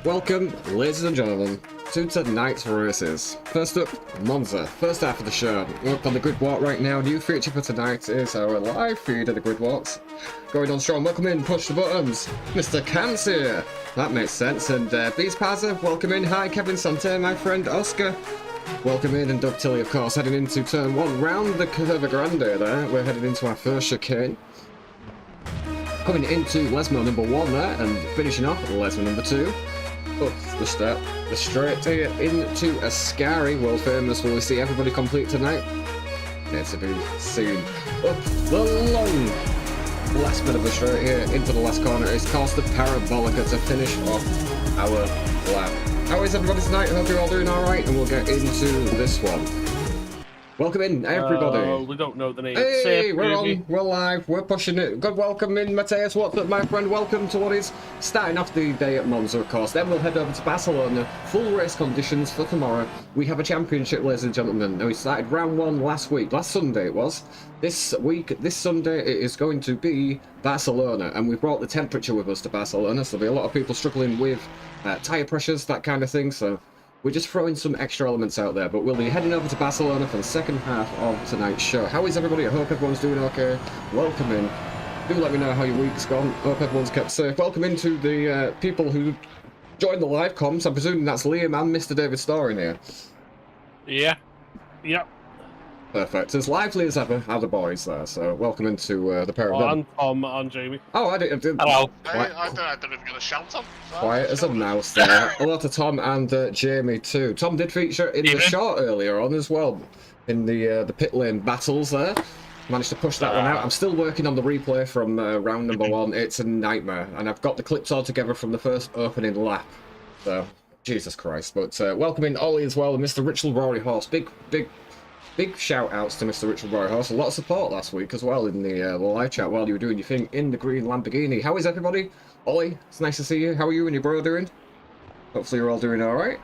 Welcome, ladies and gentlemen, to tonight's races. First up, Monza, first half of the show. We're up on the grid walk right now. New feature for tonight is our live feed of the grid walks. Going on strong, welcome in, push the buttons. Mr. Cam's here. That makes sense. And Bees Pazza, welcome in. Hi, Kevin Sante, my friend Oscar. Welcome in, and Doug Tilly, of course, heading into turn one, round the Curva Grande there. We're heading into our first chicane. Coming into Lesmo number one there, and finishing off at Lesmo number two. Up the step, the straight here into Ascari, world famous. Will we see everybody complete tonight? Yeah, to be seen. Up the long last bit of the straight here into the last corner is Costa Parabolica to finish off our lap. How is everybody tonight? I hope you're all doing alright, and we'll get into this one. Welcome in, everybody. We don't know the name. Hey, we're on, we're live, we're pushing it. Good welcome in, Mateus. What's up, my friend? Welcome to what is starting off the day at Monza, of course. Then we'll head over to Barcelona. Full race conditions for tomorrow. We have a championship, ladies and gentlemen. Now, we started round one last week. Last Sunday it was. This week, this Sunday, it is going to be Barcelona. And we brought the temperature with us to Barcelona. So there'll be a lot of people struggling with tyre pressures, that kind of thing. So we're just throwing some extra elements out there, but we'll be heading over to Barcelona for the second half of tonight's show. How is everybody? I hope everyone's doing okay. Welcome in. Do let me know how your week's gone. Hope everyone's kept safe. Welcome into the people who joined the live comms. I'm presuming that's Liam and Mr. David Starr in here. Yeah. Yep. Perfect. As lively as ever are the boys there, so welcome into the pair of them. And Tom and Jamie. Oh, I did. Hello. I don't even get a shout on. Quiet as a mouse there. Hello to Tom and Jamie too. Tom did feature in the shot earlier on as well, in the pit lane battles there. Managed to push that one out. I'm still working on the replay from round number one. It's a nightmare, and I've got the clips all together from the first opening lap. So, Jesus Christ. But welcome in Ollie as well, and Mr. Richard Rory Horse. Big shout outs to Mr. Richard Rory Horse. A lot of support last week as well in the live chat while you were doing your thing in the green Lamborghini. How is everybody? Ollie, it's nice to see you. How are you and your bro doing? Hopefully you're all doing alright.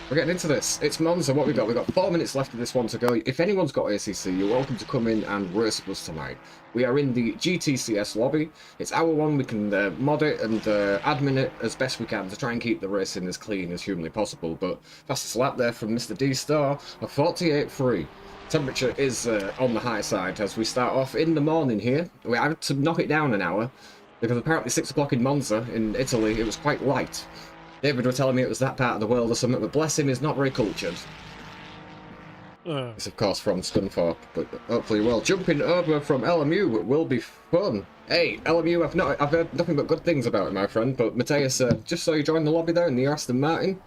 We're getting into this. It's Monza. What we got? We've got 4 minutes left of this one to go. If anyone's got ACC, you're welcome to come in and race with us tonight. We are in the GTCS lobby. It's our one. We can mod it and admin it as best we can to try and keep the racing as clean as humanly possible. But fastest lap there from Mr. D Star of 48.3. Temperature is on the high side as we start off in the morning here. We had to knock it down an hour because apparently 6 o'clock in Monza in Italy it was quite light. David were telling me it was that part of the world or something, but bless him, is not very cultured. It's of course from Scunthorpe, but hopefully well. Jumping over from LMU will be fun. Hey, LMU, I've heard nothing but good things about it, my friend. But Mateus, just saw you join the lobby there in the Aston Martin.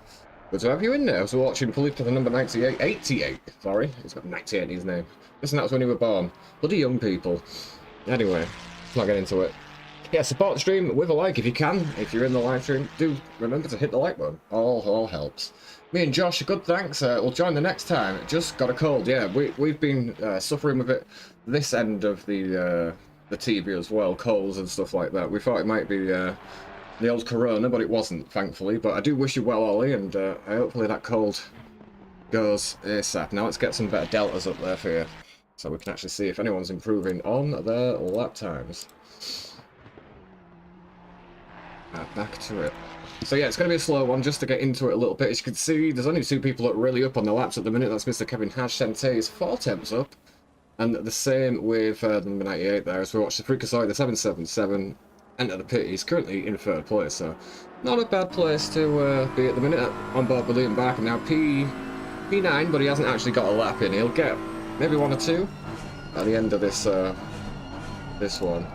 Good to have you in there. I was watching Philippe to the number 88, sorry. He's got 98 in his name. Listen, that was when you were born. Bloody young people. Anyway, let's not get into it. Yeah, support the stream with a like if you can. If you're in the live stream, do remember to hit the like button. All helps. Me and Josh, good thanks. We'll join the next time. Just got a cold. Yeah, we've been suffering with it this end of the TV as well. Colds and stuff like that. We thought it might be the old corona, but it wasn't, thankfully. But I do wish you well, Ollie, and hopefully that cold goes ASAP. Now let's get some better deltas up there for you, so we can actually see if anyone's improving on their lap times. Back to it. So yeah, it's going to be a slow one just to get into it a little bit. As you can see, there's only 2 people that are really up on the laps at the minute. That's Mr. Kevin Sente is 4 temps up, and the same with the number 98 there. As we watch the Fricasoi, the 777. Enter the pit. He's currently in 3rd place, so not a bad place to be at the minute. On board with Liam Barker now, P9, but he hasn't actually got a lap in. He'll get maybe 1 or 2 at the end of this this one.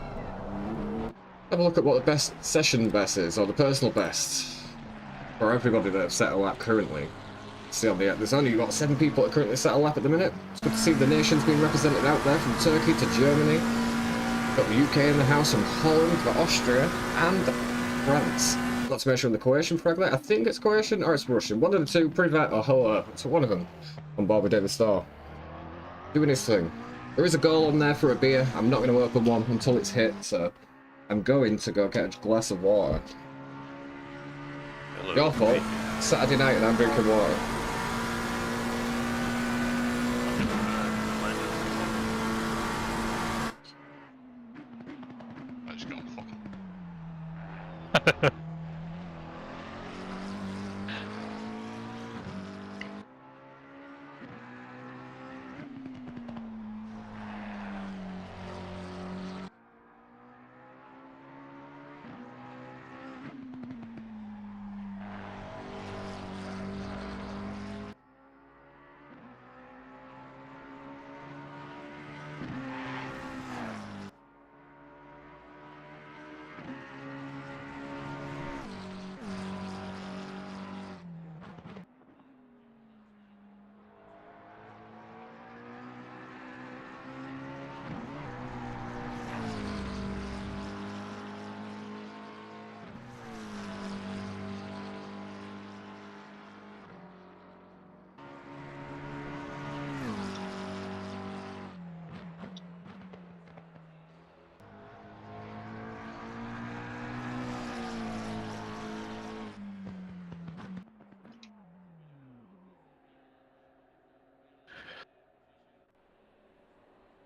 Have a look at what the best session best is, or the personal best for everybody that have set a lap currently. See on the there's only about 7 people that currently set a lap at the minute. It's good to see the nations being represented out there, from Turkey to Germany. Got the UK in the house, from Holland, got Austria, and France. Not to mention the Croatian flag there. I think it's Croatian or it's Russian. One of the two, Privat or Hola. It's one of them on board with David Starr. Doing his thing. There is a goal on there for a beer. I'm not going to open one until it's hit, so I'm going to go get a glass of water. Hello. Your fault. Saturday night and I'm drinking water.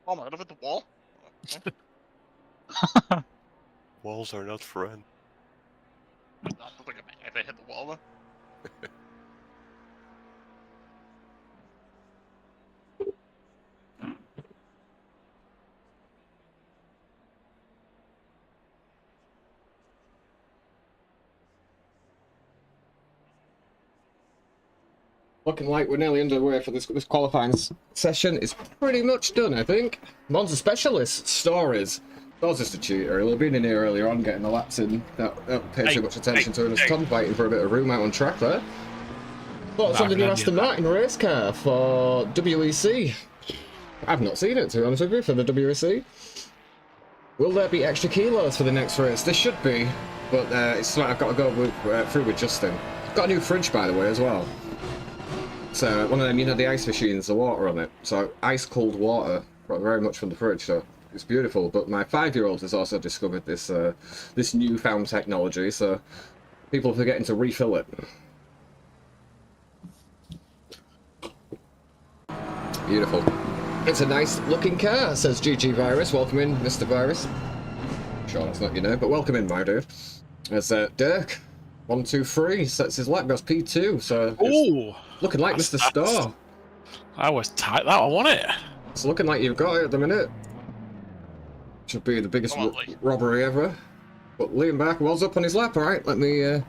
Oh my god, I've hit the wall. Walls are not friends. I don't think I've ever hit the wall though. Looking like we're nearly underway for this qualifying session. It's pretty much done, I think. Monza Specialist Stories. Tom's just a cheater. He'll have been in here earlier on getting the laps in. Don't pay too much attention to him. Tom's waiting for a bit of room out on track there. Thoughts on the new Aston Martin race car for WEC? I've not seen it, to be honest with you, for the WEC. Will there be extra kilos for the next race? There should be, but it's like I've got to go through with Justin. Got a new fridge, by the way, as well. So one of them, you know, the ice machines, the water on it. So ice cold water, very much from the fridge. So it's beautiful. But my 5-year-old has also discovered this this newfound technology. So people are forgetting to refill it. Beautiful. It's a nice looking car, says GG Virus. Welcome in, Mr. Virus. Sure, that's not your name, but welcome in, my dude. There's Dirk. 1, 2, 3. Sets his lap. Goes P2. So. Ooh. Looking like Mr. Star. I was tight. That I want it. It's looking like you've got it at the minute. Should be the biggest robbery ever. But Liam Barker was up on his lap. Alright, let me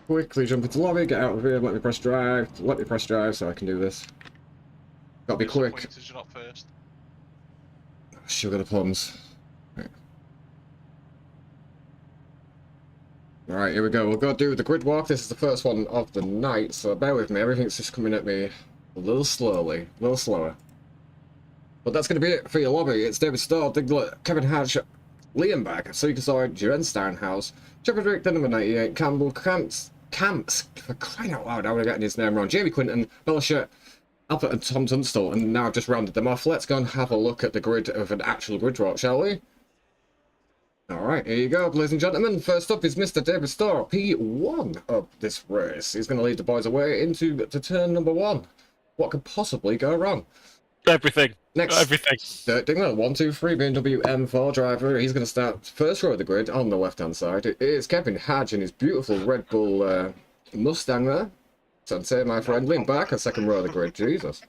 quickly jump into lobby, get out of here, let me press drive. Let me press drive so I can do this. Gotta be quick. You're not first. Sugar the plums. Alright, here we go. We'll go do the grid walk. This is the first one of the night, so bear with me. Everything's just coming at me a little slowly, a little slower. But that's going to be it for your lobby. It's David Starr, Diglett, Kevin Hatch, Liam Back, Suikasoid, Jen Steinhaus, Shepherd the number 98, Campbell, Camps, for crying out loud, how am I getting his name wrong? Jamie Quinton, Bellashet, Albert and Tom Tunstall, and now I've just rounded them off. Let's go and have a look at the grid of an actual grid walk, shall we? Alright, here you go, ladies and gentlemen. First up is Mr. David Starr, P1 of this race. He's going to lead the boys away into turn number 1. What could possibly go wrong? Everything. Next, Everything. Dirk Dingler, 1, 2, 3, BMW M4 driver. He's going to start first row of the grid on the left-hand side. It is Kevin Hadge in his beautiful Red Bull Mustang there. Sensei, my friend, lean back on second row of the grid. Jesus.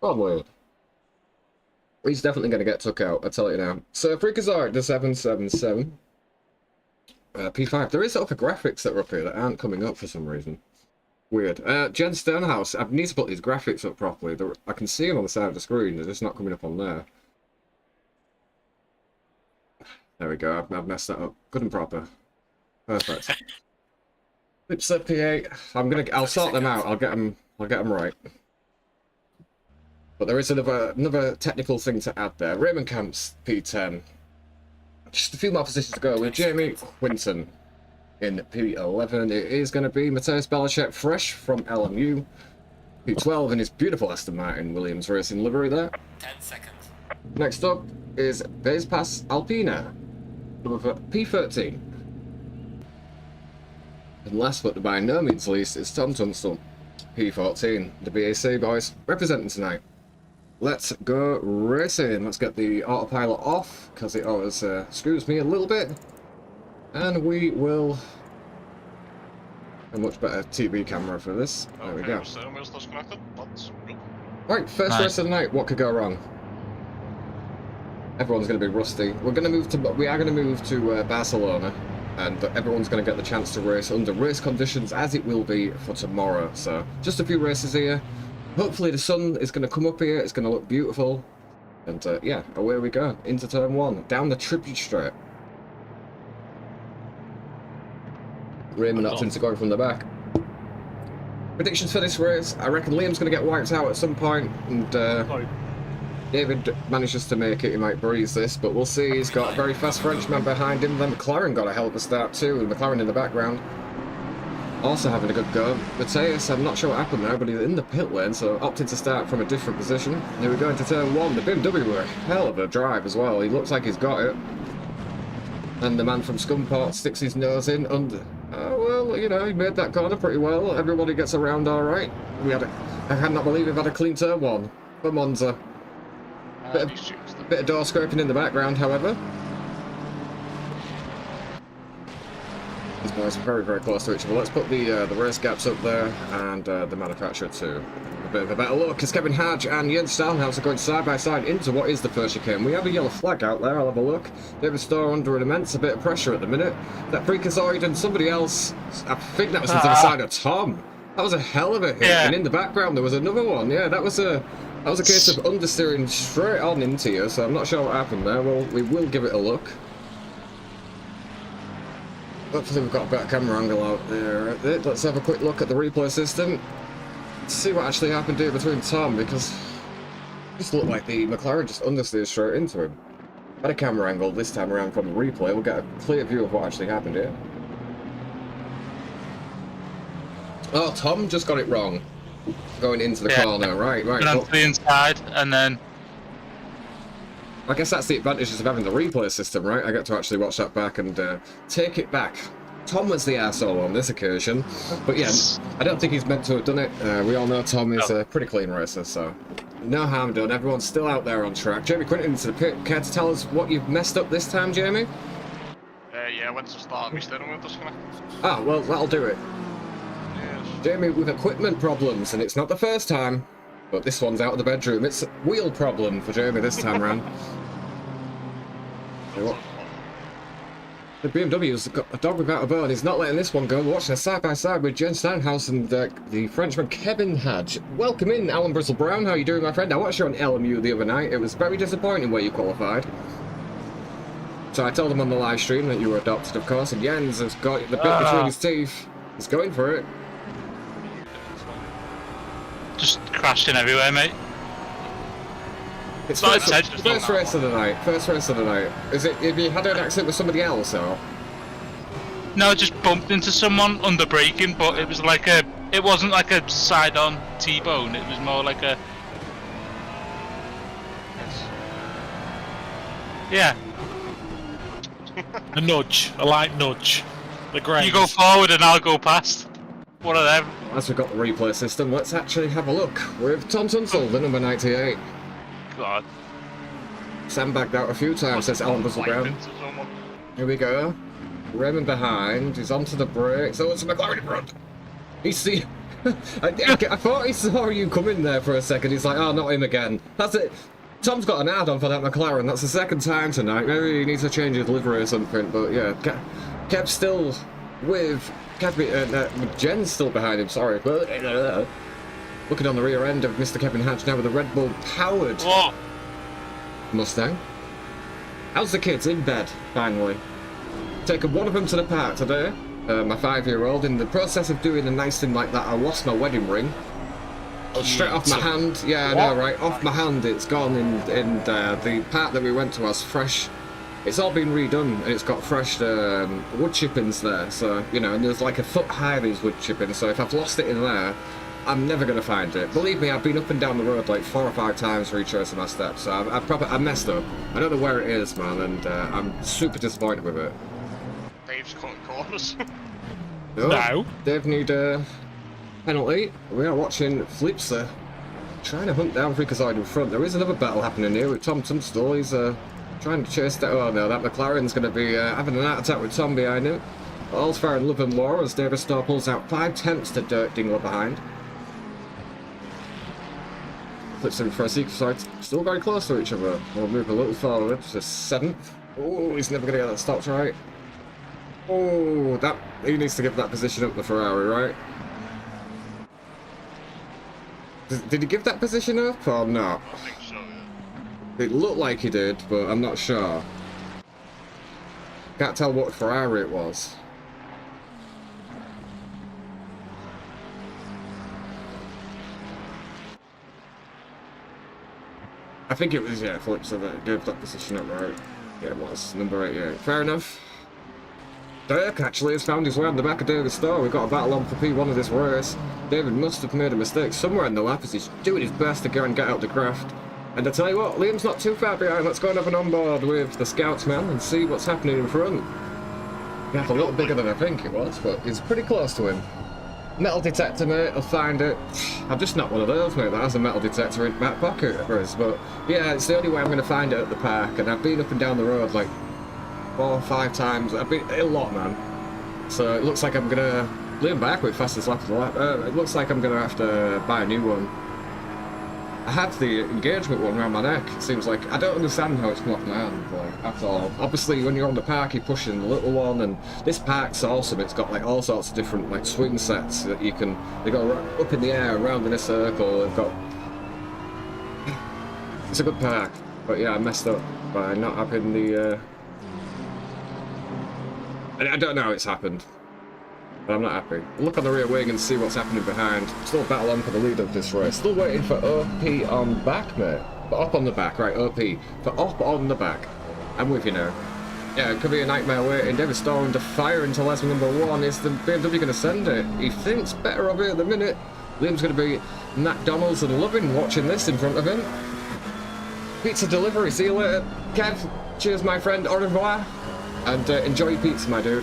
Oh, Lord. He's definitely going to get took out, I tell you now. So, Freakazoid, the 777. P5. There is other graphics that are up here that aren't coming up for some reason. Weird. Jen Sternhouse. I need to put these graphics up properly. I can see them on the side of the screen. They're just not coming up on there. There we go. I've messed that up. Good and proper. Perfect. Lipset P8. I'll sort them out. I'll get them right. But there is another technical thing to add there. Raymond Camps, P10. Just a few more positions to go with Jamie Quinton in P11. It is going to be Matthias Bellashet, fresh from LMU. P12 in his beautiful Aston Martin Williams Racing livery there. 10 seconds. Next up is Bezpas Alpina, number P13. And last but by no means least is Tom Tunstall, P14. The BAC boys representing tonight. Let's go racing. Let's get the autopilot off, because it always screws me a little bit. And we will... A much better TV camera for this. There we go. Right, first race of the night. What could go wrong? Everyone's going to be rusty. We are going to move to Barcelona, and everyone's going to get the chance to race under race conditions as it will be for tomorrow. So, just a few races here. Hopefully the sun is going to come up here, it's going to look beautiful. And yeah, away we go, into turn 1, down the tribute straight. Raymond opts into going from the back. Predictions for this race, I reckon Liam's going to get wiped out at some point, and David manages to make it, he might breeze this, but we'll see. He's got a very fast Frenchman behind him, then McLaren got a hell of a start too, and McLaren in the background. Also having a good go. Matthias, I'm not sure what happened there, but he's in the pit lane, so opted to start from a different position. Here we go into turn 1. The BMW, a hell of a drive as well. He looks like he's got it. And the man from Scumport sticks his nose in under... well, you know, he made that corner pretty well. Everybody gets around all right. I cannot believe we've had a clean turn 1 for Monza. These shoots. Bit of door scraping in the background, however. These guys are very, very close to each other. Let's put the race gaps up there and the manufacturer too. A bit of a better look as Kevin Hadge and Jens Stahlhaus are going side by side into what is the first chicane. We have a yellow flag out there. I'll have a look. David Starr under an immense bit of pressure at the minute. That Freakazoid and somebody else. I think that was to the side of Tom. That was a hell of a hit. Yeah. And in the background there was another one. Yeah, that was a case of understeering straight on into you. So I'm not sure what happened there. Well, we will give it a look. Hopefully we've got a better camera angle out there. Let's have a quick look at the replay system. See what actually happened here between Tom, because it just looked like the McLaren just understeered straight into him. Better camera angle this time around from the replay. We'll get a clear view of what actually happened here. Oh, Tom just got it wrong. Going into the corner. Right. Went on to the inside, and then... I guess that's the advantages of having the replay system, right? I get to actually watch that back and take it back. Tom was the arsehole on this occasion, but yeah, I don't think he's meant to have done it. We all know Tom is a pretty clean racer, so no harm done. Everyone's still out there on track. Jamie Quinton into the pit. Care to tell us what you've messed up this time, Jamie? Yeah, I went to start my steering wheel disconnect. Ah, well, that'll do it. Yes. Jamie with equipment problems, and it's not the first time, but this one's out of the bedroom. It's a wheel problem for Jamie this time round. The BMW's got a dog without a bone. He's not letting this one go. We're watching a side-by-side with Jen Steinhaus and the Frenchman Kevin Hadge. Welcome in, Alan Bristol-Brown. How are you doing, my friend? I watched you on LMU the other night. It was very disappointing where you qualified. So I told him on the live stream that you were adopted, of course, and Jens has got the bit between his teeth. He's going for it. Just crashing everywhere, mate. It's Not first intentional, race of the night. First race of the night. Is it? Have you had an accident with somebody else, or? No, I just bumped into someone under braking, but it was like a... It wasn't like a side-on T-bone, it was more like a... Yeah. A nudge, a light nudge. The grains. You go forward and I'll go past. One of them. As we've got the replay system, let's actually have a look with Tom Tunstall, the number 98. God. Sandbagged out a few times, says Alan Bristol-Brown. Here we go. Raymond behind, he's onto the brakes. Oh, it's a McLaren in front. He's the... I thought he saw you come in there for a second. He's like, oh, not him again. That's it. Tom's got an add-on for that McLaren. That's the second time tonight. Maybe he needs to change his livery or something. But yeah, Kev's still with... Jen's still behind him, sorry. Looking on the rear end of Mr. Kevin Hadge now with a Red Bull powered Mustang. How's the kids in bed, finally? Taken one of them to the park today, my 5-year-old. In the process of doing a nice thing like that, I lost my wedding ring. Straight off my hand. Yeah, I know, right? Off my hand, it's gone in the part that we went to has fresh... It's all been redone, and it's got fresh wood chippings there, so, you know, and there's like a foot high, these wood chippings, so if I've lost it in there, I'm never going to find it. Believe me, I've been up and down the road like 4 or 5 times retracing my steps, so I messed up. I don't know where it is, man, and I'm super disappointed with it. Dave's cutting corners. No. Dave need a penalty. We are watching Flipser trying to hunt down Freakazoid in front. There is another battle happening here with Tom Tunstall. He's trying to chase that. Oh no, that McLaren's going to be having an attack with Tom behind him. All's fair in love and war as David Starr pulls out 5 tenths to Dirk Dingler behind. Flips in for a sequence side. Still very close to each other. We'll move a little forward to 7th. Oh, he's never going to get that stopped right. Oh, that he needs to give that position up the Ferrari, right? Did he give that position up or not? I think so, yeah. It looked like he did, but I'm not sure. Can't tell what Ferrari it was. I think it was, yeah, Flipser that gave that position up, right? Yeah, it was. Number 88. Fair enough. Dirk actually has found his way on the back of David Starr. We've got a battle on for P1 of this race. David must have made a mistake somewhere in the lap as he's doing his best to go and get out the craft. And I tell you what, Liam's not too far behind. Let's go and have an onboard with the Scouts man and see what's happening in front. Yeah, a little bigger than I think it was, but he's pretty close to him. Metal detector, mate, I'll find it. I'm just not one of those, mate, that has a metal detector in my pocket for us, but yeah, it's the only way I'm going to find it at the park, and I've been up and down the road like 4 or 5 times. I've been a lot, man. So it looks like I'm going to lean back with fastest lap of the lap. It looks like I'm going to have to buy a new one. I have the engagement one around my neck. It seems like I don't understand how it's not my hand, like, at all. Obviously, when you're on the park, you're pushing the little one, and this park's awesome. It's got like all sorts of different like swing sets that you can. They go up in the air, around in a circle. They've got. It's a good park, but yeah, I messed up by not having the. I don't know how it's happened. But I'm not happy. Look on the rear wing and see what's happening behind. Still battle on for the lead of this race. Still waiting for OP on back, mate. For up on the back, right, OP. For up on the back. I'm with you now. Yeah, it could be a nightmare waiting. David Storm under fire into lesson number 1. Is the BMW going to send it? He thinks better of it at the minute. Liam's going to be McDonald's and loving watching this in front of him. Pizza delivery. See you later, Kev. Cheers, my friend. Au revoir. And enjoy your pizza, my dude.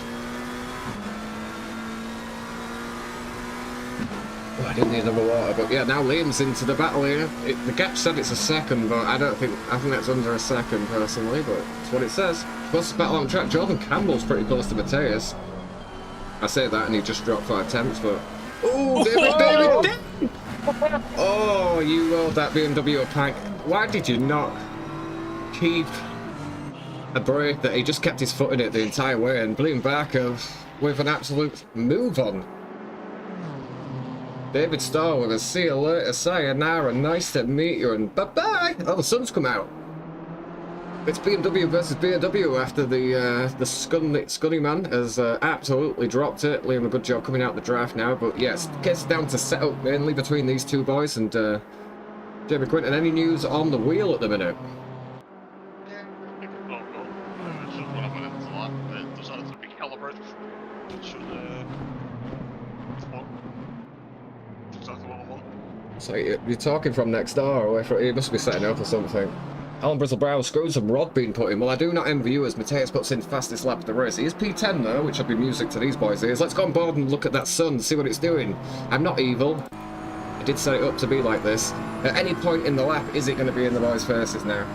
Oh, I didn't need another water, but yeah, now Liam's into the battle here. The gap said it's a second, but I think that's under a second personally, but it's what it says. Plus battle on track. Jordan Campbell's pretty close to Mateus. I say that and he just dropped 5 tenths, but oh, David! Oh, you rolled that BMW a plank. Why did you not keep a brake that he just kept his foot in it the entire way and blew him back with an absolute move on? David Starr with a see you later, sayonara, nice to meet you, and bye-bye! Oh, the sun's come out. It's BMW versus BMW after the Scunny man has absolutely dropped it. Liam, a good job coming out the draft now, but yes, it gets down to setup mainly between these two boys, and Jamie Quinton, any news on the wheel at the minute? Yeah, it could all go. It's just when I went into the lap, it decided to recalibrate. It should, it's fun. Exactly what I want. So you're talking from next door, away from, he must be setting up or something. Alan Brizzle-Brown screws some rod being put in. Well, I do not envy you as Mateus puts in fastest lap of the race. He is P10 though, which will be music to these boys' ears. Let's go on board and look at that sun, see what it's doing. I'm not evil. I did set it up to be like this. At any point in the lap, is it going to be in the boys' faces now?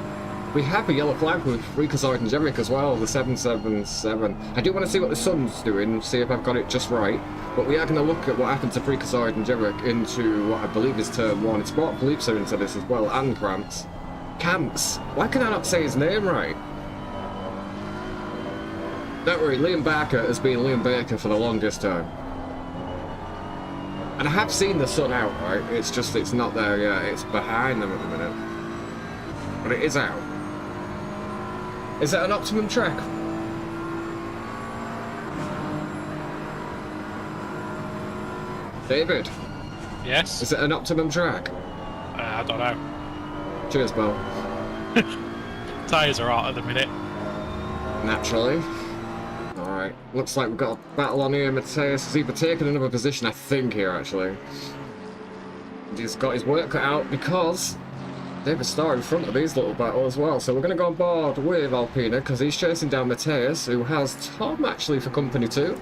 We have a yellow flag with Rikazoid and Jerick as well, the 777. I do want to see what the sun's doing, see if I've got it just right. But we are going to look at what happened to Rikazoid and Jerick into what I believe is turn 1. It's brought Philippe into this as well, and Cramps. Camps. Why can I not say his name right? Don't worry, Liam Barker has been Liam Baker for the longest time. And I have seen the sun out, right? It's just, it's not there yet. It's behind them at the minute. But it is out. Is it an optimum track? David? Yes? Is it an optimum track? I don't know. Cheers, Bo. Tyres are out at the minute. Naturally. Alright, looks like we've got a battle on here. Mateus has either taken another position, I think, here, actually. And he's got his work cut out because David Starr in front of these little battle as well. So we're going to go on board with Alpina because he's chasing down Mateus, who has Tom, actually, for company too.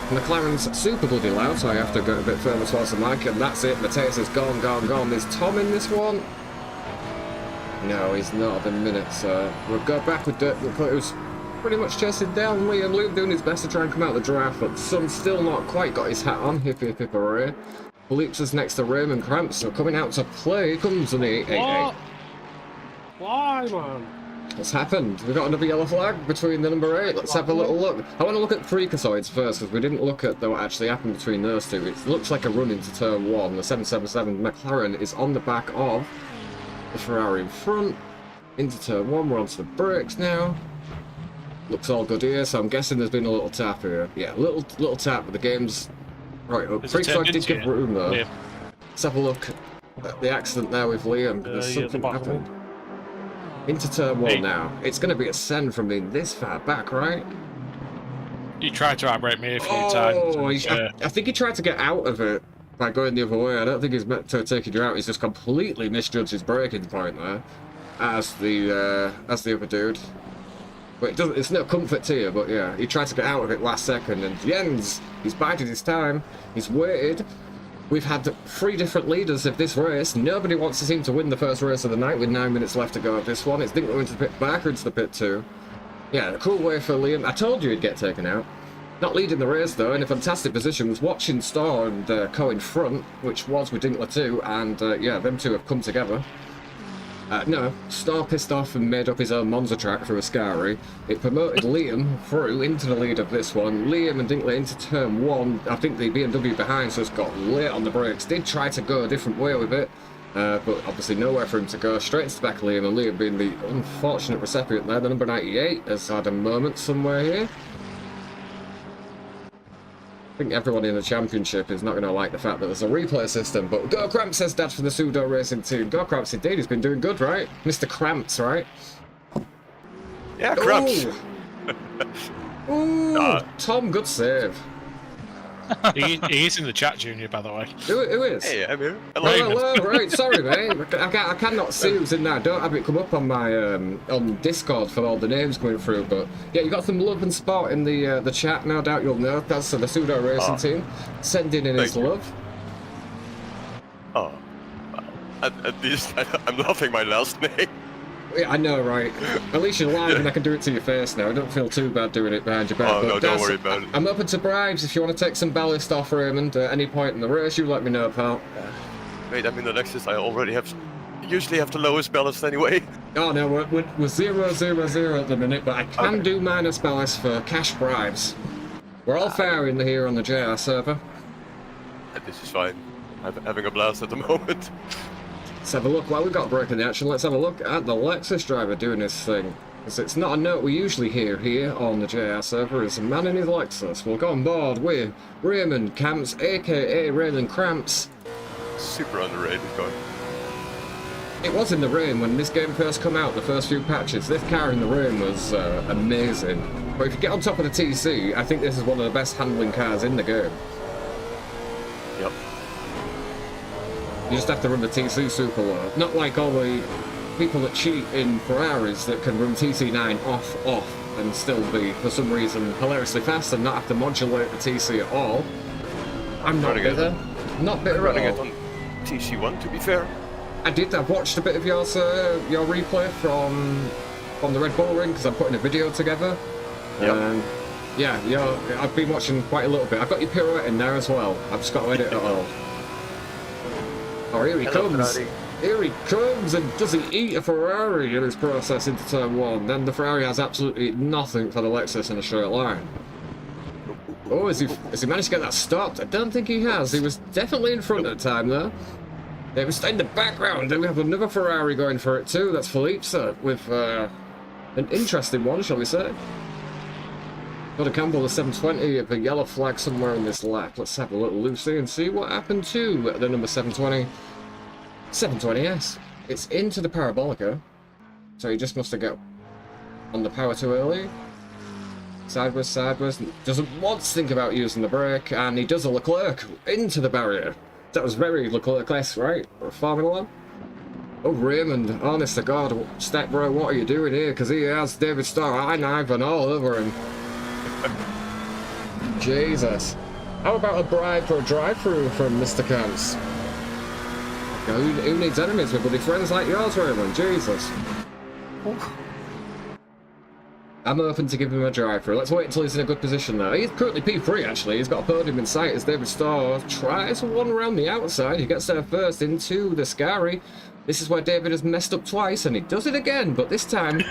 McLaren's super bloody loud, so I have to go a bit further towards the mic, and that's it. Mateus is gone, gone, gone. There's Tom in this one. No, he's not at the minute, so we'll go back with Dirk. It was pretty much chasing down Liam. Liam doing his best to try and come out of the draft, but Sun's still not quite got his hat on. Hip hip hip hooray. Philippe's is next to Raymond Cramps, so coming out to play comes an 888. Why, man? What's happened? We've got another yellow flag between the number 8. Let's have a little look. I want to look at Freakazoids first, because we didn't look at what actually happened between those two. It looks like a run into turn 1. The 777 McLaren is on the back of the Ferrari in front. Into turn 1, we're onto the brakes now. Looks all good here, so I'm guessing there's been a little tap here. Yeah, little tap, but the game's right up. Freakazoid did give room though. Yeah. Let's have a look at the accident there with Liam. There's something happened. Into turn 1 now. It's going to be a send from being this far back, right? He tried to outbrake me a few times. I think he tried to get out of it by going the other way. I don't think he's meant to take you out. He's just completely misjudged his braking point there, as the other dude. But it doesn't, it's no comfort to you, but yeah, he tried to get out of it last second, and Jens, he's bided his time, he's waited. We've had 3 different leaders of this race. Nobody wants to seem to win the first race of the night with 9 minutes left to go of this one. It's didn't go into the pit back or into the pit 2. Yeah, a cool way for Liam. I told you he'd get taken out. Not leading the race though, in a fantastic position, was watching Starr and Co in front, which was with Dinkler too, and yeah, them two have come together. No, Starr pissed off and made up his own Monza track through a Scary. It promoted Liam through into the lead of this one. Liam and Dinkler into turn 1. I think the BMW behind so it's got late on the brakes. Did try to go a different way with it, but obviously nowhere for him to go. Straight into the back of Liam, and Liam being the unfortunate recipient there. The number 98 has had a moment somewhere here. I think everyone in the championship is not going to like the fact that there's a replay system, but go Cramps, says Dad for the Pseudo Racing team. Go Cramps indeed, he's been doing good, right? Mr. Cramps, right? Yeah, Cramps. Ooh, Tom, good save. He is in the chat, Junior, by the way. Who is? Hey, I'm here. Hello, right, sorry mate. I cannot see who's in there. I don't have it come up on my on Discord for all the names going through, but yeah, you got some love and support in the chat, no doubt you'll know. That's the Pseudo Racing team. Sending in his love. Oh, well, at least I'm loving my last name. Yeah, I know, right? At least you're live and I can do it to your face now. I don't feel too bad doing it behind your back. Oh, but no, don't worry about it. I'm open to bribes. If you want to take some ballast off Raymond at any point in the race, you let me know, pal. Wait, I mean, the Lexus I already usually have the lowest ballast anyway. Oh no, we're 0-0-0 at the minute, but I can do minus ballast for cash bribes. We're all fair in here on the JR server. This is fine. I'm having a blast at the moment. Let's have a look. While we've got breaking the action, let's have a look at the Lexus driver doing his thing. Because it's not a note we usually hear here on the JR server. It's a man in his Lexus. We'll go on board with Raymond Camps, aka Raymond Cramps. Super underrated going. It was in the rain when this game first come out, the first few patches. This car in the rain was amazing. But if you get on top of the TC, I think this is one of the best handling cars in the game. Yep. You just have to run the TC super low. Not like all the people that cheat in Ferraris that can run TC9 off, and still be, for some reason, hilariously fast and not have to modulate the TC at all. I'm not bitter. Not bitter Running at it all. on TC1, to be fair. I've watched a bit of your replay from the Red Bull ring, because I'm putting a video together. Yep. Yeah, I've been watching quite a little bit. I've got your pirouette in there as well. I've just got to edit it all. Oh, here he comes. Ferrari. Here he comes, and does he eat a Ferrari in his process into turn 1? Then the Ferrari has absolutely nothing for the Lexus in a straight line. Oh, has he managed to get that stopped? I don't think he has. He was definitely in front at the time, though. They was in the background. Then we have another Ferrari going for it, too. That's Felipe, with an interesting one, shall we say. Got a Campbell, the 720, of a yellow flag somewhere in this lap. Let's have a little loosey and see what happened to the number 720. 720S. It's into the Parabolica. So he just must have got on the power too early. Sideways. Doesn't want to think about using the brake, and he does a Leclerc into the barrier. That was very Leclerc-esque, right? For Formula 1. Oh, Raymond, honest to God, Step Bro, what are you doing here? Because he has David Starr, Ivan all over him. Jesus. How about a bribe for a drive-through from Mr. Camps? Who needs enemies with bloody friends like yours, Raymond? Jesus. I'm open to give him a drive-through. Let's wait until he's in a good position though. He's currently P3 actually. He's got a podium in sight as David Starr tries one around the outside. He gets there first into the Scary. This is where David has messed up twice, and he does it again, but this time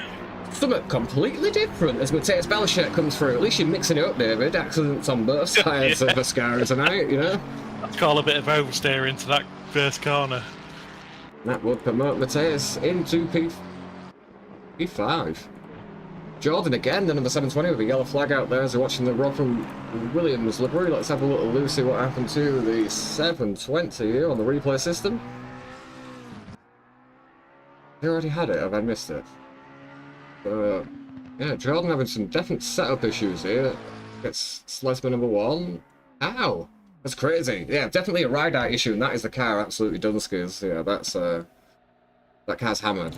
something completely different as Matthias Belichet comes through. At least you're mixing it up, David. Accidents on both sides of the Scary tonight, you know? Let's call a bit of oversteer into that first corner. That would promote Matthias into P5. Jordan again, the number 720 with a yellow flag out there as we're watching the Robin Williams livery. Let's have a little look, see what happened to the 720 here on the replay system. They already had it, have I missed it? Yeah, Jordan having some definite setup issues here. Gets Slesman number 1. Ow! That's crazy. Yeah, definitely a ride-out issue, and that is the car absolutely done skis. Yeah, that's that car's hammered.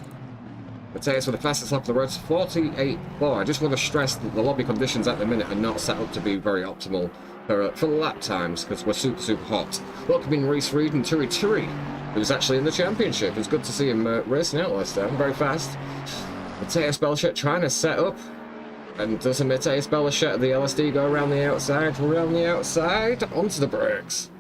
Mateus with the fastest lap of the race, 48.4. I just want to stress that the lobby conditions at the minute are not set up to be very optimal for lap times, because we're super hot. Welcoming Reese Reed and Turi, who's actually in the championship. It's good to see him racing out last time, very fast. Mateus Belchet trying to set up. And doesn't Mateus Belchet the LSD go around the outside, onto the brakes?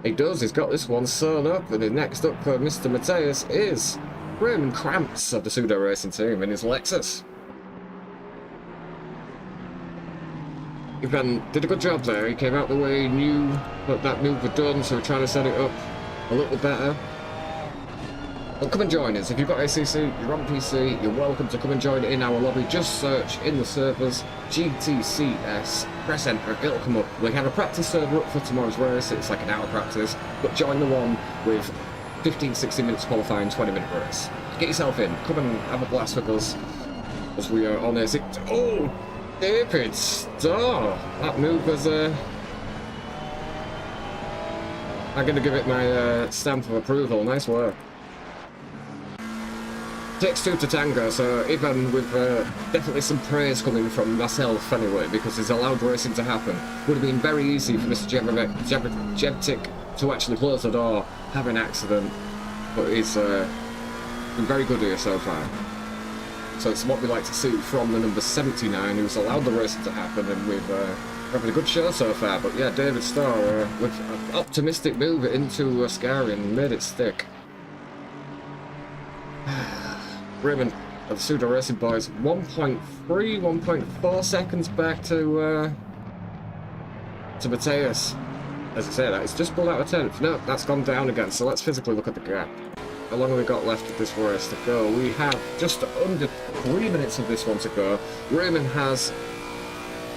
He does, he's got this one sewn up, and next up for Mr. Mateus is Raymond Cramps of the Pseudo Racing team in his Lexus. Ivan did a good job there. He came out the way he knew that move was done, so we're trying to set it up a little better. Well, come and join us. If you've got ACC, you're on PC, you're welcome to come and join in our lobby. Just search in the servers GTCS, press enter, it'll come up. We have a practice server up for tomorrow's race. It's like an hour practice, but join the one with 15-16 minutes qualifying, 20-minute race. Get yourself in. Come and have a blast with us as we are on this. Oh, David Starr. That move was I'm going to give it my stamp of approval. Nice work. Takes two to tango, so Ivan with definitely some praise coming from myself anyway, because he's allowed racing to happen. Would have been very easy for Mr. Jebtic to actually close the door, have an accident, but he's been very good here so far. So it's what we like to see from the number 79, who's allowed the racing to happen, and we've having a good show so far. But yeah, David Starr with an optimistic move into Ascari and made it stick. Raymond of the Pseudo Racing Boys, 1.4 seconds back to Mateus. As I say that, it's just pulled out a 10th. No, that's gone down again, so let's physically look at the gap. How long have we got left of this race to go? We have just under 3 minutes of this one to go. Raymond has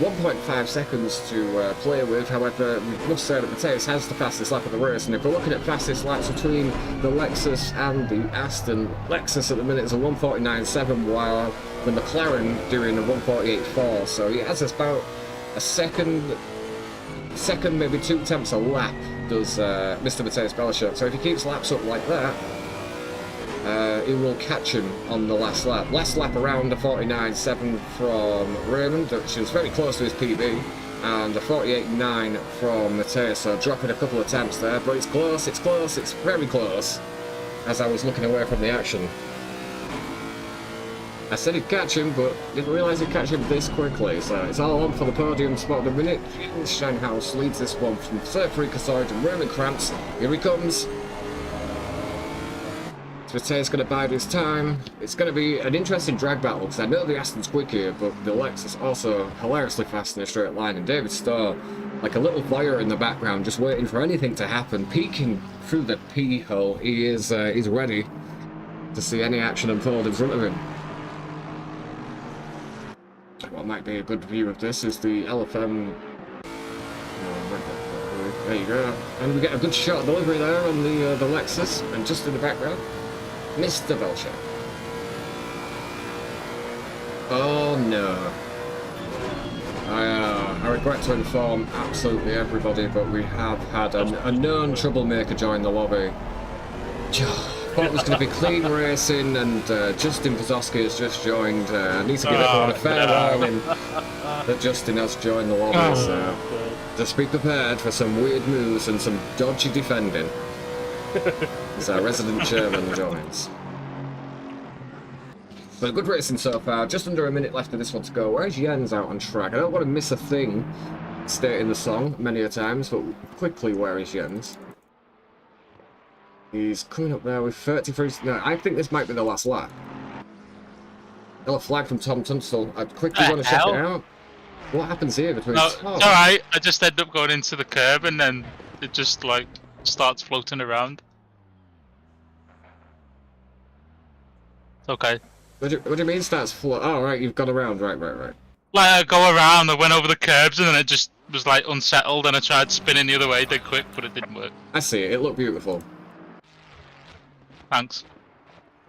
1.5 seconds to play with. However, we must say that Mateus has the fastest lap of the race, and if we're looking at fastest laps between the Lexus and the Aston, Lexus at the minute is a 149.7, while the McLaren doing a 148.4, so he has about a second, maybe 2 attempts a lap, does Mr. Mateus Belchet. So if he keeps laps up like that, he will catch him on the last lap. Last lap around a 49.7 from Raymond, which is very close to his PB, and a 48.9 from Mateus, so dropping a couple of attempts there, but it's close, it's very close, as I was looking away from the action. I said he'd catch him, but didn't realise he'd catch him this quickly, so it's all on for the podium spot at the minute. Shenhouse leads this one from Sir Freakazoid and Raymond Cramps. Here he comes. Mateus going to bide his time. It's going to be an interesting drag battle, because I know the Aston's quick here, but the Lexus also hilariously fast in a straight line, and David Starr, like a little voyeur in the background, just waiting for anything to happen, peeking through the pee hole. He is he's ready to see any action unfold in front of him. What might be a good view of this is the LFM. There you go. And we get a good shot delivery there on the Lexus, and just in the background, Mr. Belchet. Oh no. I regret to inform absolutely everybody, but we have had a known troublemaker join the lobby. Thought it was going to be clean racing, and Justin Pazowski has just joined. I need to give everyone a fair warning that Justin has joined the lobby, so just be prepared for some weird moves and some dodgy defending. As our resident chairman joins. But good racing so far. Just under a minute left of this one to go. Where's Jens out on track? I don't want to miss a thing stating the song many a times, but quickly, where is Jens? He's coming up there with 33. No, I think this might be the last lap. Got a flag from Tom Tunstall. I quickly want to check it out. What happens here between Tom? It's alright. I just end up going into the curb, and then it just like starts floating around. It's okay. What do you mean starts float? Oh, right, you've gone around. Right. Like, I go around, I went over the curbs, and then it just was like unsettled, and I tried spinning the other way, dead quick, but it didn't work. I see it. It looked beautiful. Thanks.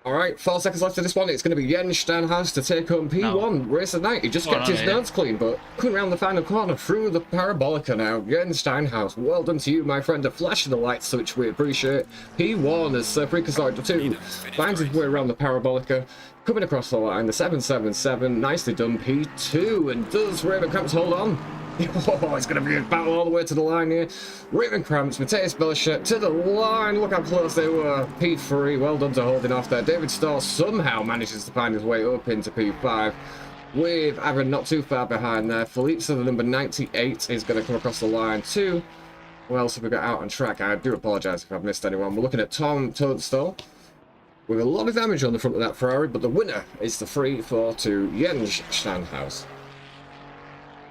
All right, 4 seconds left of this one. It's going to be Jens Steinhaus to take home P1 race of the night. He just kept his nose clean, but coming around the final corner through the parabolica now. Jens Steinhaus, well done to you, my friend. A flash of the lights, which we appreciate. P1 as Precaside 2 finds his way around the parabolica. Coming across the line, the 777, nicely done, P2, and does Raven Cramps hold on? Oh, it's going to be a battle all the way to the line here. Raven Cramps, Matthias Belchet to the line. Look how close they were. P3, well done to holding off there. David Starr somehow manages to find his way up into P5. With Aaron not too far behind there. Philippe, so the number 98 is going to come across the line too. Who else have we got out on track? I do apologise if I've missed anyone. We're looking at Tom Toadstool with a lot of damage on the front of that Ferrari, but the winner is the 3-4-2 Jens Steinhaus.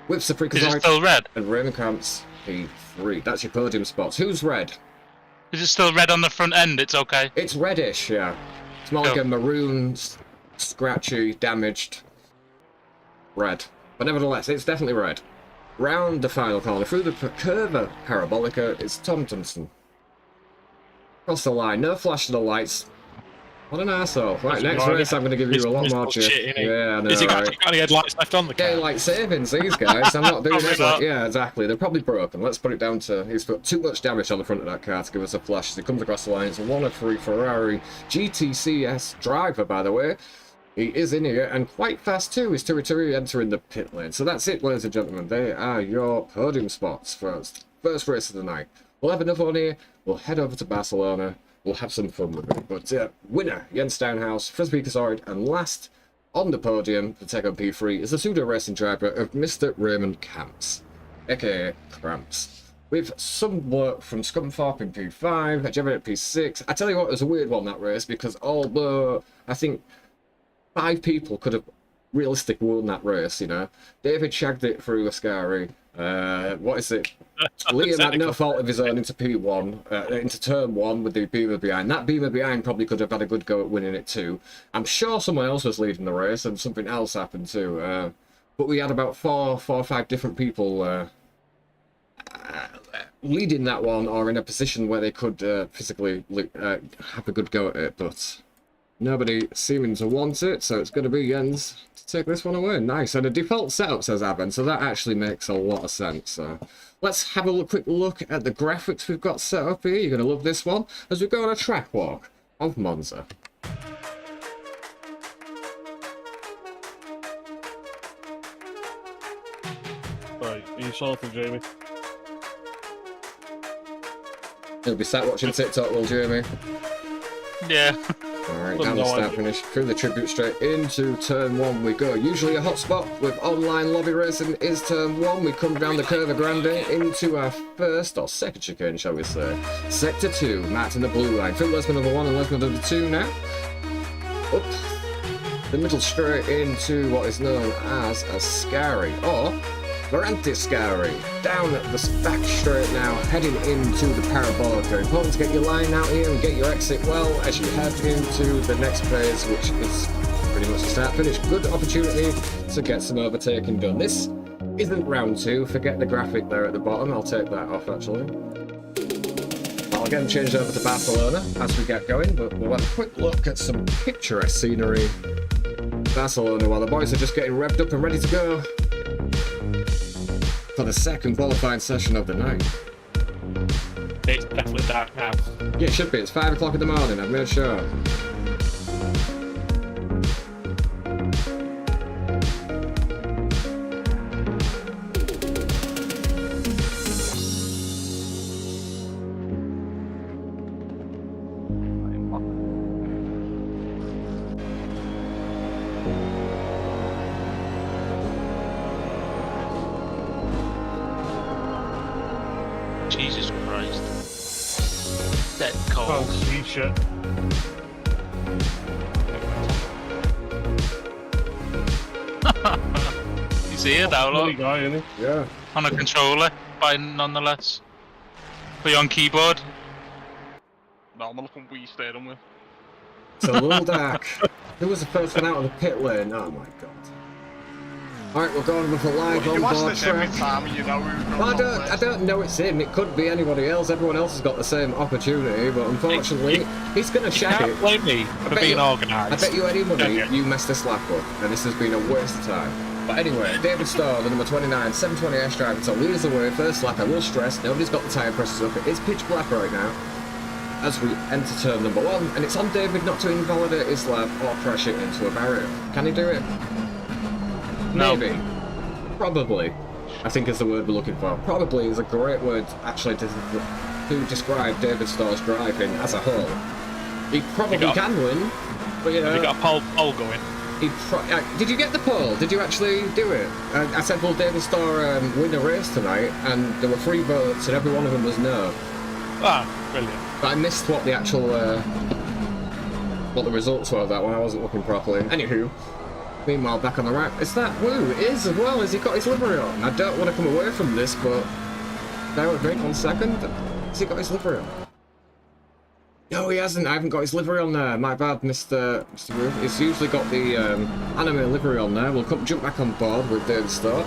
With Safrika Is it still red? And Raymond Cramps P3. That's your podium spots. Who's red? Is it still red on the front end? It's okay. It's reddish, yeah. It's more like a maroon, scratchy, damaged red. But nevertheless, it's definitely red. Round the final corner, through the curve parabolica, it's Tom Thompson. Across the line, no flash of the lights. What an arsehole. Right, next race I'm going to give you a lot more shit. Yeah, I know, Is he right? got any headlights left on the car? Daylight savings, these guys. I'm not doing it like... Yeah, exactly. They're probably broken. Let's put it down to... He's put too much damage on the front of that car to give us a flash as he comes across the line. It's a 103 Ferrari GTCS driver, by the way. He is in here, and quite fast too. Is Turi entering the pit lane. So that's it, ladies and gentlemen. They are your podium spots for first race of the night. We'll have another one here. We'll head over to Barcelona. We'll have some fun with it. But winner, Jens Steinhaus, Frisbee Casard, and last on the podium to take on P3 is the pseudo racing driver of Mr. Raymond Camps, aka Cramps. With some work from Scunthorpe in P5, Jevon at P6. I tell you what, it was a weird one, that race, because although I think 5 people could have realistically won that race, you know. David shagged it through Ascari. What is it? Liam had no fault of his own into P1, into turn 1 with the beamer behind. That beamer behind probably could have had a good go at winning it too. I'm sure someone else was leading the race and something else happened too. But we had about 4 or 5 different people leading that one or in a position where they could physically have a good go at it, but nobody seeming to want it, so it's going to be Jens to take this one away. Nice. And a default setup, says Aben, so that actually makes a lot of sense. Let's have a quick look at the graphics we've got set up here. You're going to love this one as we go on a track walk of Monza. Right, are you sorted, Jamie? He'll be sat watching TikTok, will Jamie? Yeah. Alright, down the start finish, through the tribute straight into turn 1 we go. Usually a hot spot with online lobby racing is turn 1. We come down the Curva Grande into our first or second chicane, shall we say. Sector 2, Matt in the blue line. Phil Lesman number 1 and Lesman number 2 now. Up the middle straight into what is known as a Ascari, or Varantiscari. Down the back straight now, heading into the Parabolica. Important to get your line out here and get your exit well as you head into the next phase, which is pretty much the start finish. Good opportunity to get some overtaking done. This isn't round 2. Forget the graphic there at the bottom. I'll take that off actually. I'll get them changed over to Barcelona as we get going, but we'll have a quick look at some picturesque scenery. Barcelona, while the boys are just getting revved up and ready to go for the second qualifying session of the night. It's definitely dark now. Yeah, it should be. It's 5 o'clock in the morning, I've made sure. Jesus Christ. Dead cold. Oh, sweet shit. He's here now, Bloody look. guy, isn't he? Yeah. On a controller, but nonetheless. But you're on keyboard. No, I'm looking Wii steering with. It's a little dark. Who was the first one out of the pit lane? Oh my god. Alright, we're going with a live You watch on-board this every track. time and you know who's Well, going I don't know it's him. It could be anybody else. Everyone else has got the same opportunity, but unfortunately, he's going to You shag can't it. blame me for being I organised. bet you any money Okay. you messed this lap up, and this has been a waste of time. But anyway, David Starr, the number 29, 720S driver, so leads the way. First lap, I will stress, nobody's got the tyre pressures up. It is pitch black right now as we enter turn number 1, and it's on David not to invalidate his lap or crash it into a barrier. Can he do it? No. Maybe. Probably, I think is the word we're looking for. Probably is a great word actually to describe David Starr's driving as a whole. He probably can win, but you know. Have you got a pole going? Did you get the pole? Did you actually do it? I said, will David Starr win a race tonight? And there were 3 votes, and every one of them was no. Ah, brilliant. But I missed what the actual what the results were of that one. I wasn't looking properly. Anywho. Meanwhile, back on the right, is that Woo? It is as well. Has he got his livery on? I don't want to come away from this, but now wait 1 second. Has he got his livery on? No, he hasn't. I haven't got his livery on there. My bad, Mr. Woo. He's usually got the anime livery on there. We'll jump back on board with David Starr.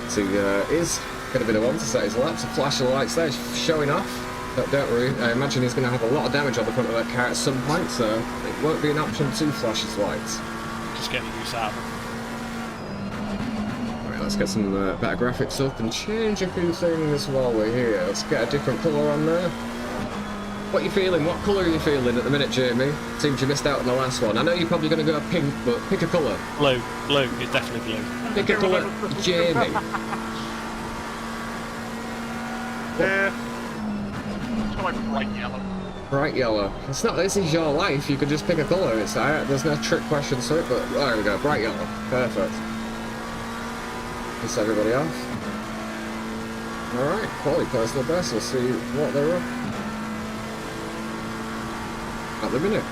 So he is going to be the one to set his laps. A flash of lights there, he's showing off. But don't worry, I imagine he's going to have a lot of damage on the front of that car at some point, so it won't be an option to flash his lights. Just getting use out of them. Right, let's get some better graphics up and change a few things while we're here. Let's get a different colour on there. What are you feeling? What colour are you feeling at the minute, Jamie? Seems you missed out on the last one. I know you're probably going to go pink, but pick a colour. Blue. It's definitely blue. Pick a colour, Jamie. It's got like bright yellow. Bright yellow. It's not. This is your life. You could just pick a colour. It's there's no trick questions to it. But there we go. Bright yellow. Perfect. Piss everybody off. All right. Quality personal best. We'll see what they're up at the minute.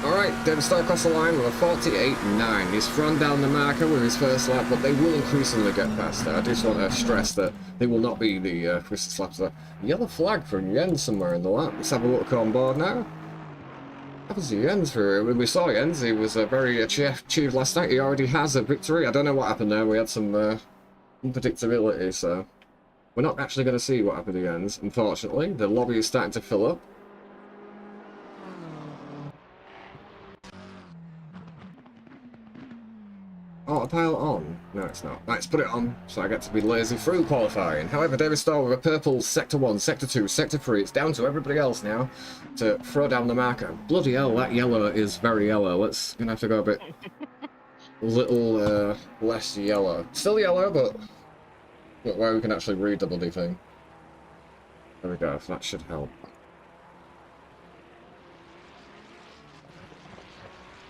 All right. David Starr across the line with a 48.9. He's thrown down the marker with his first lap, but they will increasingly get past there. I just want to stress that they will not be the quickest laps there. Yellow flag from Jens somewhere in the lap. Let's have a look on board now. What happens to Jens? When we saw Jens, he was very achieved last night. He already has a victory. I don't know what happened there. We had some unpredictability, so we're not actually going to see what happened to Jens, unfortunately. The lobby is starting to fill up. Autopilot on? No, it's not. Let's put it on, so I get to be lazy through qualifying. However, David Starr with a purple Sector 1, Sector 2, Sector 3. It's down to everybody else now to throw down the marker. Bloody hell, that yellow is very yellow. Let's gonna have to go a bit little less yellow. Still yellow, but where we can actually read the bloody thing. There we go. That should help.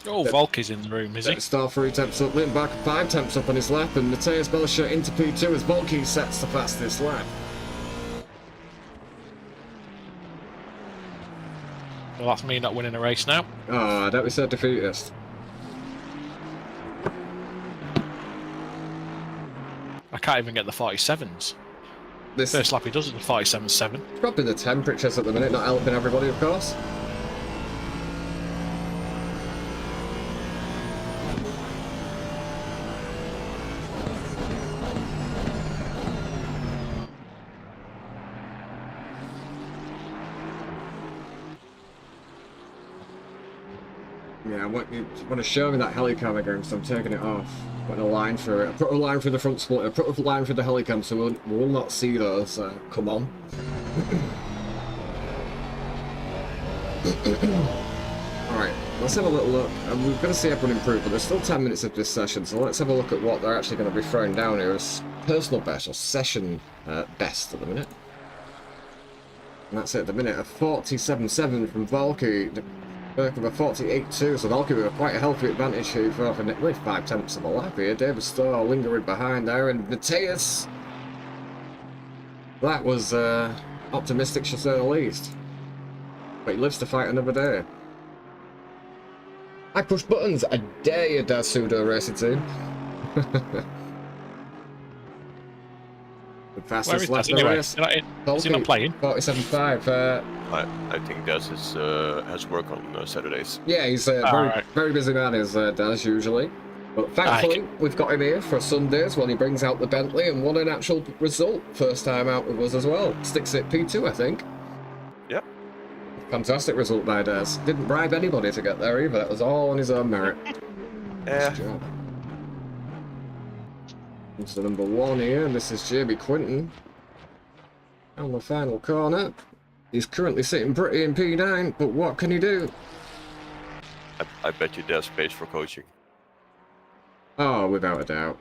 Oh, Volky's in the room, is he? Star 3 temps up, Lynn back 5 temps up on his lap, and Matthias Belisha into P2 as Volky sets the fastest lap. Well, that's me not winning a race now. Ah, don't be so defeatist. I can't even get the 47s. This First lap he does it, the 47.7. probably the temperatures at the minute, not helping everybody, of course. Yeah, I want to show me that helicam again, so I'm taking it off. Putting a line through it. I put a line through the front splitter, put a line through the helicam, so we'll not see those. Come on. Alright, let's have a little look. And we're going to see everyone improve, but there's still 10 minutes of this session, so let's have a look at what they're actually going to be throwing down here as personal best, or session best at the minute. And that's it at the minute. A 47.7 from Valky. Burke with a 48.2, so Valky with quite a healthy advantage here for nearly 5 tenths of a lap here. David Starr lingering behind there, and Matthias. That was optimistic, to say the least. But he lives to fight another day. I push buttons. I dare you, Dasudo Racing Team. The fastest lap there is. Is he not playing? 47.5. I think Daz has work on Saturdays. Yeah, he's a very busy man, as Daz usually. But thankfully, we've got him here for Sundays when he brings out the Bentley and won an actual result. First time out with us as well. Sticks at P2, I think. Yep. Fantastic result by Des. Didn't bribe anybody to get there either. That was all on his own merit. Yeah. Nice job. It's the number 1 here, and this is Jamie Quinton. On the final corner. He's currently sitting pretty in P9, but what can he do? I bet you there's space for coaching. Oh, without a doubt.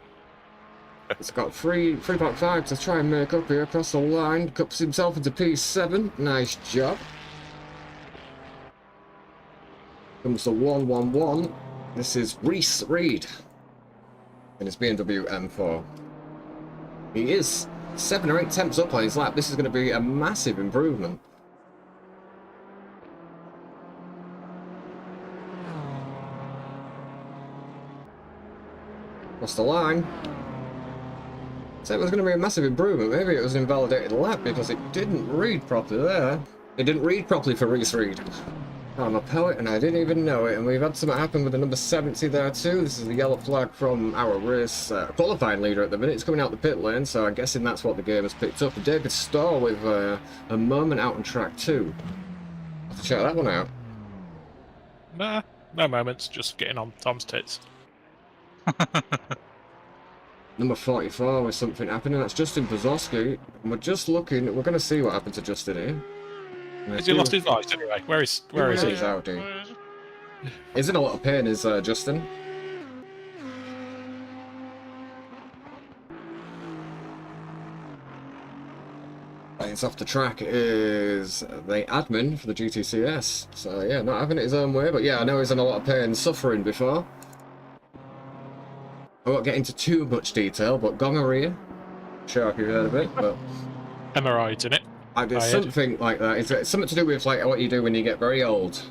He's got 3.5 to try and make up here across the line. Cups himself into P7. Nice job. Comes the 1-1-1. This is Reese Reed in his BMW M4. He is 7 or 8 tenths up on his lap. This is going to be a massive improvement. Across the line. So it was going to be a massive improvement. Maybe it was an invalidated lap because it didn't read properly there. It didn't read properly for Reese Reed. I'm a poet and I didn't even know it, and we've had something happen with the number 70 there too. This is the yellow flag from our race qualifying leader at the minute. It's coming out the pit lane, so I'm guessing that's what the game has picked up. David Starr with a moment out on track 2. Have to check that one out. Nah, no moments, just getting on Tom's tits. Number 44 with something happening. That's Justin Brzozowski. And we're just looking. We're going to see what happened to Justin here. Has he lost his lights anyway? Where is he? He's Audi. He's in a lot of pain, is Justin. It's off the track is the admin for the GTCS. So yeah, not having it his own way, but yeah, I know he's in a lot of pain, suffering before. I won't get into too much detail, but gonorrhea. Sure if you've heard of it, but Hemorrhoids in it. It's something like that. It's something to do with like what you do when you get very old.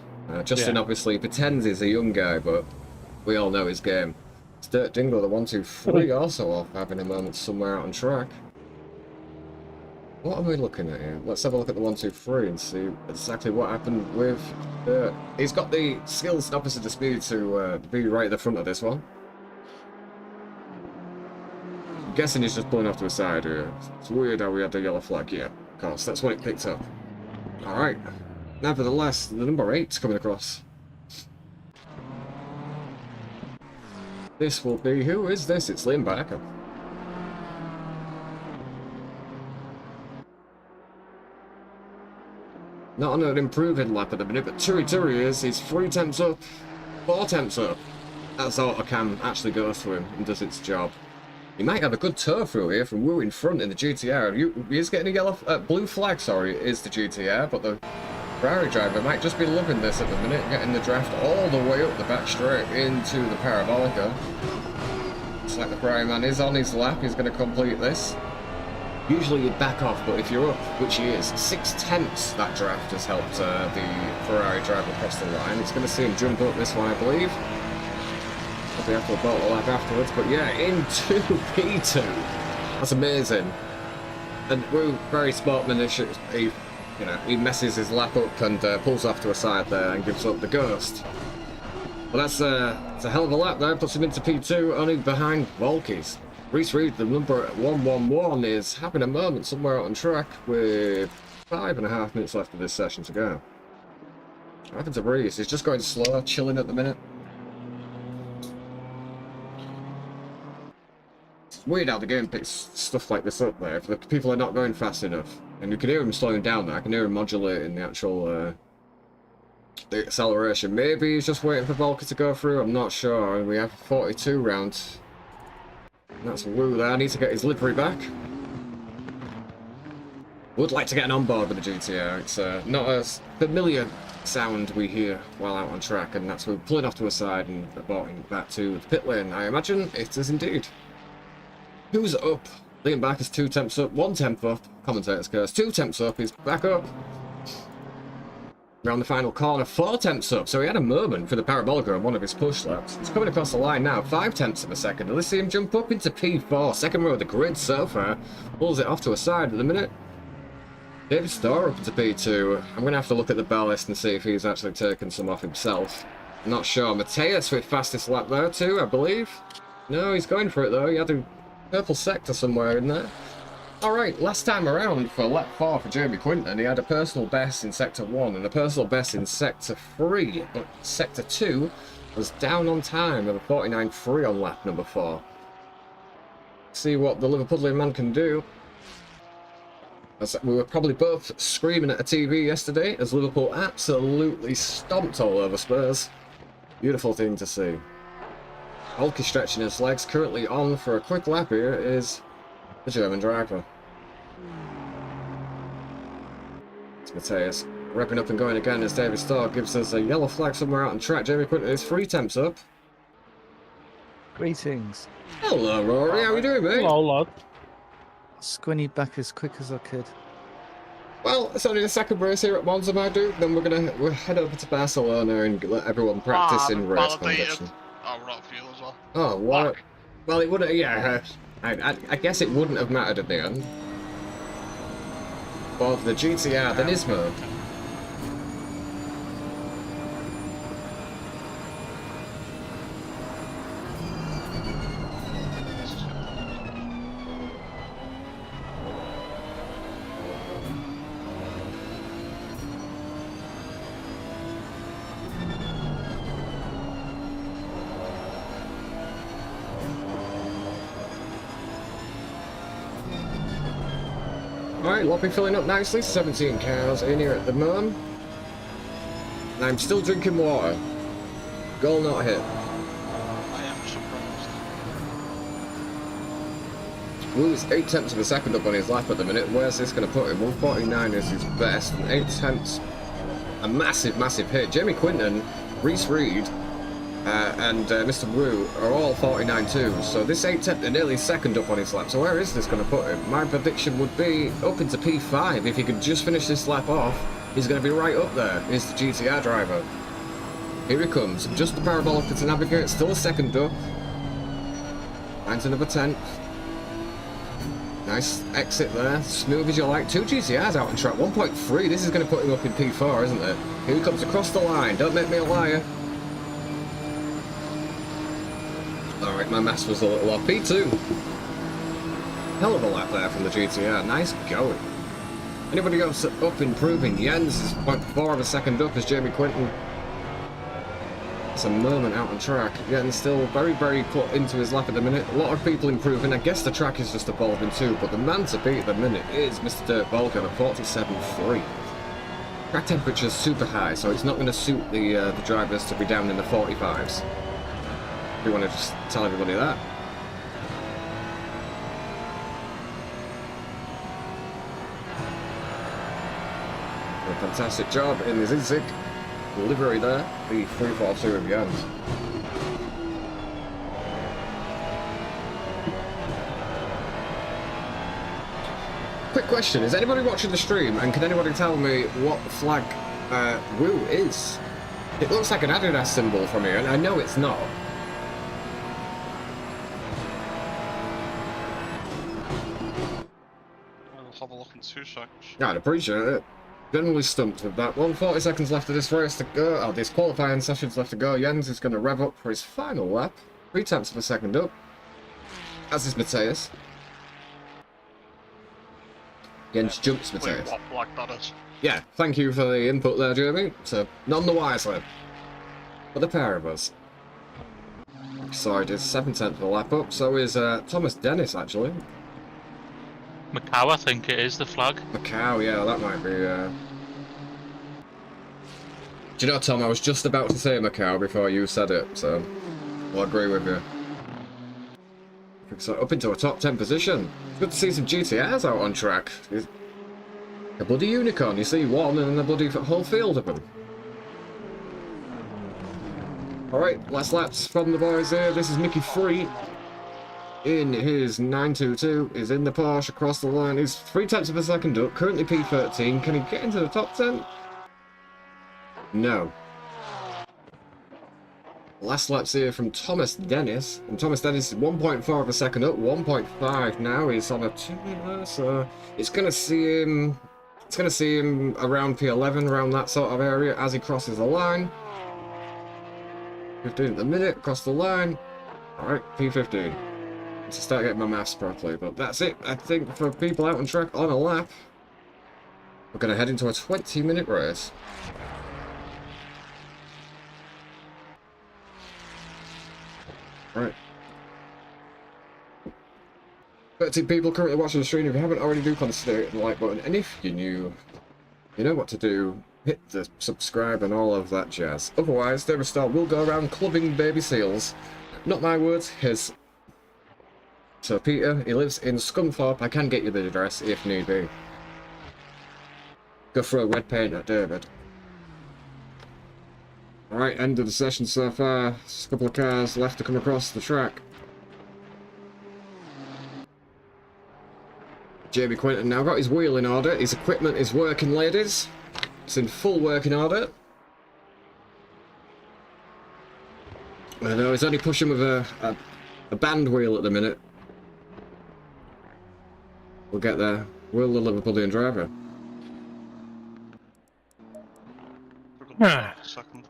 Justin obviously pretends he's a young guy, but we all know his game. It's Dirt Dingo, the 1-2-3, also off having a moment somewhere out on track. What are we looking at here? Let's have a look at the 1-2-3 and see exactly what happened with Dirt. He's got the skills and opposite the speed to be right at the front of this one. I'm guessing he's just pulling off to the side here. It's weird how we had the yellow flag. Yeah, of course, that's what it picked up. Alright. Nevertheless, the number 8's coming across. This will be... Who is this? It's Liam Barker. Not on an improving lap at the minute, but Turi is. He's 3 tenths up, 4 tenths up. That's all I can actually go through him and does its job. He might have a good tow through here from Wu in front in the GTR. He is getting a yellow, blue flag, sorry, is the GTR, but the Ferrari driver might just be loving this at the minute, getting the draft all the way up the back straight into the Parabolica. Looks like the Ferrari man is on his lap, he's going to complete this. Usually you'd back off, but if you're up, which he is, 6 tenths that draft has helped the Ferrari driver across the line. It's going to see him jump up this one, I believe. Probably have to about the lap afterwards, but yeah, into P2. That's amazing. And Wu, very sportsmanlike. He messes his lap up and pulls off to a side there and gives up the ghost. Well, that's it's a hell of a lap there. Puts him into P2, only behind Volkes. Reese Reed, the number 111, is having a moment somewhere out on track with 5.5 minutes left of this session to go. What happened to Reese? He's just going slow, chilling at the minute. It's weird how the game picks stuff like this up there. If the people are not going fast enough, and you can hear him slowing down there, I can hear him modulating the actual the acceleration. Maybe he's just waiting for Volker to go through, I'm not sure. And we have 42 rounds. That's Wu there, needs to get his livery back. Would like to get an onboard with the GTR. It's not a familiar sound we hear while out on track, and that's Wu pulling off to a side and aborting back to the pit lane. I imagine it is indeed. Who's up? Liam back is 2 tenths up, 1 tenth up. Commentator's curse. 2 tenths up, he's back up. Around the final corner, 4 tenths up. So he had a moment for the Parabolica on one of his push laps. He's coming across the line now, 5 tenths of a second. And let's see him jump up into P4. Second row of the grid so far. Pulls it off to a side at the minute. David Starr up into P2. I'm going to have to look at the ballast and see if he's actually taken some off himself. Not sure. Mateus with fastest lap there too, I believe. No, he's going for it though. He had a purple sector somewhere in there. Alright, last time around for lap 4 for Jamie Quinton, he had a personal best in sector 1 and a personal best in sector 3, but sector 2 was down on time with a 49.3 on lap number 4. See what the Liverpudlian man can do. We were probably both screaming at a TV yesterday as Liverpool absolutely stomped all over Spurs. Beautiful thing to see. Hulky stretching his legs, currently on for a quick lap here is the German driver. It's Mateus. Revving up and going again as David Starr gives us a yellow flag somewhere out on track. Jamie Quinton is 3 temps up. Greetings. Hello, Rory. How are you doing, mate? Hello, lad. Squinny back as quick as I could. Well, it's only the second race here at Monza, my dude. Then we'll head over to Barcelona and let everyone practice in race condition. Oh, we're not fuel as well. Oh, what? Fuck. Well, it wouldn't. Yeah, I guess it wouldn't have mattered at the end. For the GTR, the Nismo. Alright, lobby filling up nicely, 17 cars in here at the moment. And I'm still drinking water. Goal not hit. I am surprised. Wu is 8 tenths of a second up on his lap at the minute. Where's this going to put him? 149 is his best, and 8 tenths. A massive, massive hit. Jamie Quinton, Reese Reed, and Mr. Wu are all 49 too. So this 8 tenths are nearly second up on his lap. So where is this going to put him? My prediction would be up into P5. If he could just finish this lap off, he's going to be right up there. Here's the GTR driver. Here he comes. Just the parabolic to navigate. Still a second up. Finds another 10th. Nice exit there. Smooth as you like. 2 GTRs out on track. 1.3. This is going to put him up in P4, isn't it? Here he comes across the line. Don't make me a liar. Alright, my maths was a little off. P2. Hell of a lap there from the GTR. Nice going. Anybody else up improving? Jens is 0.4 of a second up as Jamie Quinton. It's a moment out on track. Jens still very, very put into his lap at the minute. A lot of people improving. I guess the track is just evolving too, but the man to beat at the minute is Mr. Dirk Volkan at 47.3. Track temperature is super high, so it's not going to suit the drivers to be down in the 45s. If you want to just tell everybody that. A fantastic job in the Zig livery there, the 342 of Jans. Quick question, is anybody watching the stream and can anybody tell me what flag Wu is? It looks like an Adidas symbol from here and I know it's not. I'll have a look in 2 seconds. I'd appreciate it. Generally stumped with that one. 40 seconds left of this race to go. Oh, this qualifying session's left to go. Jens is going to rev up for his final lap. 3 tenths of a second up. As is Mateus. Jens jumps Mateus. What flag that is. Yeah, thank you for the input there, Jeremy. So, none the wiser. For the pair of us. Side is 7 tenths of a lap up. So is Thomas Dennis, actually. Macau, I think it is, the flag. Macau, yeah, that might be, Do you know, Tom, I was just about to say Macau before you said it, so I'll agree with you. So up into a top 10 position. It's good to see some GTRs out on track. A bloody unicorn, you see one and then a bloody whole field of them. Alright, last laps from the boys here. This is Mickey Free. In his 922, is in the Porsche across the line. He's 3 tenths of a second up, currently P13. Can he get into the top 10? No. Last lap's here from Thomas Dennis. And Thomas Dennis is 1.4 of a second up, 1.5 now. He's on a 2 so it's going to see him. It's going to see him around P11, around that sort of area as he crosses the line. 15 at the minute, across the line. Alright, P15. To start getting my maths properly, but that's it, I think, for people out on track on a lap. We're going to head into a 20-minute race. Right. 13 people currently watching the stream. If you haven't already, do consider hitting the like button. And if you're new, you know what to do. Hit the subscribe and all of that jazz. Otherwise, David Starr will go around clubbing baby seals. Not my words, his. So Peter, he lives in Scunthorpe. I can get you the address if need be. Go throw red paint at David. Alright, end of the session so far. Just a couple of cars left to come across the track. Jamie Quinton now got his wheel in order. His equipment is working, ladies. It's in full working order. I know he's only pushing with a band wheel at the minute. We'll get there. Will the Liverpoolian driver? Second.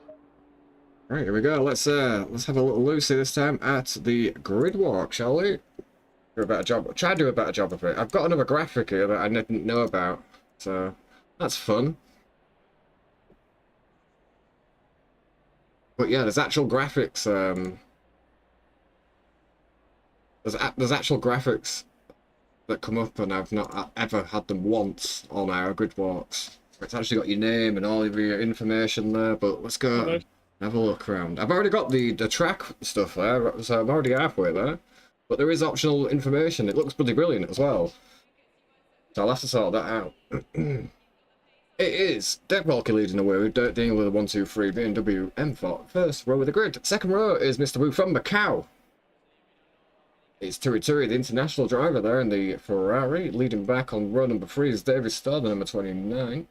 Right, here we go. Let's have a little Lucy this time at the grid walk, shall we? Do a better job. Try to do a better job of it. I've got another graphic here that I didn't know about, so that's fun. But yeah, there's actual graphics. There's actual graphics that come up, and I've not ever had them once on our grid walks. It's actually got your name and all of your information there. But let's go and have a look around. I've already got the track stuff there, so I'm already halfway there. But there is optional information. It looks pretty brilliant as well. So I'll have to sort that out. It is Deck Walker leading the way with Dirt Dealing with a 1-2-3 BMW M4. First row of the grid. Second row is Mr. Wu from Macau. It's Turi, the international driver there in the Ferrari. Leading back on row number 3 is David Starr, the number 29.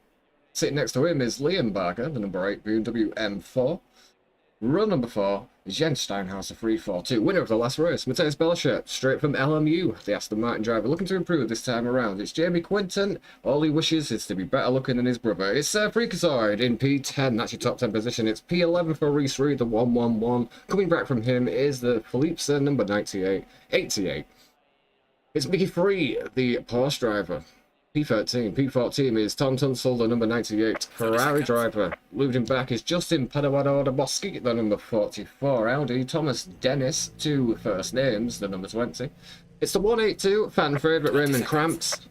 Sitting next to him is Liam Barker, the number 8 BMW M4. Row number 4 is Jens Steinhaus, the 342. Winner of the last race, Matthias Belcher, straight from LMU, the Aston Martin driver, looking to improve this time around. It's Jamie Quinton. All he wishes is to be better looking than his brother. It's Freakazoid in P10. That's your top 10 position. It's P11 for Reese Reed, the 111. Coming back from him is the Philippe, number 88. It's Mickey Free, the Porsche driver. P13. P14 is Tom Tunstall, the number 98 Ferrari driver. Leading back is Justin Padawado de Boschi, the number 44 Audi. Thomas Dennis, 2 first names, the number 20. It's the 182 fan favourite Raymond Cramps.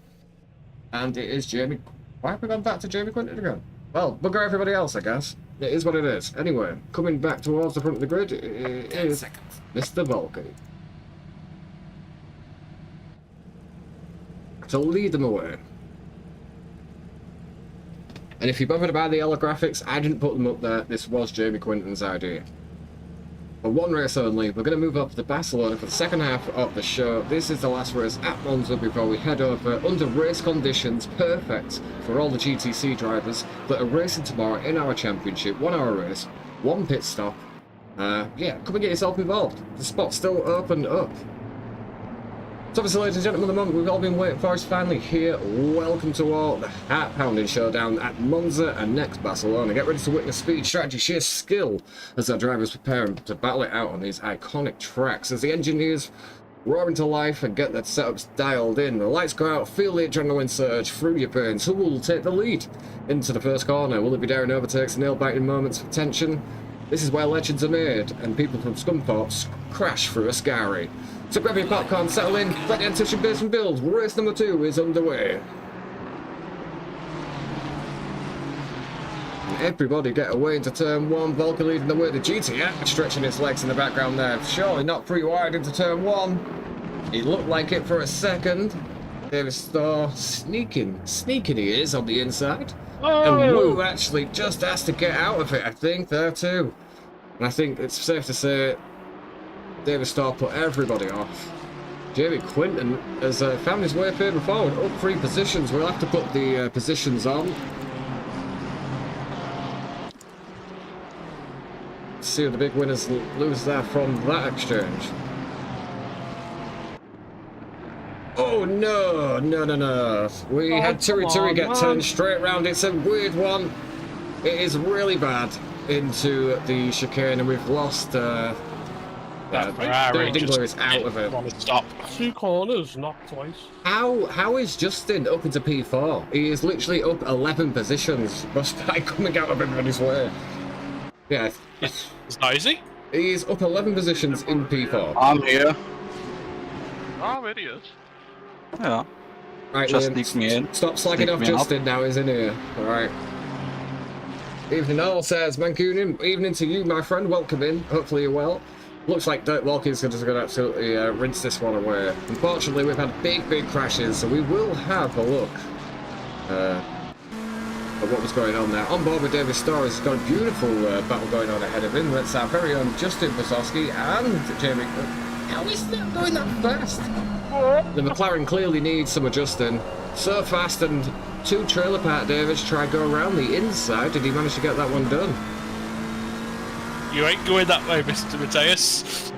And it is Jamie. Why have we gone back to Jamie Quinton again? Well, bugger everybody else, I guess. It is what it is. Anyway, coming back towards the front of the grid is Mr. Vulcan. To lead them away. And if you're bothered about the yellow graphics, I didn't put them up there. This was Jamie Quinton's idea. For one race only, we're going to move up to Barcelona for the second half of the show. This is the last race at Monza before we head over under race conditions perfect for all the GTC drivers that are racing tomorrow in our championship. 1 hour race, 1 pit stop. Yeah, come and get yourself involved. The spot's still opened up. So obviously, ladies and gentlemen, the moment we've all been waiting for is finally here. Welcome to all the heart-pounding showdown at Monza and next Barcelona. Get ready to witness speed, strategy, sheer skill as our drivers prepare to battle it out on these iconic tracks. As the engineers roar into life and get their setups dialed in, the lights go out, feel the adrenaline surge through your veins. Who will take the lead into the first corner? Will it be daring overtakes, nail-biting moments of tension? This is where legends are made, and people from Scunthorpe crash through a Scary. So grab your popcorn, settle in, let the anticipation build. Race number 2 is underway. And everybody get away into turn 1. Volker leading the way. The GTCS stretching its legs in the background there. Surely not free wide into turn 1. It looked like it for a second. David Starr sneaking he is on the inside. Oh. And Wu actually just has to get out of it, I think, there too. And I think it's safe to say David Starr put everybody off. Jamie Quinton has found his way further forward, up 3 positions. We'll have to put the positions on. See who the big winners lose there from that exchange. Oh no. We had Turi get turned straight round. It's a weird one. It is really bad. into the chicane, and we've lost. Ferrari Dingler is out of it. Want to stop. 2 corners, not twice. How is Justin up into P4? He is literally up 11 positions, just by coming out of everybody's way. Yeah, It's not easy. he's up 11 positions in P4. I'm here. Oh, there he is. Yeah. Right, Just Liam, sneak me in. stop slagging Sneak off me up. Justin now, he's in here. Alright. Evening all, says Mancunian. Evening to you, my friend. Welcome in. Hopefully you're well. Looks like Dirt Walking's just going to absolutely rinse this one away. Unfortunately, we've had big crashes, so we will have a look at what was going on there. On board with David Storrs, he's got a beautiful battle going on ahead of him. That's our very own Justin Bosowski and Jamie. How is that going that fast? The McLaren clearly needs some adjusting. So fast, and 2 trailer park Davids try to go around the inside. Did he manage to get that one done? You ain't going that way, Mr. Mateus.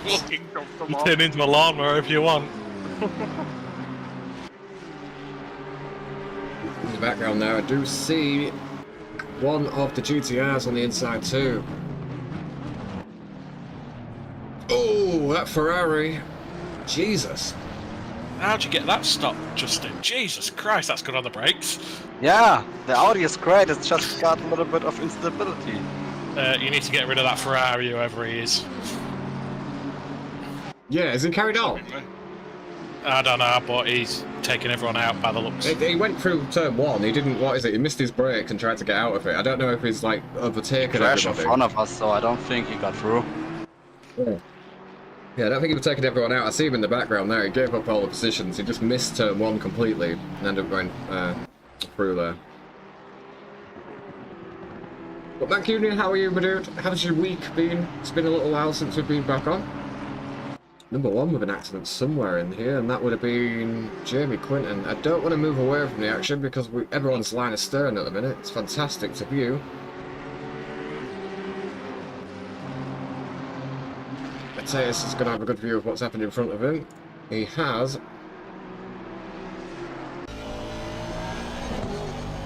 Fucking dumped them off. Turn into a lawnmower if you want. In the background there, I do see one of the GTRs on the inside too. Oh, that Ferrari. Jesus. How'd you get that stopped, Justin? Jesus Christ, that's good on the brakes. Yeah, the Audi is great. It's just got a little bit of instability. You need to get rid of that Ferrari, whoever he is. Yeah, is he carried on? I don't know, but he's taking everyone out by the looks. He went through turn 1. He didn't. What is it? He missed his brakes and tried to get out of it. I don't know if he's like overtaken Crash in everybody. front of us, so I don't think he got through. Yeah, I don't think he was taking everyone out. I see him in the background there. He gave up all the positions. He just missed turn 1 completely and ended up going through there. But Mancunian, how are you, my dude? How's your week been? It's been a little while since we've been back on. Number 1 with an accident somewhere in here, and that would have been Jamie Quinton. I don't want to move away from the action because everyone's line of stern at the minute. It's fantastic to view. Mateus is going to have a good view of what's happened in front of him. He has.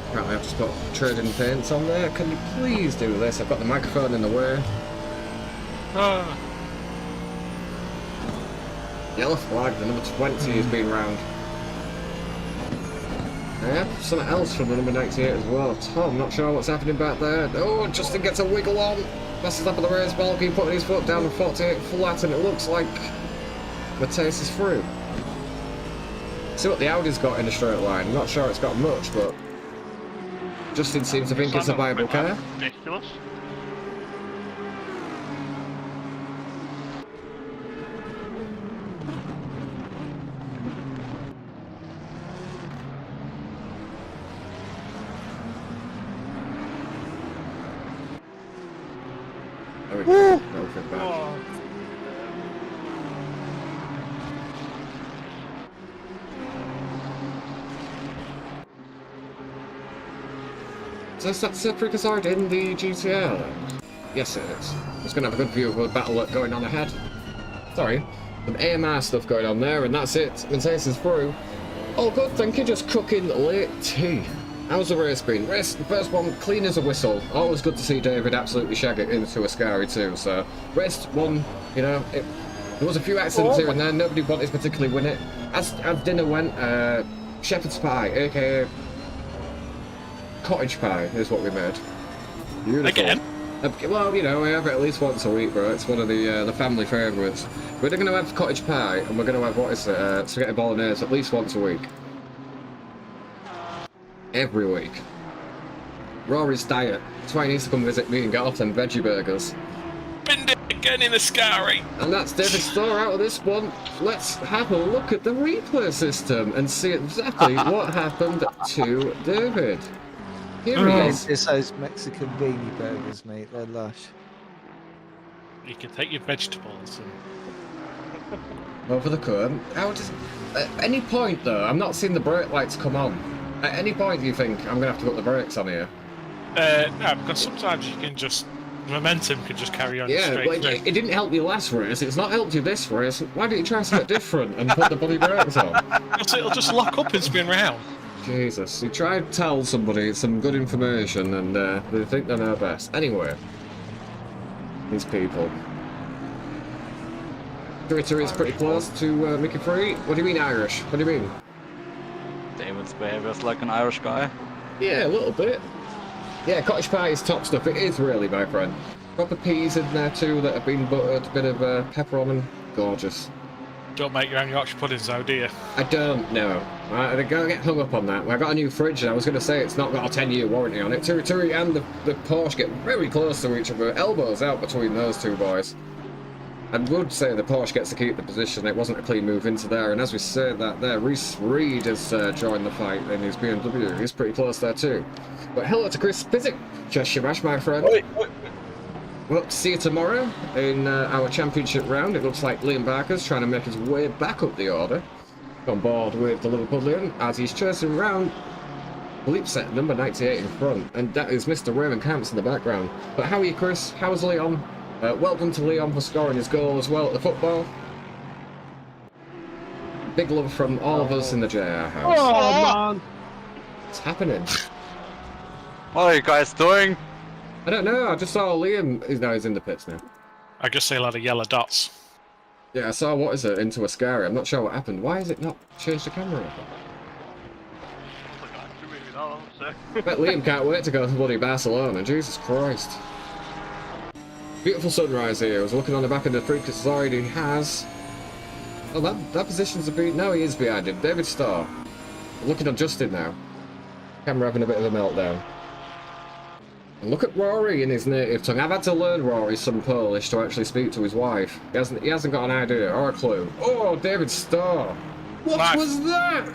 Apparently I've just got trading paints on there. Can you please do this? I've got the microphone in the way. Yellow flag, the number 20 has been round. Yeah, something else from the number 98 as well. Tom, not sure what's happening back there. Oh, Justin gets a wiggle on. Fastest lap of the race, Balky putting his foot down on 48 flat, and it looks like Mateus is through. See what the Audi's got in a straight line. I'm not sure it's got much, but Justin seems to think it's a viable car. Ridiculous. There we go. No feedback. Oh, So is that Separate Hazard in the GTR then? Yes it is. It's going to have a good view of the battle going on ahead. Sorry. Some AMR stuff going on there, and that's it. Mateus is through. All good, thank you. Just cooking late tea. How's the race been? Race, the first one, clean as a whistle. Always good to see David absolutely shag it into a Ascari too. So, race one, you know, there was a few accidents here and there. Nobody wanted to particularly win it. As dinner went, shepherd's pie, aka cottage pie, is what we made. Beautiful. Again? Well, you know, we have it at least once a week, bro. It's one of the family favourites. We're going to have cottage pie, and we're going to have, what is it, spaghetti bolognese at least once a week. Every week. Rory's diet. That's why he needs to come visit me and get off them veggie burgers. Binned it again in the Ascari. And that's David Starr out of this one. Let's have a look at the replay system and see exactly what happened to David. Here he is. It's those Mexican beanie burgers, mate. They're lush. You can take your vegetables and... Over the curb. How does... At any point, though, I'm not seeing the brake lights come on. At any point, do you think I'm going to have to put the brakes on here? No, because sometimes you can just... Momentum can just carry on Yeah, straight but through. it didn't help you last race. It's not helped you this race. Why don't you try something different and put the bloody brakes on? So it'll just lock up and spin round. Jesus, you try to tell somebody some good information and they think they know best. Anyway, these people. Twitter is pretty close to Mickey Free. What do you mean Irish? What do you mean? David's behavior is like an Irish guy. Yeah, a little bit. Yeah, cottage pie is top stuff. It is really, my friend. Proper peas in there too that have been buttered. A bit of pepper on them. Gorgeous. Don't make your own Yorkshire puddings though, do you? I don't know. I don't get hung up on that. I got a new fridge and I was going to say it's not got a 10-year warranty on it. Turi and the Porsche get very close to each other. Elbows out between those two boys. I would say the Porsche gets to keep the position. It wasn't a clean move into there. And as we say that there, Reese Reed has joined the fight in his BMW. He's pretty close there too. But hello to Chris Physic. Just Shimash, my friend. Wait. Well, see you tomorrow in our championship round. It looks like Liam Barker's trying to make his way back up the order. On board with the Liverpudlian as he's chasing round Bleep set number 98 in front. And that is Mr. Raymond Camps in the background. But how are you, Chris? How's Leon? Well done to Leon for scoring his goal as well at the football. Big love from all of us in the JR house. Oh, man. What's happening? What are you guys doing? I don't know, I just saw Liam. He's in the pits now. I guess they'll have the yellow dots. Yeah, I saw, what is it, into a scary. I'm not sure what happened. Why is it not changed the camera up? I bet Liam can't wait to go to bloody Barcelona. Jesus Christ. Beautiful sunrise here. I was looking on the back of the Freakus Zoid. He has... Oh, that position's a bit... No, he is behind him. David Starr. I'm looking on Justin now. Camera having a bit of a meltdown. And look at Rory in his native tongue. I've had to learn Rory some Polish to actually speak to his wife. He hasn't got an idea or a clue. Oh, David Starr. What was that?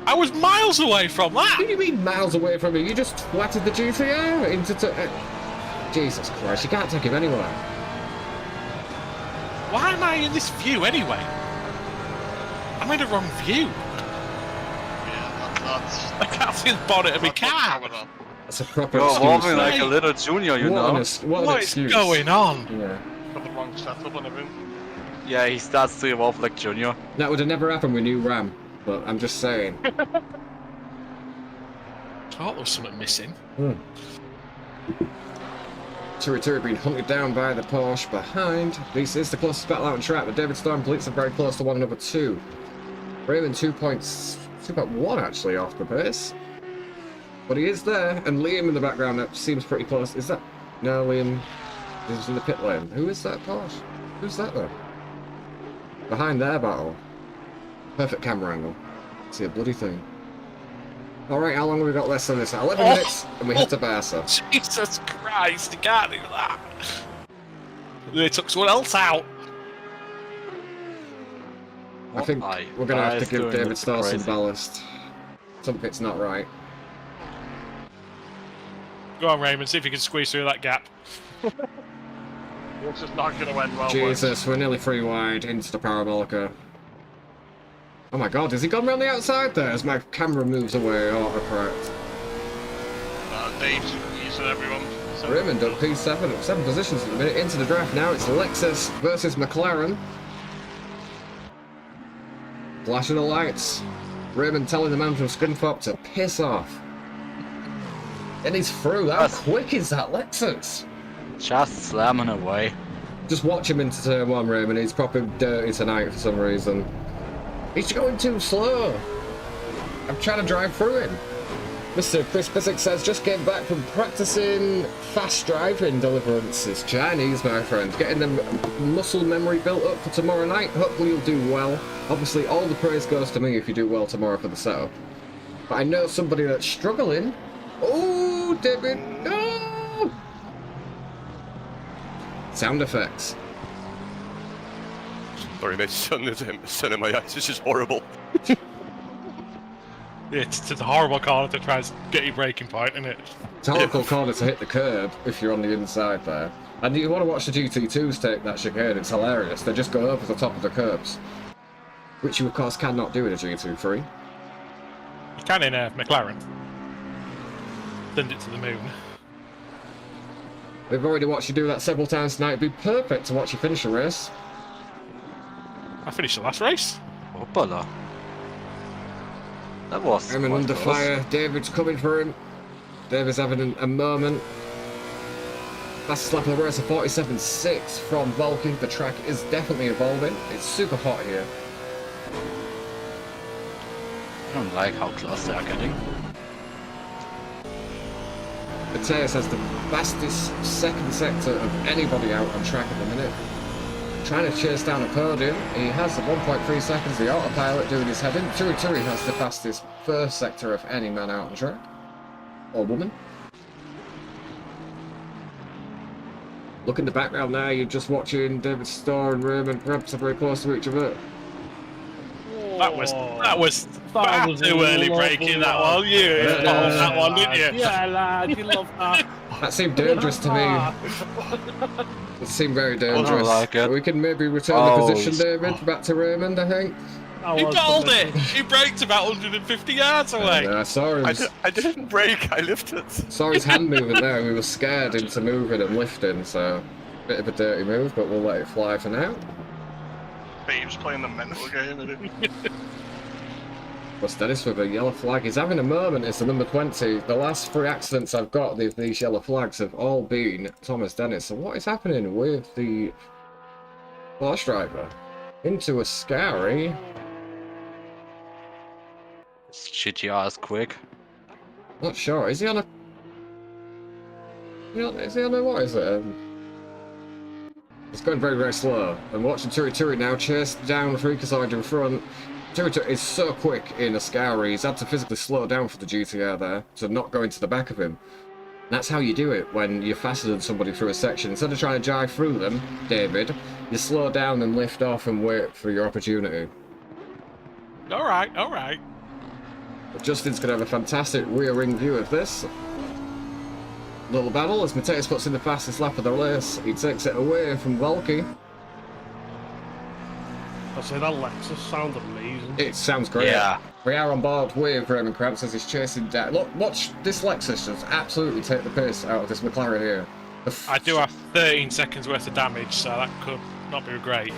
I was miles away from that! What do you mean miles away from me? You just flattered the GTR into... Jesus Christ, you can't take him anywhere. Why am I in this view anyway? I'm in the wrong view. Yeah, I can't see the bonnet of my car. That's a proper You're excuse. walking like a little junior, you know. What an What is excuse. going on? Yeah. Got the wrong setup and everything. Yeah, he starts to evolve like junior. That would have never happened with new RAM, but I'm just saying. Thought there was something missing. Turi being hunted down by the Porsche behind. This is the closest battle out on track, but David Starr and Blitz are very close to one another too. Raymond 2.1 actually off the pace. But he is there, and Liam in the background that seems pretty close. Is that... No, Liam is in the pit lane. Who is that Porsche? Who's that though? Behind their battle. Perfect camera angle. See a bloody thing. Alright, how long have we got left on this? 11 minutes, and we head to Barca. Jesus Christ, you can't do that. They took someone else out. I think we're going to have to give David Starr some ballast. Something's not right. Go on, Raymond, see if you can squeeze through that gap. This is not going to end well. Jesus, we're nearly 3 wide into the Parabolica. Oh my god, has he gone round the outside there as my camera moves away autocorrect? Dave's using everyone. Raymond up P7, 7 positions at the minute, into the draft now. It's Lexus versus McLaren. Flashing the lights. Raymond telling the man from Scunthorpe to piss off. And he's through. How quick is that Lexus? Just slamming away. Just watch him into turn 1, Raymond. He's proper dirty tonight for some reason. He's going too slow. I'm trying to drive through him. Mr. Chris Physics says, just came back from practicing fast driving deliverance. It's Chinese, my friend. Getting them muscle memory built up for tomorrow night. Hopefully you'll do well. Obviously, all the praise goes to me if you do well tomorrow for the setup. But I know somebody that's struggling. Oh, David, no! Sound effects. Sorry, mate, sun in my eyes. This is horrible. It's a horrible corner to try and get your braking point, isn't it? It's a horrible corner to hit the curb if you're on the inside there. And you want to watch the GT2s take that chicane, it's hilarious. They just go over the top of the curbs. Which you, of course, cannot do in a GT3. You can in a McLaren. Send it to the moon. We've already watched you do that several times tonight. It'd be perfect to watch you finish a race. I finished the last race. Hoppala. That was Raymond quite under close. fire. David's coming for him. David's having a moment. Fastest lap of the race, a 47.6 from Volky. The track is definitely evolving. It's super hot here. I don't like how close they are getting. Mateus has the fastest second sector of anybody out on track at the minute. Trying to chase down a podium. He has the 1.3 seconds, the autopilot doing his heading. Turi has the fastest first sector of any man out on track. Or woman. Look in the background now, you're just watching David Starr and Raymond perhaps very close to each other. That was far too early breaking that one. You on that one, didn't you? Yeah, lad, you love that. That seemed dangerous to me. It seemed very dangerous. I don't like it. We can maybe return the position, David, back to Raymond, I think. He bowled it. He braked about 150 yards away. I saw him. I didn't brake, I lifted. Saw his hand moving there. We were scared into moving and lifting, so bit of a dirty move, but we'll let it fly for now. Babe's playing the mental game, isn't it? What's Dennis with a yellow flag? He's having a moment. It's the number 20. The last 3 accidents I've got with these yellow flags have all been Thomas Dennis. So what is happening with the Porsche driver? Into a scary. This GTR is quick. Not sure. Is he on a? Is he on a what is it? It's going very, very slow. I'm watching Turi now chase down Freakazoid in front. Turi is so quick in Ascari, he's had to physically slow down for the GTR there, to not go into the back of him. And that's how you do it when you're faster than somebody through a section. Instead of trying to jive through them, David, you slow down and lift off and wait for your opportunity. Alright, alright. But Justin's going to have a fantastic rear ring view of this. Little battle as Mateus puts in the fastest lap of the race. He takes it away from Volky. I say that Lexus sounds amazing. It sounds great. Yeah. We are on board with Raymond Krabs as he's chasing down. Look, watch this Lexus just absolutely take the piss out of this McLaren here. I do have 13 seconds worth of damage, so that could not be great.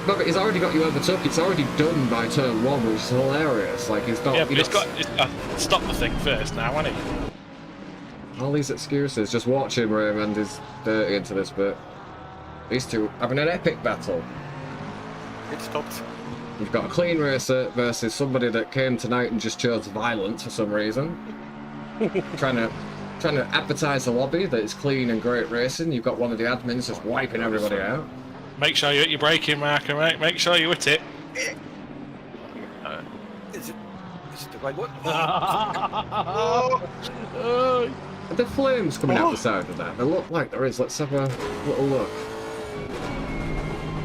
But he's already got you overtook. It's already done by turn 1, which is hilarious. Like, he's not... Yeah, but it's got to stop the thing first now, hasn't he? All these excuses. Just watching Raymond is dirty into this bit. These two having an epic battle. It stopped. You've got a clean racer versus somebody that came tonight and just chose violence for some reason. trying to advertise the lobby that it's clean and great racing. You've got one of the admins just wiping everybody out. Make sure you hit your braking marker, mate. Make sure you hit it. Is it the right one? Are there flames coming out the side of that? They look like there is. Let's have a little look.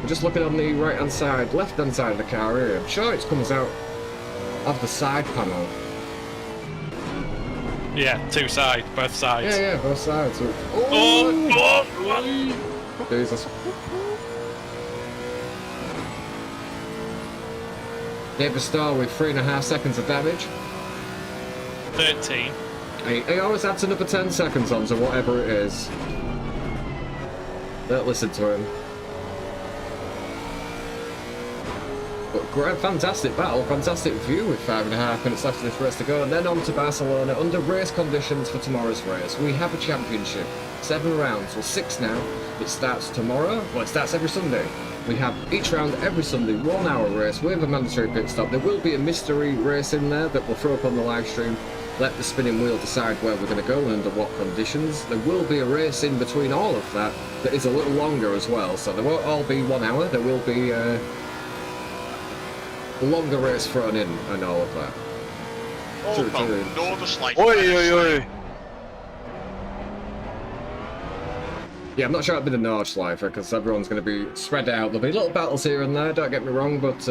We're just looking on the right-hand side, left-hand side of the car here. I'm sure it comes out of the side panel. Yeah, two sides, both sides. Yeah, both sides. Oh! Jesus. David Starr with 3.5 seconds of damage. 13. He always adds another 10 seconds on to whatever it is. Don't listen to him. But great, fantastic battle, fantastic view with 5.5 minutes left of this race to go, and then on to Barcelona under race conditions for tomorrow's race. We have a championship, 7 rounds, well 6 now. It starts tomorrow, well it starts every Sunday. We have each round every Sunday, 1 hour race with a mandatory pit stop. There will be a mystery race in there that we'll throw up on the live stream. Let the spinning wheel decide where we're going to go and under what conditions. There will be a race in between all of that that is a little longer as well, so there won't all be 1 hour, there will be a longer race thrown in and all of that. Oh, no, the slight. Oi, oi, oi. Yeah, I'm not sure it'll be the Nordschleife because everyone's going to be spread out. There'll be little battles here and there, don't get me wrong, but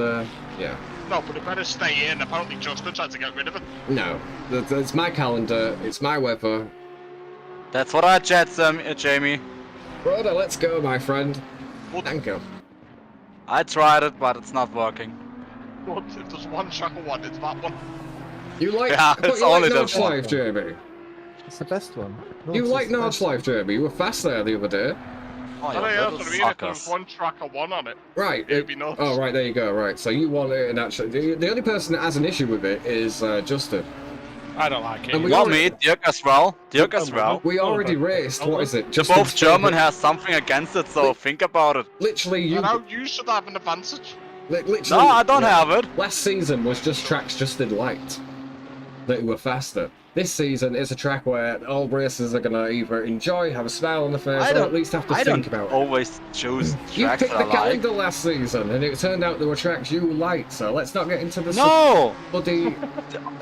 yeah. No, but it better stay in. Apparently Justin tried to get rid of it. No, it's my calendar, it's my weather. That's what I jet them, Jamie. Brother, let's go, my friend. What? Thank you. I tried it, but it's not working. What? If there's one Shackle one, it's that one. You like, Yeah, but it's you like only the Nordschleife, one. Jamie? It's the best one. You Nord's like the best Nordschleife, Jamie? You were fast there the other day. Oh, I you know, that's little what I mean. If there was suckers. one track I won on it, Right. it'd be nuts. Oh, right, there you go. Right, so you want it, and actually, the only person that has an issue with it is Justin. I don't like it. And we Not already- me, Dirk as well. Dirk as well. We already raced. What is it? Both Justin's German favourite- has something against it, so think about it. Literally, you. And now you should have an advantage. Literally, No, I don't have it. Last season was just tracks Justin liked that were faster. This season is a track where all racers are gonna either enjoy, have a smile on the face, or at least have to I think don't about it. always choose You tracks picked that the I like. calendar last season, and it turned out there were tracks you liked. So let's not get into the No! bloody Half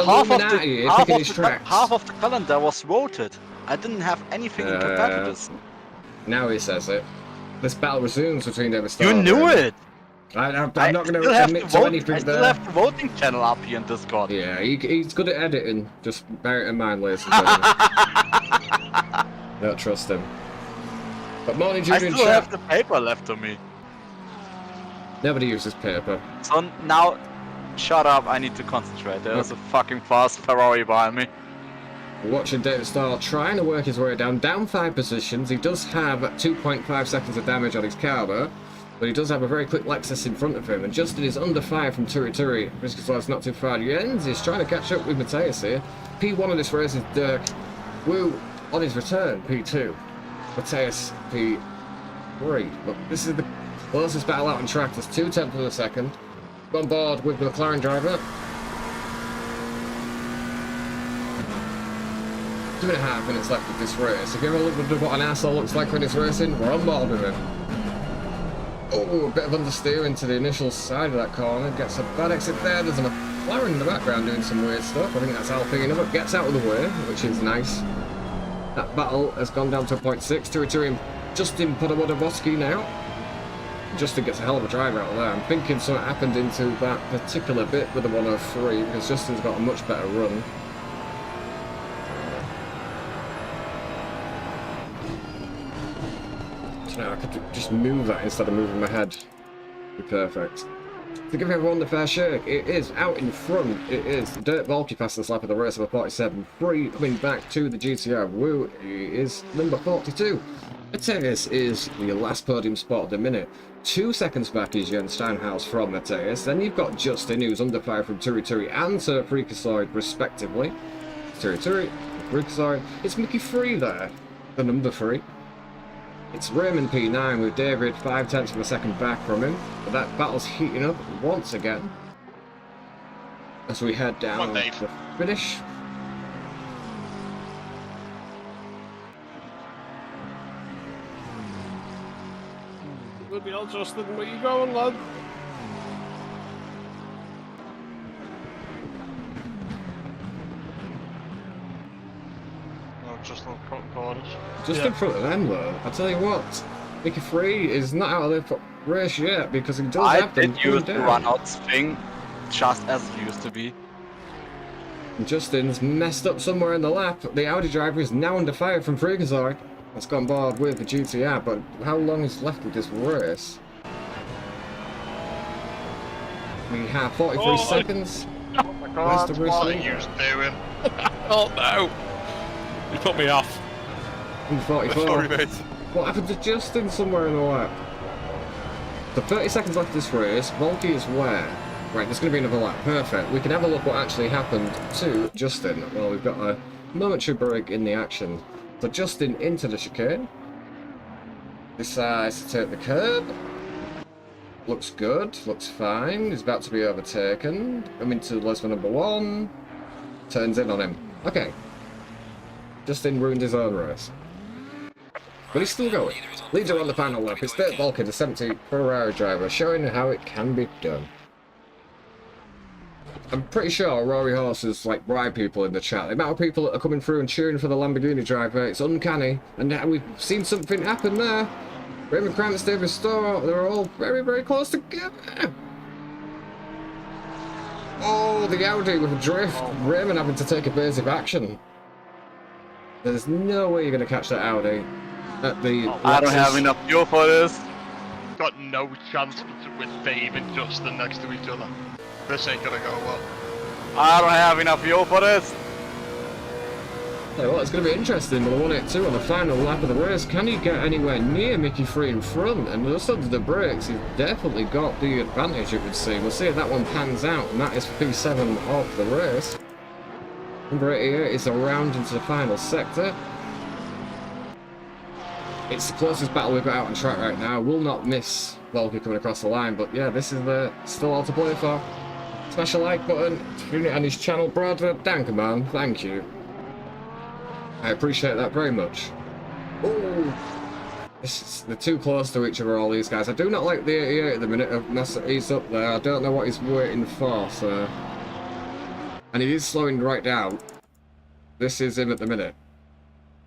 of Illuminati the, half, picking of his the, tracks. half of the calendar was voted. I didn't have anything in competitors. Now he says it. This battle resumes between them. You knew it! I'm not I going still to have admit to to vote. anything I still there. have the voting channel up here in Discord. Yeah, he's good at editing. Just bear it in mind, ladies and gentlemen. Don't trust him. But morning, I Julian still chat. have the paper left to me. Nobody uses paper. So now, shut up, I need to concentrate. There's a fucking fast Ferrari behind me. We're watching David Starr trying to work his way down 5 positions. He does have 2.5 seconds of damage on his car, though. But he does have a very quick Lexus in front of him, and Justin is under 5 from Turi Turi. Risky not too far. Jens is trying to catch up with Mateus here. P1 of this race is Dirk. Woo on his return, P2. Mateus, P3. Look, this is the closest battle out on track. There's 0.2 of a second. On board with the McLaren driver. 2.5 minutes left of this race. If you ever look at what an arsehole looks like when it's racing, we're on board with him. Oh, a bit of understeering to the initial side of that corner. Gets a bad exit there. There's a McLaren in the background doing some weird stuff. I think that's Alpine, but gets out of the way, which is nice. That battle has gone down to 0.6. Turi and Justin Podawodowski now. Justin gets a hell of a drive out of there. I'm thinking something happened into that particular bit with the 103 because Justin's got a much better run. No, I could just move that instead of moving my head. Be perfect. To give everyone the fair shake, it is out in front. It is Dirt Volky fastest lap of the race of a 47.3 coming back to the GTR. Woo, he is number 42. Mateus is the last podium spot at the minute. 2 seconds back is Jens Steinhaus from Mateus. Then you've got Justin, who's under 5 from Turi Turi and Freakazoid, respectively. Turi Turi, Freakazoid. It's Mickey 3 there, the number 3. It's Raymond P9 with David 0.5 of a second back from him, but that battle's heating up once again as we head down the finish. Bloody hell, Justin, where you going, lad? Just on front corners. Just in front of them though, I tell you what, Mickey 3 is not out of the race yet because he does I have them did use the down. runouts thing, just as it used to be. And Justin's messed up somewhere in the lap. The Audi driver is now under fire from Freakazoid. That's gone board with the GTR, but how long is left of this race? We have 43 seconds. Oh my god, Where's the what are wrestling? you doing? Oh no! You put me off. 44. Sorry, mate. What happened to Justin somewhere in the lap? So 30 seconds left of this race. Volky is where? Right, there's going to be another lap. Perfect. We can have a look what actually happened to Justin. Well, we've got a momentary break in the action. So Justin into the chicane. Decides to take the curb. Looks good. Looks fine. He's about to be overtaken. Coming to Lesman number 1. Turns in on him. Okay. Justin ruined his own race. But he's still going. Leader on the final lap is Dirt Volker, the 70 Ferrari driver, showing how it can be done. I'm pretty sure Rory Horse is like bribe people in the chat. The amount of people that are coming through and cheering for the Lamborghini driver, it's uncanny. And now we've seen something happen there. Raymond Krantz, David Starr, they're all very, very close together. Oh, the Audi with a drift. Raymond having to take evasive action. There's no way you're going to catch that Audi at the I don't have enough fuel for this. Got no chance with Dave and Justin next to each other. This ain't gonna go well. I don't have enough fuel for this. Yeah, well, it's going to be interesting with the 182 on the final lap of the race. Can he get anywhere near Mickey Free in front? And just under the brakes, he's definitely got the advantage, it would seem. We'll see if that one pans out, and that is P7 of the race. Number 88 is around into the final sector. It's the closest battle we've got out on track right now. Will not miss Volky coming across the line, but yeah, this is still all to play for. Smash a like button, tune it on his channel, brother. Danke, man. Thank you. I appreciate that very much. Oh, they're too close to each other, all these guys. I do not like the 88 at the minute. He's up there. I don't know what he's waiting for, so... And he is slowing right down. This is him at the minute.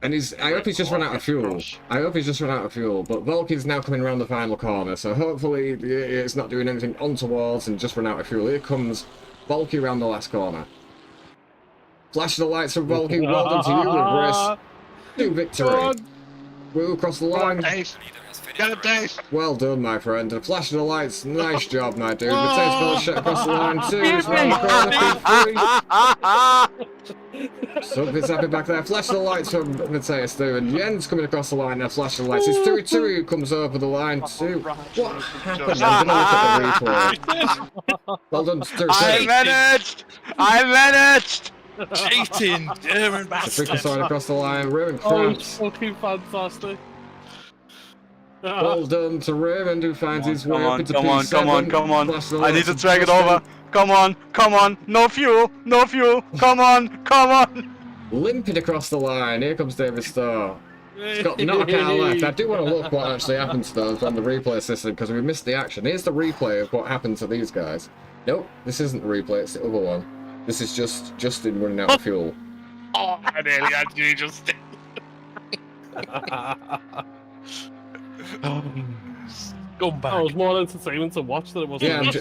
And I hope he's just run out of fuel. I hope he's just run out of fuel. But Volky's now coming around the final corner, so hopefully it's not doing anything ontowards and just run out of fuel. Here comes Volky around the last corner. Flash the lights from Volky. Well done to you, Chris. New victory. Woo, across the line. Get him, Dave! Well done, my friend. A flash of the lights. Nice job, my dude. Mateus Fellowship across the line too. He's round the corner. Something's happening back there. Flash of the lights from Mateus too. And Jens coming across the line now. Flash of the lights. It's 2-2 who comes over the line too. What happened? I'm going to look at the replay. Well done, Stu. I managed! Cheating, German bastard. Patrick across the line. Ruin Oh, Krantz. it's fucking fantastic. Well done to Raymond, who finds his way up into Come P7. on. I need to drag it over. Come on. No fuel. Come on. Limping across the line. Here comes David Starr. He's got not a car left. I do want to look what actually happened to those on the replay system because we missed the action. Here's the replay of what happened to these guys. Nope, this isn't the replay, it's the other one. This is just Justin running out of fuel. Oh, I nearly had you, Justin. That was more entertainment to watch than it was. Yeah, I'm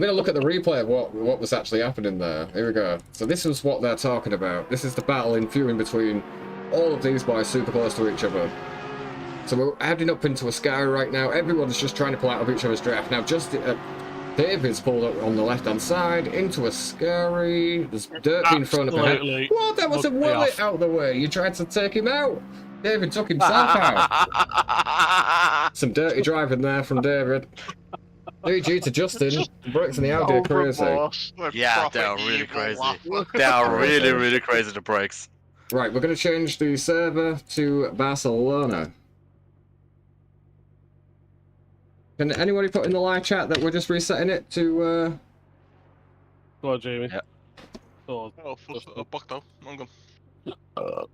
going to look at the replay of what was actually happening there. Here we go. So this is what they're talking about. This is the battle ensuing between all of these boys super close to each other. So we're heading up into a sky right now. Everyone's just trying to pull out of each other's draft. Now, just David's pulled up on the left-hand side into a scary. There's dirt being thrown up ahead. What? That was a wallet out the way. You tried to take him out. David took himself out. Some dirty driving there from David. 3G to Justin. The brakes in the Audi are crazy. Yeah, they are really crazy. They are really crazy, the brakes. Right, we're going to change the server to Barcelona. Can anybody put in the live chat that we're just resetting it to... Go on, Jamie. Yeah. Go on. Pak nou, man.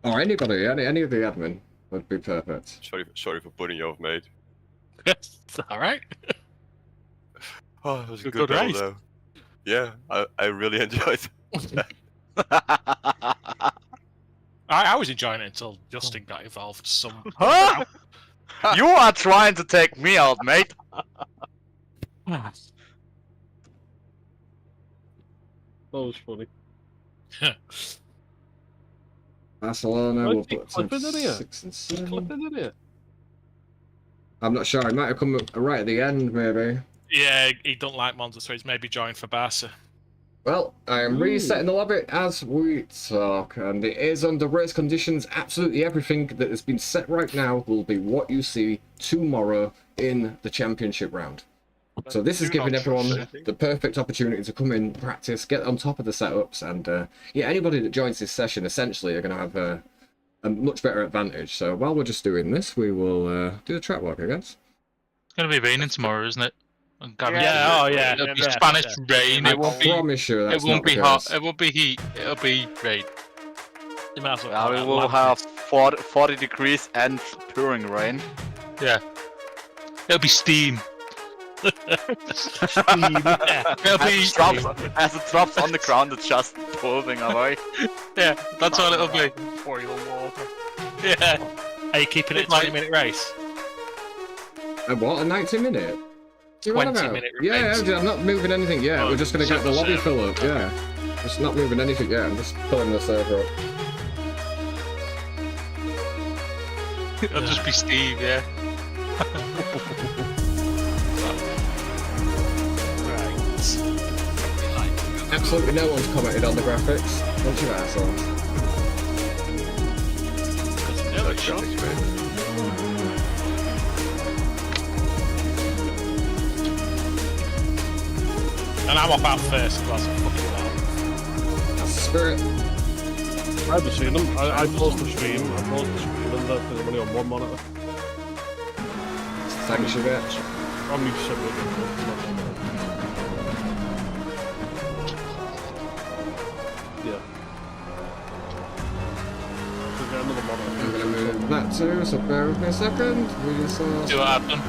Or anybody, any of the admin would be perfect. Sorry for putting you off, mate. It's alright. Oh, it was a Good good battle, race. though. Yeah, I really enjoyed it. I was enjoying it until Justin got involved. Huh? You are trying to take me out, mate. That was funny. Barcelona will put some clipping in here? 6 and 7. Clipping in here. I'm not sure. It might have come right at the end, maybe. Yeah, he don't like Monza, so he's maybe joined for Barca. Well, I am resetting the lobby as we talk, and it is under race conditions. Absolutely everything that has been set right now will be what you see tomorrow in the championship round. So this is giving everyone the perfect opportunity to come in, practice, get on top of the setups, and yeah, anybody that joins this session essentially are going to have a much better advantage. So while we're just doing this, we will do the track walk, I guess. It's going to be raining tomorrow, isn't it? Yeah, oh yeah. It'll be Spanish rain. I It won't be, promise you that's it won't not be the hot. case. It won't be heat. It'll be rain. You might as well Yeah, call we that will lap have race. 40 degrees and pouring rain. Yeah. It'll be steam. Yeah. It'll be... As it drops on the ground, it's just pouring away. Yeah, that's all it'll be. Boil water. Yeah. Are you keeping it a 20-minute race? And what, a 90-minute? 20-minute Yeah, race. I'm not moving anything yet. Oh, We're just going to get the lobby fill up, yeah. Just not moving anything yet. I'm just pulling the server up. It'll just be Steve, yeah. Absolutely no one's commented on the graphics. Bunch of assholes. shot. graphics, right? And I'm off out first, that's fucking well. That's the spirit. I've just seen them. I paused the stream. I paused the stream and there's only on one monitor. Thanks, you bitch. Probably similar. Yeah. So get another monitor. I'm gonna move that too, so bear with me a second. We just See what happened?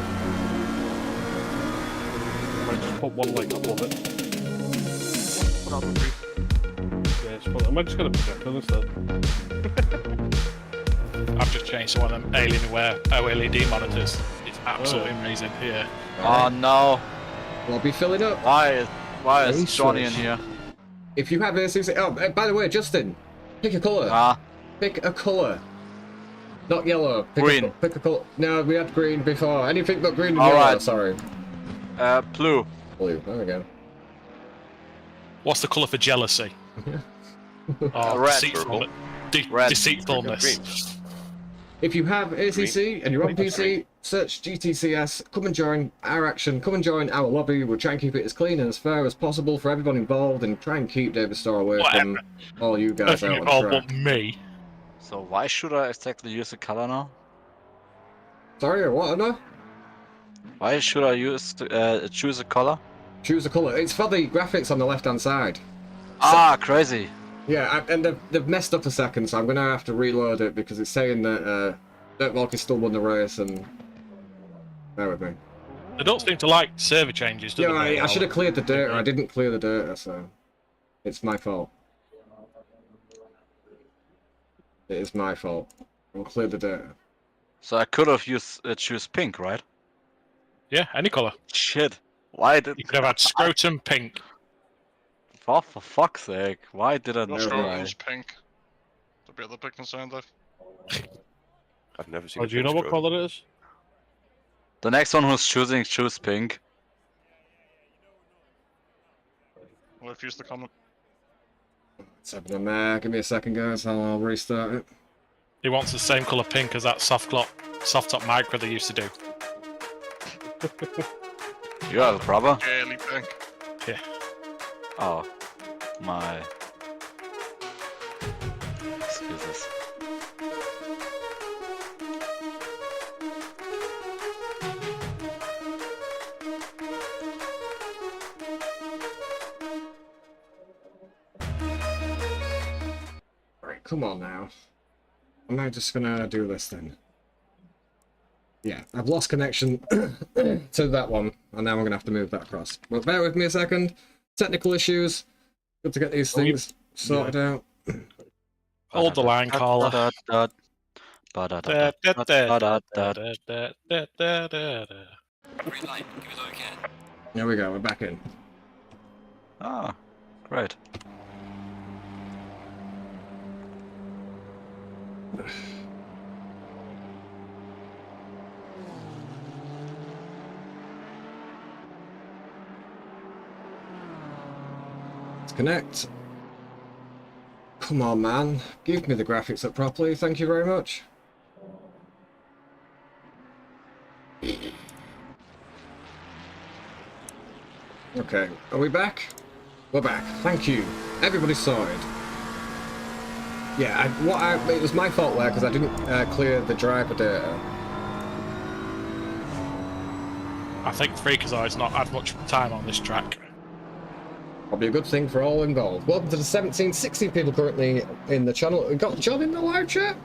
I might just put one like above it. Put on the roof. Yeah, I might just get a projector instead. I've just changed to one of them Alienware OLED monitors. It's absolutely amazing. Yeah. Oh no! I'll be filling up. Why is Research. Johnny in here? If you have ACC, oh, by the way, Justin, pick a colour. Ah, Pick a colour. Not yellow. Pick Green. Pick a colour. No, we had green before. Anything but green and All yellow. right. Sorry. blue. Blue. There we go. What's the colour for jealousy? Oh, Red. Red. deceitfulness. If you have ACC and you're on PC, search GTCS. Come and join our action. Come and join our lobby. We'll try and keep it as clean and as fair as possible for everyone involved, and try and keep David Starr away from all you guys out on the track. Me. So why should I exactly use the color now? Sorry, what? No. Why should I choose a color? Choose a colour. It's for the graphics on the left-hand side. Ah, crazy. Yeah, and they've messed up a second, so I'm going to have to reload it because it's saying that Dirt Volk is still won the race, and bear with me. They don't seem to like server changes, do Yeah, they? I should have cleared the data. I didn't clear the data, so it's my fault. It is my fault. I'll clear the data. So I could have used choose pink, right? Yeah, any colour. Shit. Why did? You could have had scrotum pink. Oh, for fuck's sake! Why did I Not never? sure it was pink. To be a little bit concerned of. I've never seen. Oh, a do you know pink what scroll. colour it is? The next one who's choosing, choose pink. Well, if use the comment. It's happening there. Give me a second, guys. I'll restart it. He wants the same colour pink as that soft top micro they used to do. You have a brother? Gaily pink. Yeah. Oh, my. Excuses. Right, come on now. I'm now just gonna do this then. Yeah, I've lost connection to that one, and now I'm gonna have to move that across. But bear with me a second. Technical issues. Good to get these things sorted out. Hold the line, caller. Ba-da-da-da. Ba-da-da-da. There we go. We're back in. Ah, great. Let's connect. Come on, man. Give me the graphics up properly. Thank you very much. Okay, are we back? We're back. Thank you. Everybody sorted. Yeah, it was my fault there because I didn't clear the driver data. I think Freakazoid's not had much time on this track. Probably a good thing for all involved. Welcome to the 16 people currently in the channel. We got John in the live chat?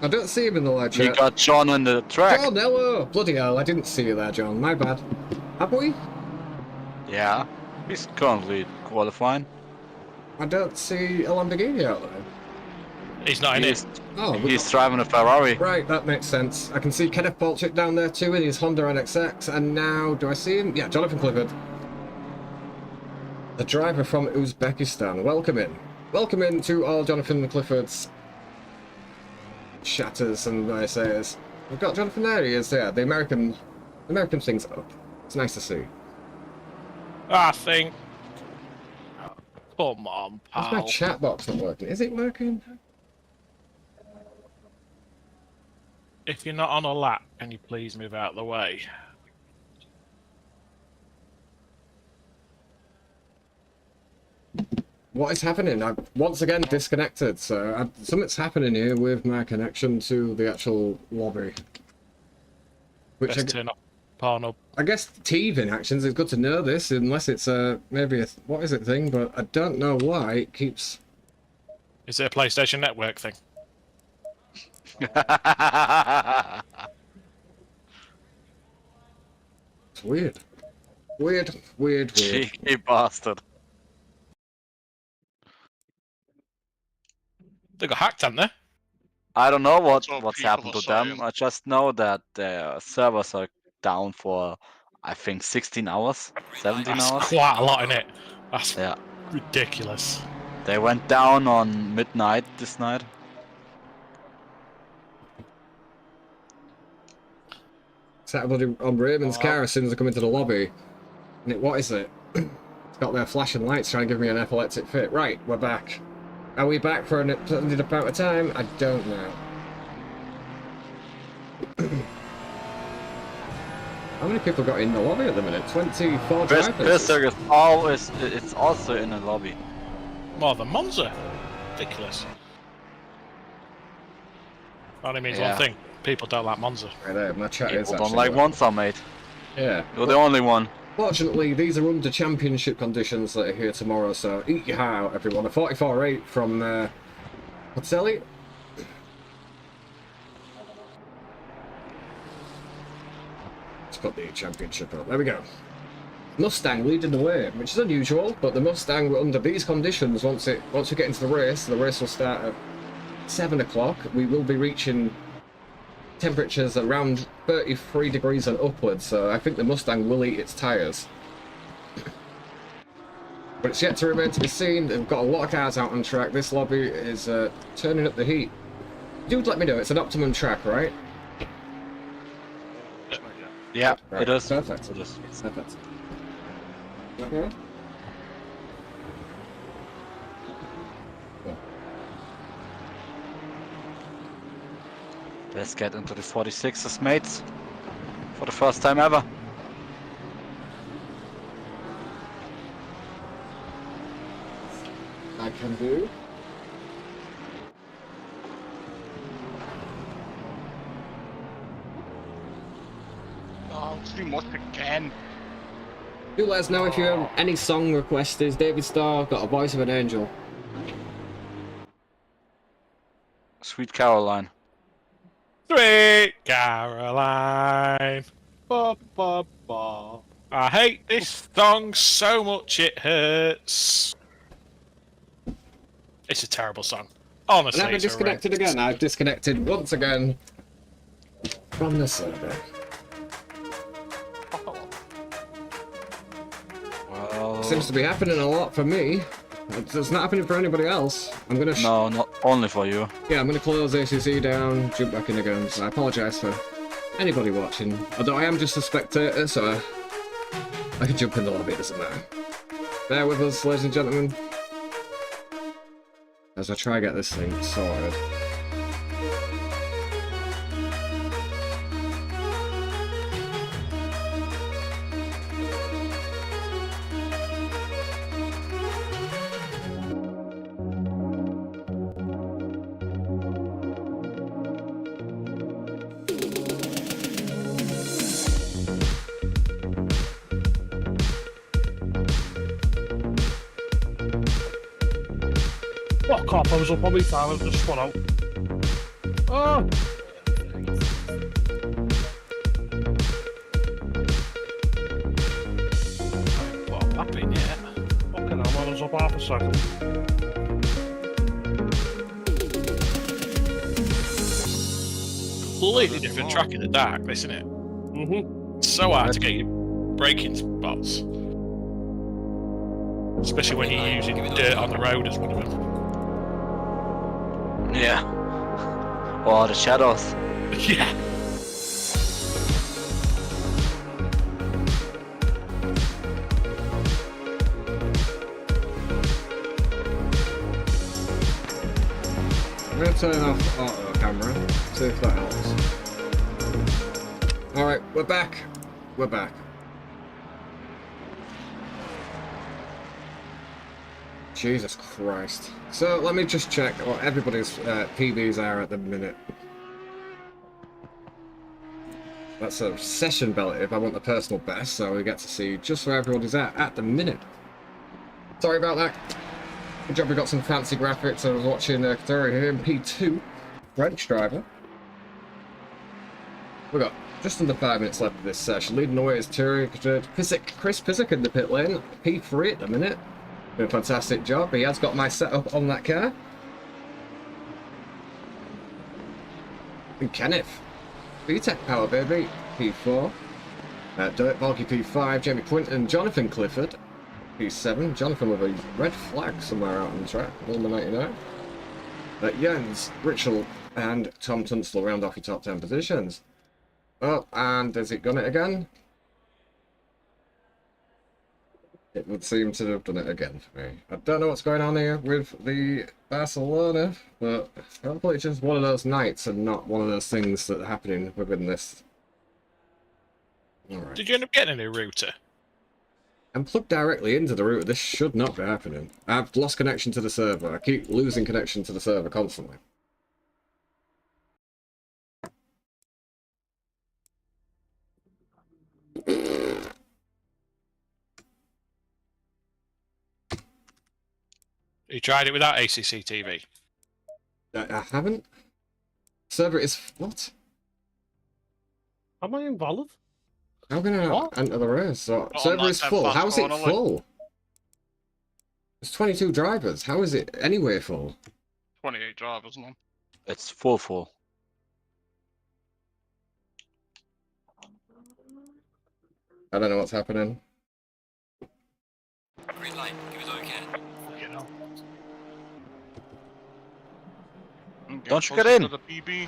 I don't see him in the live We chat. got John on the track. John, hello! Bloody hell, I didn't see you there, John. My bad. Have we? Yeah, he's currently qualifying. I don't see a Lamborghini out there. He's not in it. Oh, He's driving a Ferrari. right, that makes sense. I can see Kenneth Bolchik down there too in his Honda NXX, and now, do I see him? Yeah, Jonathan Clifford. The driver from Uzbekistan. Welcome in. Welcome in to all Jonathan Clifford's shatters and naysayers. We've got Jonathan there, he is, yeah. The American thing's up. It's nice to see. I think. Come on, Why's my pal. Oh. chat box not working? Is it working? Is it working? Is it working? If you're not on a lap, can you please move out of the way? What is happening? I've once again disconnected, so something's happening here with my connection to the actual lobby. Which Best turn up Pornhub. I guess teething actions, it's good to know this, unless it's maybe a, what is it thing, but I don't know why it keeps... Is it a PlayStation Network thing? It's weird. Weird. Cheeky bastard. They got hacked, haven't they? I don't know That's what's what happened people to are them. saying. I just know that their servers are down for, I think, 16 hours, 17 That's hours. quite a lot in it. That's Yeah. ridiculous. They went down on midnight this night. Sat on Raymond's car as soon as I come into the lobby. And what is it? It's got their flashing lights trying to give me an epileptic fit. Right, we're back. Are we back for an extended amount of time? I don't know. How many people got in the lobby at the minute? 24 drivers. Pittsburgh is always, it's also in a lobby. More than Monza. Ridiculous. Only means Yeah. one thing. People don't like Monza. Right there, my chat is People don't actually like working. Monza, mate. Yeah. You're the only one. Fortunately, these are under championship conditions that are here tomorrow, so eat your heart out, everyone. A 44.8 from Patelli. Let's put the championship up. There we go. Mustang leading the way, which is unusual, but the Mustang under these conditions, once we get into the race will start at 7 o'clock. We will be reaching temperatures around 33 degrees and upwards, so I think the Mustang will eat its tyres. But it's yet to remain to be seen. They've got a lot of cars out on track. This lobby is turning up the heat. Dude, let me know. It's an optimum track, right? Yeah, Right. it is. Perfect. It is. Perfect. Okay. Let's get into the 46s, mates. For the first time ever. I can do. Oh, too much again. Do let us know if you have any song requests. David Starr got a voice of an angel. Sweet Caroline. Sweet Caroline. Ba, ba, ba. I hate this song so much it hurts. It's a terrible song. Honestly, And I've been it's disconnected again. I've disconnected once again from the server. Well, Seems to be happening a lot for me. It's not happening for anybody else. I'm gonna. no, not only for you. Yeah, I'm gonna close ACC down, jump back in again. So I apologise for anybody watching. Although I am just a spectator, so I can jump in the lobby. It doesn't matter. Bear with us, ladies and gentlemen, as I try to get this thing sorted. Fuck off, I was up on my time, I've just spun out. Oh! What happened yet? Fucking hell, I was up half a second. Completely different track in the dark, isn't it? Mm-hmm. It's so hard to get your braking spots. Especially when you're using dirt on the road as one of them. Yeah. Or the shadows. Yeah. I'm gonna turn off auto camera, see if that helps. Alright, we're back. We're back. Jesus Christ. So let me just check what everybody's PBs are at the minute. That's a session belt if I want the personal best, so we get to see just where everybody's at the minute. Sorry about that. Good job we got some fancy graphics. I was watching Katari here in P2, French driver. We got just under 5 minutes left of this session. Leading the way is Chris Pissick in the pit lane, P3 at the minute. Doing a fantastic job. He has got my setup on that car. And Kenneth, VTEC Power Baby, P4. Dirt Bulky P5, Jamie Quinton, Jonathan Clifford, P7. Jonathan with a red flag somewhere out on the track, number 99. Jens, Richel, and Tom Tunstall round off your top 10 positions. Oh, and has it done it again? It would seem to have done it again for me. I don't know what's going on here with the Barcelona, but hopefully it's just one of those nights and not one of those things that are happening within this. Alright. Did you end up getting a new router? I'm plugged directly into the router. This should not be happening. I've lost connection to the server. I keep losing connection to the server constantly. You tried it without ACC TV? I haven't. Server is what? Am I invalid? How can I What? enter the race? So, Not on server that is 10 full. fast How is it corner, like. full? There's 22 drivers. How is it anywhere full? 28 drivers, man. It's 4-4. I don't know what's happening. Green light, give us all you can. You know. Don't you get in? The PB.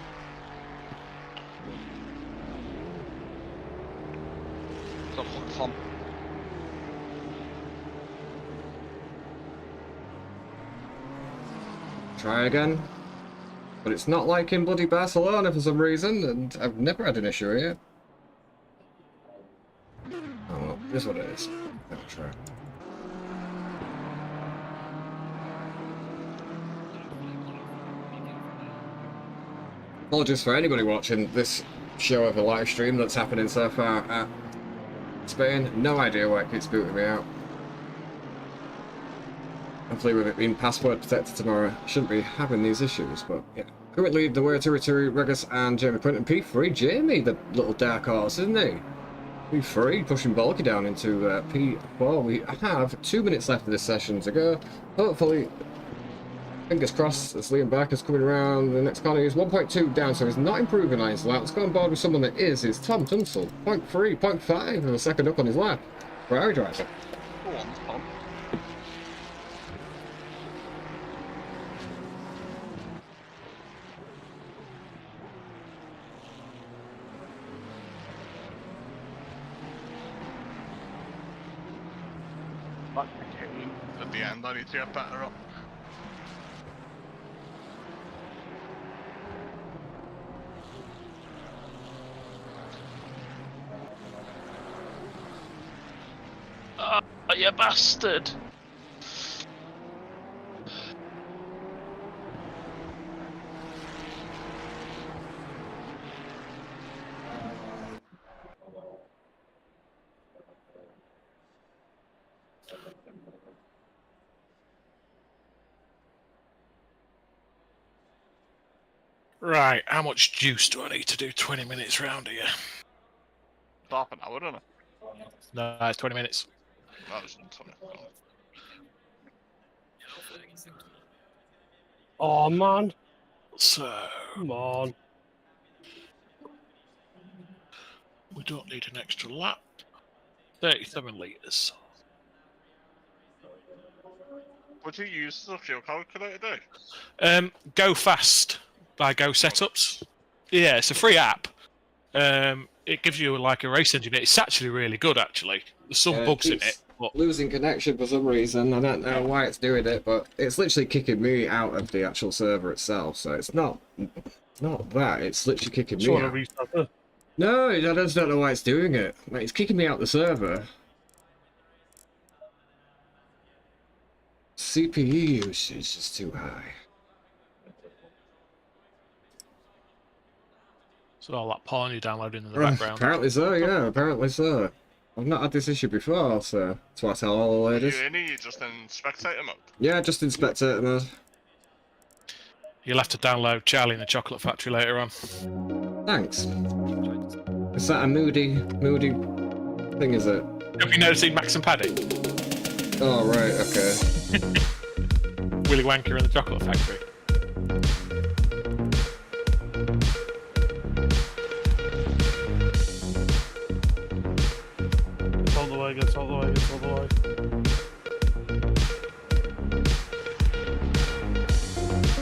So, Tom. Try again. But it's not like in bloody Barcelona for some reason, and I've never had an issue here. Oh well, this is what it is. I'll try. Apologies for anybody watching this show of a live stream that's happening so far at Spain. No idea why it keeps booting me out. Hopefully with it being password protected tomorrow, I shouldn't be having these issues, but yeah. Currently the way to Regis and Jamie Quinton. P3, Jamie, the little dark horse, isn't he? P3, pushing Bulky down into P4. We have 2 minutes left of this session to go. Hopefully, fingers crossed, as Liam Barker's coming around the next corner. He's 1.2 down, so he's not improving on his lap. Let's go on board with someone that is Tom Tunstall. 0.3, 0.5, and a second up on his lap. Ferrari driver. Go on, Tom. Back again. At the end, I need to get better up. Oh, you bastard! Right, how much juice do I need to do 20 minutes round here? Half an hour, isn't it? No, it's 20 minutes. That was 20. Oh man, So, come on. we don't need an extra lap. 37 litres. What do you use the fuel calculator do? Go Fast by Go Setups. Yeah, it's a free app. It gives you like a race engine. It's actually really good, actually. There's some Yeah, bugs in it's it. But losing connection for some reason. I don't know why it's doing it, but it's literally kicking me out of the actual server itself. So it's not that. It's literally kicking Just me want to out. restart it. No, I just don't know why it's doing it. Like, it's kicking me out the server. CPU usage is too high. So all that porn you're downloading in the background. Apparently so, yeah, apparently so. I've not had this issue before, so that's what I tell all the Are ladies. you in? Are you just in spectator mode? Yeah, just in spectator mode. You'll have to download Charlie in the Chocolate Factory later on. Thanks. Is that a moody thing, is it? Have you never seen Max and Paddy? Oh, right, okay. Willy Wonka in the Chocolate Factory. Get all the way, get all the way, get all the way.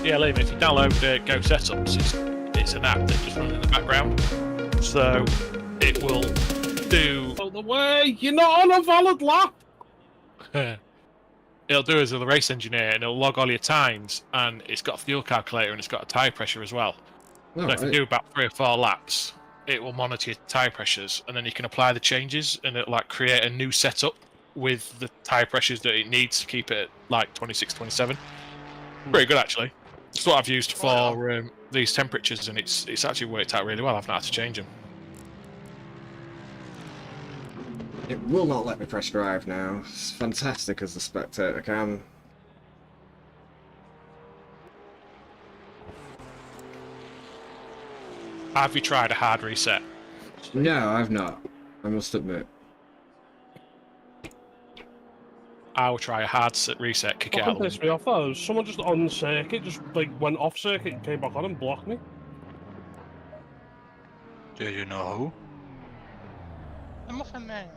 Yeah, Liam, if you download Go Setups, it's an app that just runs in the background. So it will do. Out the way! You're not on a valid lap! It'll do as a race engineer, and it'll log all your times, and it's got a fuel calculator, and it's got a tyre pressure as well. So if you do about 3 or 4 laps, it will monitor your tyre pressures, and then you can apply the changes, and it'll like create a new setup with the tyre pressures that it needs to keep it at like 26, 27. Pretty good actually. It's what I've used for these temperatures, and it's actually worked out really well. I've not had to change them. It will not let me press drive now. It's fantastic as the spectator can. Have you tried a hard reset? No, I've not. I must admit. I will try a hard reset, kick it out. Fucking pissed me off though. Someone just on the circuit just like went off circuit and came back on and blocked me. Do you know who? The Muffin Man.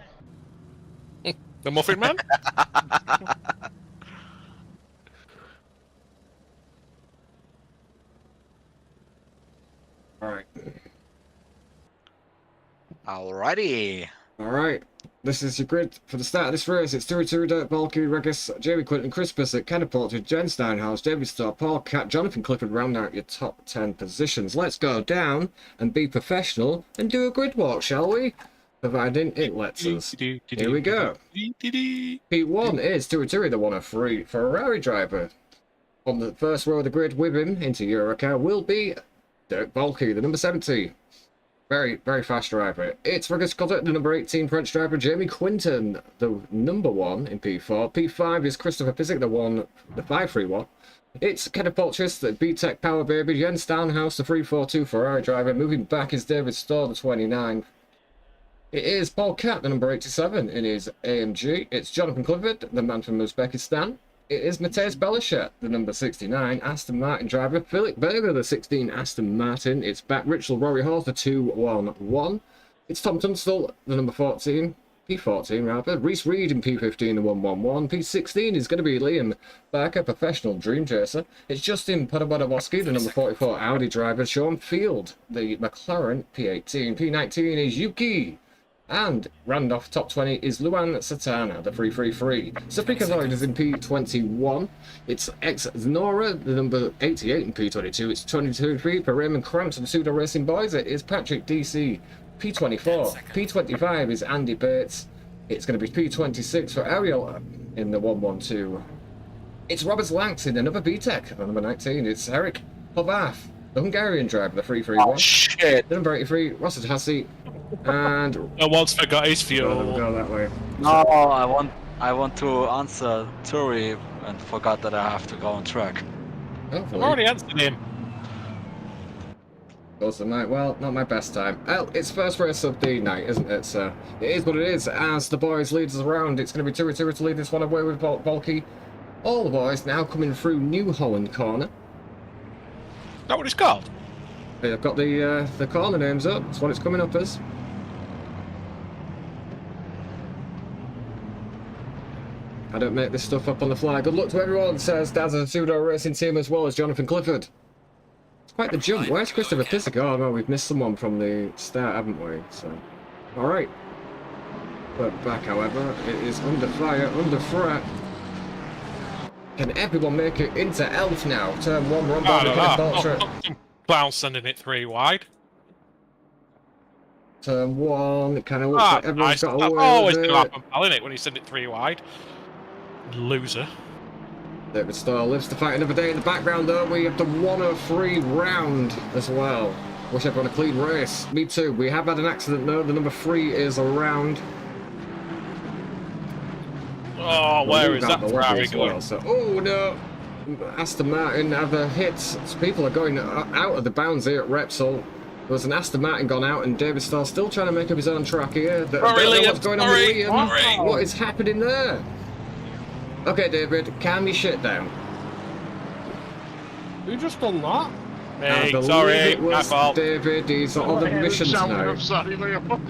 The Muffin Man? Alright. Alrighty. Alright. This is your grid for the start of this race. It's Turu Dirt, Balky, Regis, Jamie Quinton, Chris Bissett, Kenneth Porter, Jen Steinhaus, David Starr, Paul Cat, Jonathan Clifford round out your top 10 positions. Let's go down and be professional and do a grid walk, shall we? Providing it lets us. Here we go. P1 is Turu, the 103 Ferrari driver. On the first row of the grid with him into Eurocar will be Dirk Balky, the number 70. Very, very fast driver. It's Regis Cotter, the number 18 French driver. Jamie Quinton, the number 1 in P4. P5 is Christopher Pisick, the 531. It's Kenneth Polchis, the B-Tech Power Baby. Jens Steinhaus, the 342 Ferrari driver. Moving back is David Starr, the 29. It is Paul Cat, the number 87 in his AMG. It's Jonathan Clifford, the man from Uzbekistan. It is Mateusz Belichet, the number 69 Aston Martin driver. Philip Berger, the 16 Aston Martin. It's back Richard Rory Hall, the 211. It's Tom Tunstall, the number 14, P14 rather. Reese Reed in P15, the 111. P16 is going to be Liam Barker, professional dream chaser. It's Justin Podobodowski, the number 44 Audi driver. Sean Field, the McLaren P18. P19 is Yuki. And Randolph top 20 is Luan Satana, the 333. Sophie Kazard is in P21. It's ex-Nora, the number 88 in P22. It's 22 for Raymond Cramps and the Pseudo Racing Boys. It is Patrick DC, P24. P25 is Andy Bates. It's going to be P26 for Ariel in the 112. It's Robert Lanks in another B-Tech, the number 19. It's Eric Hovath, the Hungarian driver, the 331. Oh shit! The number 83, Rossett Hassie. And I once forgot his oh, fuel. go that way. No, I want to answer Turi and forgot that I have to go on track. I've already answered him. Goes the night. Well, not my best time. Well, it's first race of the night, isn't it? So it is what it is. As the boys lead us around, it's going to be Turu to lead this one away with Volky. All the boys now coming through New Holland corner. Is that what it's called? They've got the corner names up. That's what it's coming up as. I don't make this stuff up on the fly. Good luck to everyone, says Dad's a pseudo racing team as well as Jonathan Clifford. It's quite the jump. Where's Christopher Pisick? Oh no, we've missed someone from the start, haven't we? So, all right. But back, however, it is under fire, under threat. Can everyone make it into Elf now? Turn 1, run by the portrait. Clown sending it 3 wide. Turn 1, it kind of looks like everyone's got That's away always with going to it. happen, pal, innit, when you send it 3 wide. Loser. David Starr lives to fight another day. In the background, though, we have the 103 round as well. Wish everyone a clean race. Me too. We have had an accident, though. The number 3 is around. Oh, where is that Ferrari going? Well. So, oh, no. Aston Martin have a hit. So people are going out of the bounds here at Repsol. There was an Aston Martin gone out, and David Starr still trying to make up his own track here. What's going on with Liam? What is happening there? Okay, David, calm your shit down. Who just done that? Hey, sorry, it my was fault. David, he's on the mission now. Sorry, Liam.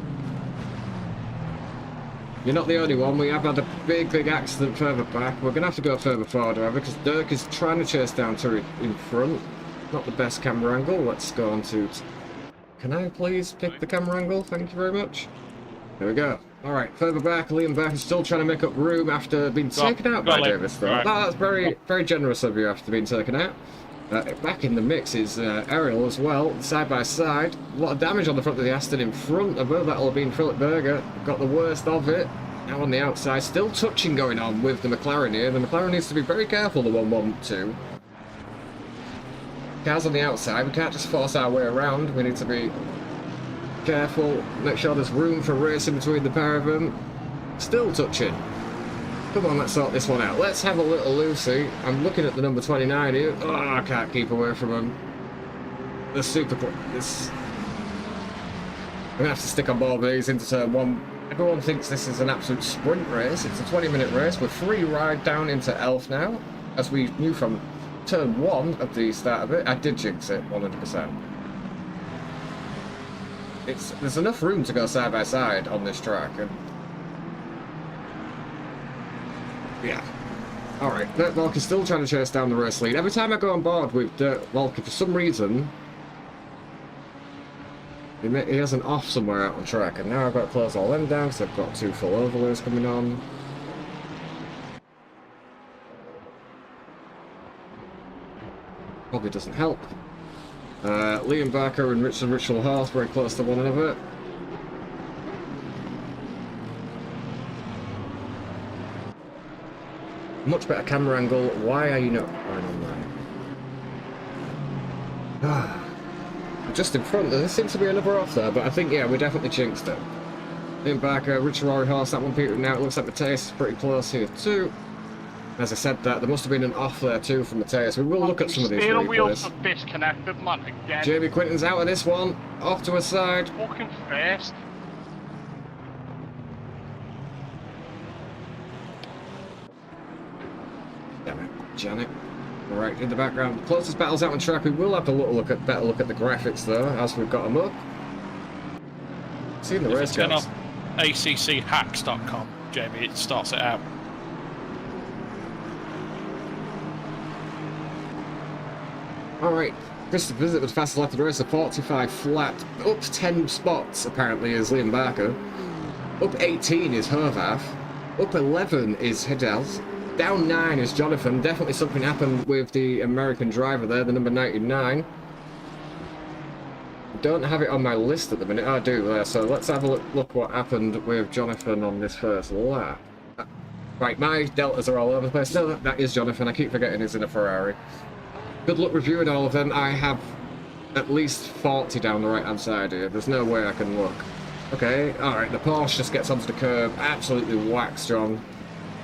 You're not the only one. We have had a big accident further back. We're going to have to go further forward, however, because Dirk is trying to chase down Turi in front. Not the best camera angle. Let's go on to... Can I please pick the camera angle? Thank you very much. There we go. All right, further back, Liam Beck is still trying to make up room after being taken out by Davis. Though. Right. That's very generous of you after being taken out. Back in the mix is Ariel as well, side by side. A lot of damage on the front of the Aston in front of her. That'll have been Philip Berger. Got the worst of it. Now on the outside, still touching going on with the McLaren here. The McLaren needs to be very careful, the 112. Cars on the outside, we can't just force our way around. We need to be careful, make sure there's room for racing between the pair of them. Still touching. Come on, let's sort this one out. Let's have a little Lucy. I'm looking at the number 29 here. Oh, I can't keep away from him. The super quick. This. I'm gonna have to stick on board with these into turn 1. Everyone thinks this is an absolute sprint race. It's a 20-minute race. We're 3 right down into Elf now, as we knew from turn 1 of the start of it. I did jinx it 100%. There's enough room to go side by side on this track, and yeah. Alright, Dirt Volk is still trying to chase down the race lead. Every time I go on board with Dirt Volk, for some reason he has an off somewhere out on track, and now I've got to close all them down because I've got 2 full overlays coming on. Probably doesn't help. Liam Barker and Richard Horse very close to one another. Much better camera angle. Why are you not going on there? Just in front, there seems to be another off there, but I think, yeah, we definitely jinxed it. Liam Barker, Richard Horse, that one Peter now. It looks like Mateus is pretty close here too. As I said that, there must have been an off there too from Mateus. We will look at some of these steering wheels replays. are disconnected, man, again. Jamie Quinton's out of this one, off to a side. Fucking first. Damn it, Janet. Alright, in the background, closest battles out on track. We will have a better look at the graphics though, as we've got them up. Seeing the race Turn guys. off acchacks.com, Jamie, it starts it out. Alright, Christopher Visit was fastest lap of the race, a 45 flat. Up 10 spots, apparently, is Liam Barker. Up 18 is Hervath. Up 11 is Hidels. Down 9 is Jonathan. Definitely something happened with the American driver there, the number 99. Don't have it on my list at the minute. I do there, so let's have a look what happened with Jonathan on this first lap. Right, my deltas are all over the place. No, that is Jonathan. I keep forgetting he's in a Ferrari. Good luck reviewing all of them. I have at least 40 down the right hand side here. There's no way I can look. Okay, alright, the Porsche just gets onto the curb. Absolutely whacks John.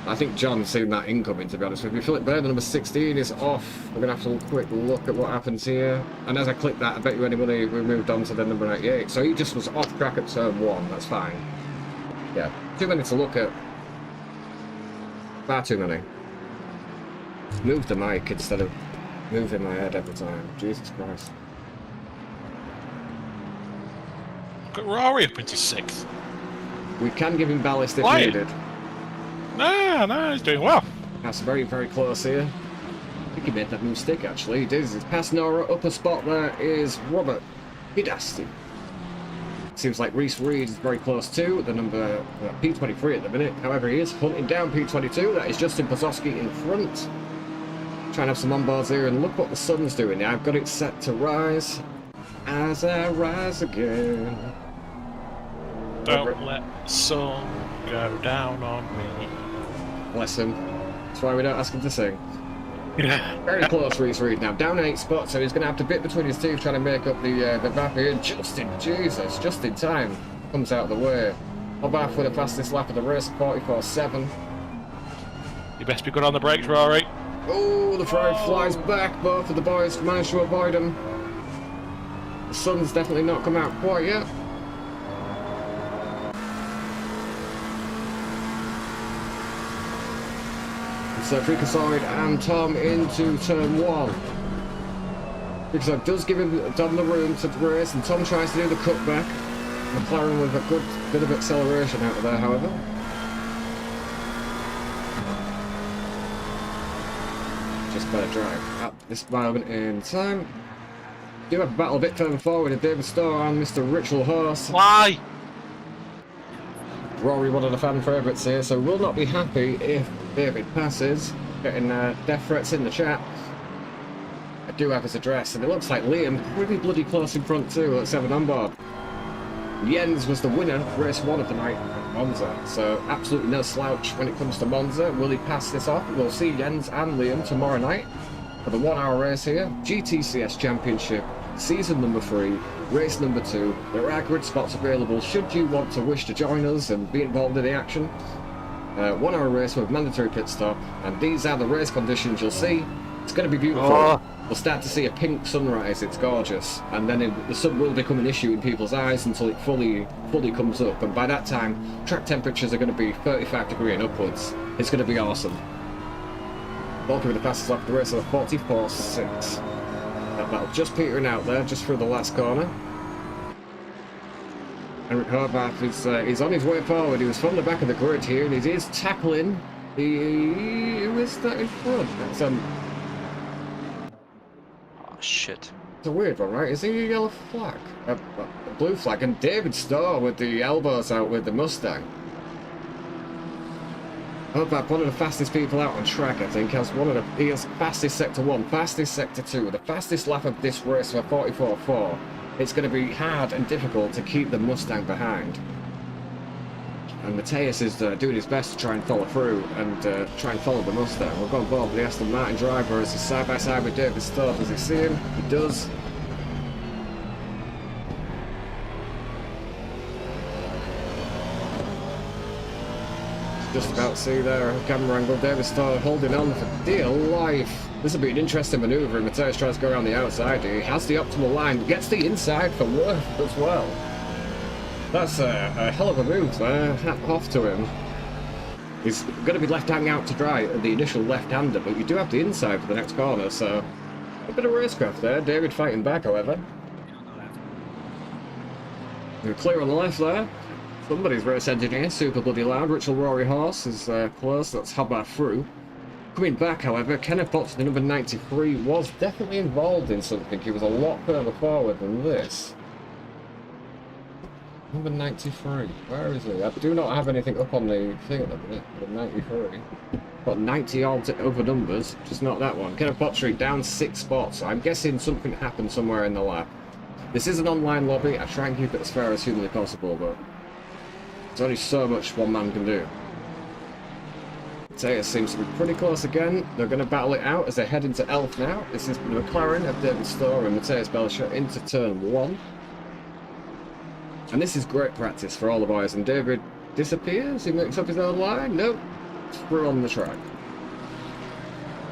I think John's seen that incoming, to be honest with you. Philip Bird, number 16, is off. We're going to have a quick look at what happens here. And as I click that, I bet you anybody we moved on to the number 98. So he just was off track at turn 1. That's fine. Yeah, too many to look at. Far too many. Move the mic instead of moving my head every time. Jesus Christ. Look at Rory up into 6th. We can give him ballast if Why? needed. No, he's doing well. That's very, very close here. I think he made that move stick, actually. He did. He's past Nora. Upper spot there is Robert Hidasti. Seems like Reese Reed is very close too. The number P23 at the minute. However, he is hunting down P22. That is Justin Pozowski in front. Trying to have some onboards here, and look what the sun's doing now. I've got it set to rise as I rise again. Don't let the sun go down on me. Bless him. That's why we don't ask him to sing. Yeah. Very close, Reese Reed now. Down 8 spots, so he's going to have to bit between his teeth trying to make up the gap here. Just in time. Comes out of the way. Hobarth with the fastest lap of the race, 44.7. You best be good on the brakes, Rory. Oh, the fry flies back. Both of the boys managed to avoid him. The sun's definitely not come out quite yet. So Freakazoid and Tom into turn 1. Freakazoid does give him Dom the room to race, and Tom tries to do the cutback. McLaren with a good bit of acceleration out of there, however. Just better drive at this moment in time. Do have a battle a bit further forward with David Starr and Mr. Ritual Horse. Why? Rory, one of the fan favourites here, so will not be happy if David passes. Getting death threats in the chat. I do have his address, and it looks like Liam pretty bloody close in front too. Let's have an on board. Jens was the winner of race 1 of the night at Monza, so absolutely no slouch when it comes to Monza. Will he pass this off? We'll see Jens and Liam tomorrow night for the 1 hour race here. GTCS Championship, season number 3, race number 2. There are grid spots available should you want to wish to join us and be involved in the action. 1 hour race with mandatory pit stop, and these are the race conditions you'll see. It's going to be beautiful. We'll start to see a pink sunrise, it's gorgeous, and then the sun will become an issue in people's eyes until it fully comes up, and by that time track temperatures are going to be 35 degrees and upwards. It's going to be awesome. Walking with the fastest lap of the race at 44.6. That battle just petering out there, just through the last corner. Henrik Hobarth is on his way forward. He was from the back of the grid here, and he is tackling who is that in front? That's Shit. It's a weird one, right? Is he a yellow flag? A blue flag. And David Starr with the elbows out with the Mustang. Hobarth, one of the fastest people out on track, I think, he has fastest sector 1, fastest sector 2, the fastest lap of this race for 44.4. It's going to be hard and difficult to keep the Mustang behind. And Matthias is doing his best to try and follow through and try and follow the Mustang. We've got Bob, the Aston Martin driver, as he's side by side with David Starr. Does he see him? He does. Just about to see there, camera angle. David Starr holding on for dear life. This will be an interesting manoeuvre. Matthias tries to go around the outside. He has the optimal line, gets the inside for Worth as well. That's a hell of a move there. Hat off to him. He's going to be left hanging out to dry at the initial left-hander, but you do have the inside for the next corner, so a bit of racecraft there. David fighting back, however. You're clear on the left there. Somebody's race engineer, super bloody loud. Ritual Rory Horse is close. That's Hobarth through. Coming back, however, Kenneth Potts, the number 93, was definitely involved in something. He was a lot further forward than this. Number 93, where is he? I do not have anything up on the thing at the minute, but 93. Got 90 odd over numbers, just not that one. Kenneth Pottery down 6 spots. I'm guessing something happened somewhere in the lap. This is an online lobby, I try and keep it as fair as humanly possible, but there's only so much one man can do. Matthias seems to be pretty close again. They're going to battle it out as they head into Elf now. This is the McLaren of David Starr and Matthias Belcher into turn 1. And this is great practice for all the boys. And David disappears. He makes up his own line. Nope. We're on the track.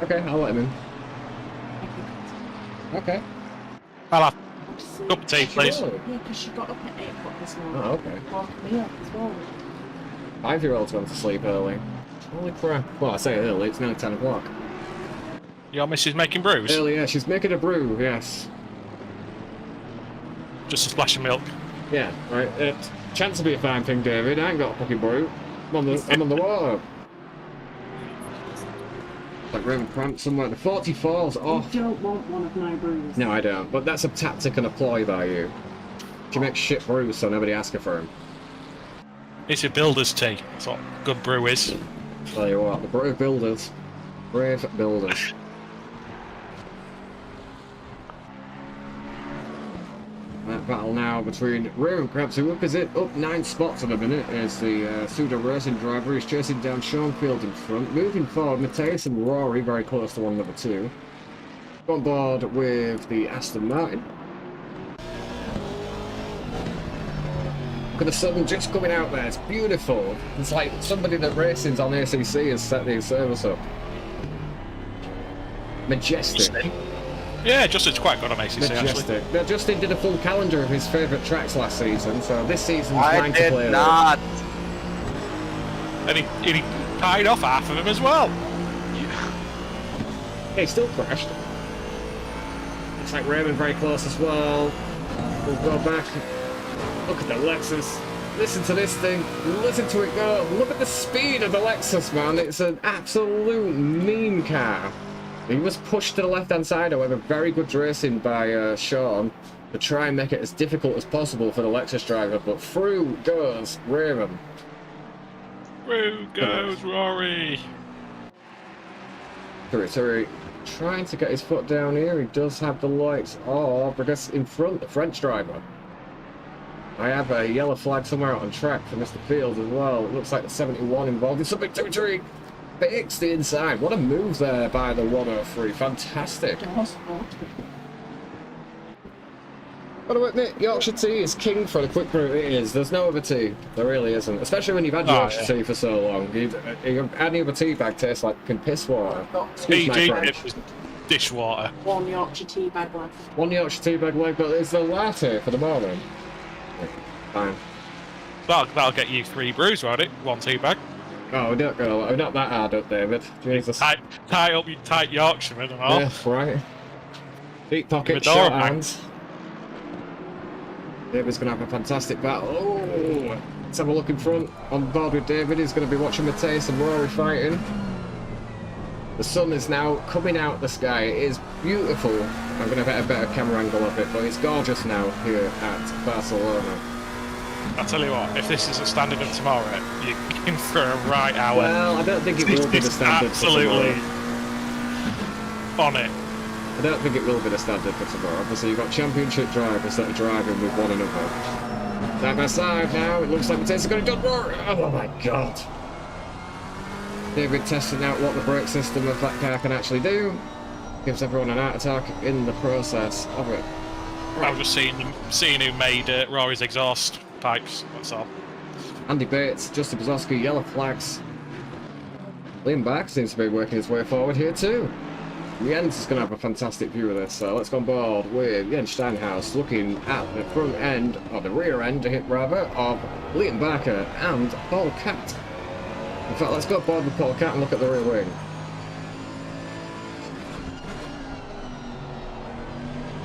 Okay, I'll let him in. Okay. I'll have cup of tea, please. Sure. Yeah, because she got up at 8 o'clock this morning. Oh, okay. Woke me up as well. 5-year-old's gone to sleep early. Holy crap. Well, I say early, it's nearly 10 o'clock. Your missus making brews? Early, yeah, she's making a brew, yes. Just a splash of milk. Yeah, right. Chance to be a fine thing, David. I ain't got a fucking brew. I'm on the water. Like Raymond Cramp somewhere. The 44's off. You don't want one of my brews. No, I don't. But that's a tactic and a ploy by you. She makes shit brews so nobody asks her for them. It's a builder's tea. That's what good brew is. Tell you what, the brave builders. Brave builders. battle now between Rear and Krabs, who is it up 9 spots at the minute, is the Pseudo Racing driver. He's chasing down Sean Field in front. Moving forward, Matthias and Rory very close to one another too. On board with the Aston Martin. Look at the sun just coming out there, it's beautiful. It's like somebody that races on ACC has set the service up. Majestic. Yeah, Justin's quite good on ACC Majestic. actually. Now, Justin did a full calendar of his favourite tracks last season, so this season's I mine to play. did not. And he tied off half of them as well. Yeah, he still crashed. Looks like Raymond very close as well. We'll go back. Look at the Lexus. Listen to this thing. Listen to it go. Look at the speed of the Lexus, man. It's an absolute meme car. He was pushed to the left-hand side, however, very good racing by Sean to try and make it as difficult as possible for the Lexus driver, but through goes Raymond. Through goes Rory. Sorry. Trying to get his foot down here. He does have the lights off, because in front, the French driver. I have a yellow flag somewhere out on track for Mr. Fields as well. It looks like the 71 involved in some big territory. Fixed the inside. What a move there by the 103. Fantastic. Gotta admit, Yorkshire tea is king for the quick route. It is. There's no other tea. There really isn't. Especially when you've had Yorkshire tea for so long. Any other tea bag tastes like piss water. Excuse my French. Dishwater. One Yorkshire tea bag left. One Yorkshire tea bag left, but it's the latte for the moment. Fine. That'll get you 3 brews, won't it? 1 tea bag. Oh, don't go. Not that hard up, David. Jesus. Tie up your tight Yorkshireman and all. Yeah, right. Deep pocket, Your short door, hands. David's going to have a fantastic battle. Oh, let's have a look in front. On board with David, he's going to be watching Matthias and Rory fighting. The sun is now coming out the sky. It is beautiful. I'm going to get a better camera angle of it, but it's gorgeous now here at Barcelona. I'll tell you what, if this is a standard of tomorrow, you're in for a right hour. Well, I don't think it will be the standard for tomorrow. Absolutely on it. I don't think it will be the standard for tomorrow. Obviously, you've got championship drivers that are driving with one another. Side by side now, it looks like Matthias is going to do Rory. Oh my god. David testing out what the brake system of that car can actually do. Gives everyone an heart attack in the process of it. I was just seeing who made Rory's exhaust pipes, that's all. Andy Bates, Justin Brzozowski, yellow flags. Liam Back seems to be working his way forward here too. Jens is going to have a fantastic view of this, so let's go on board with Jens Steinhaus looking at the front end, or the rear end, rather, of Liam Barker and Paul Cat. In fact, let's go aboard with Paul Cat and look at the rear wing.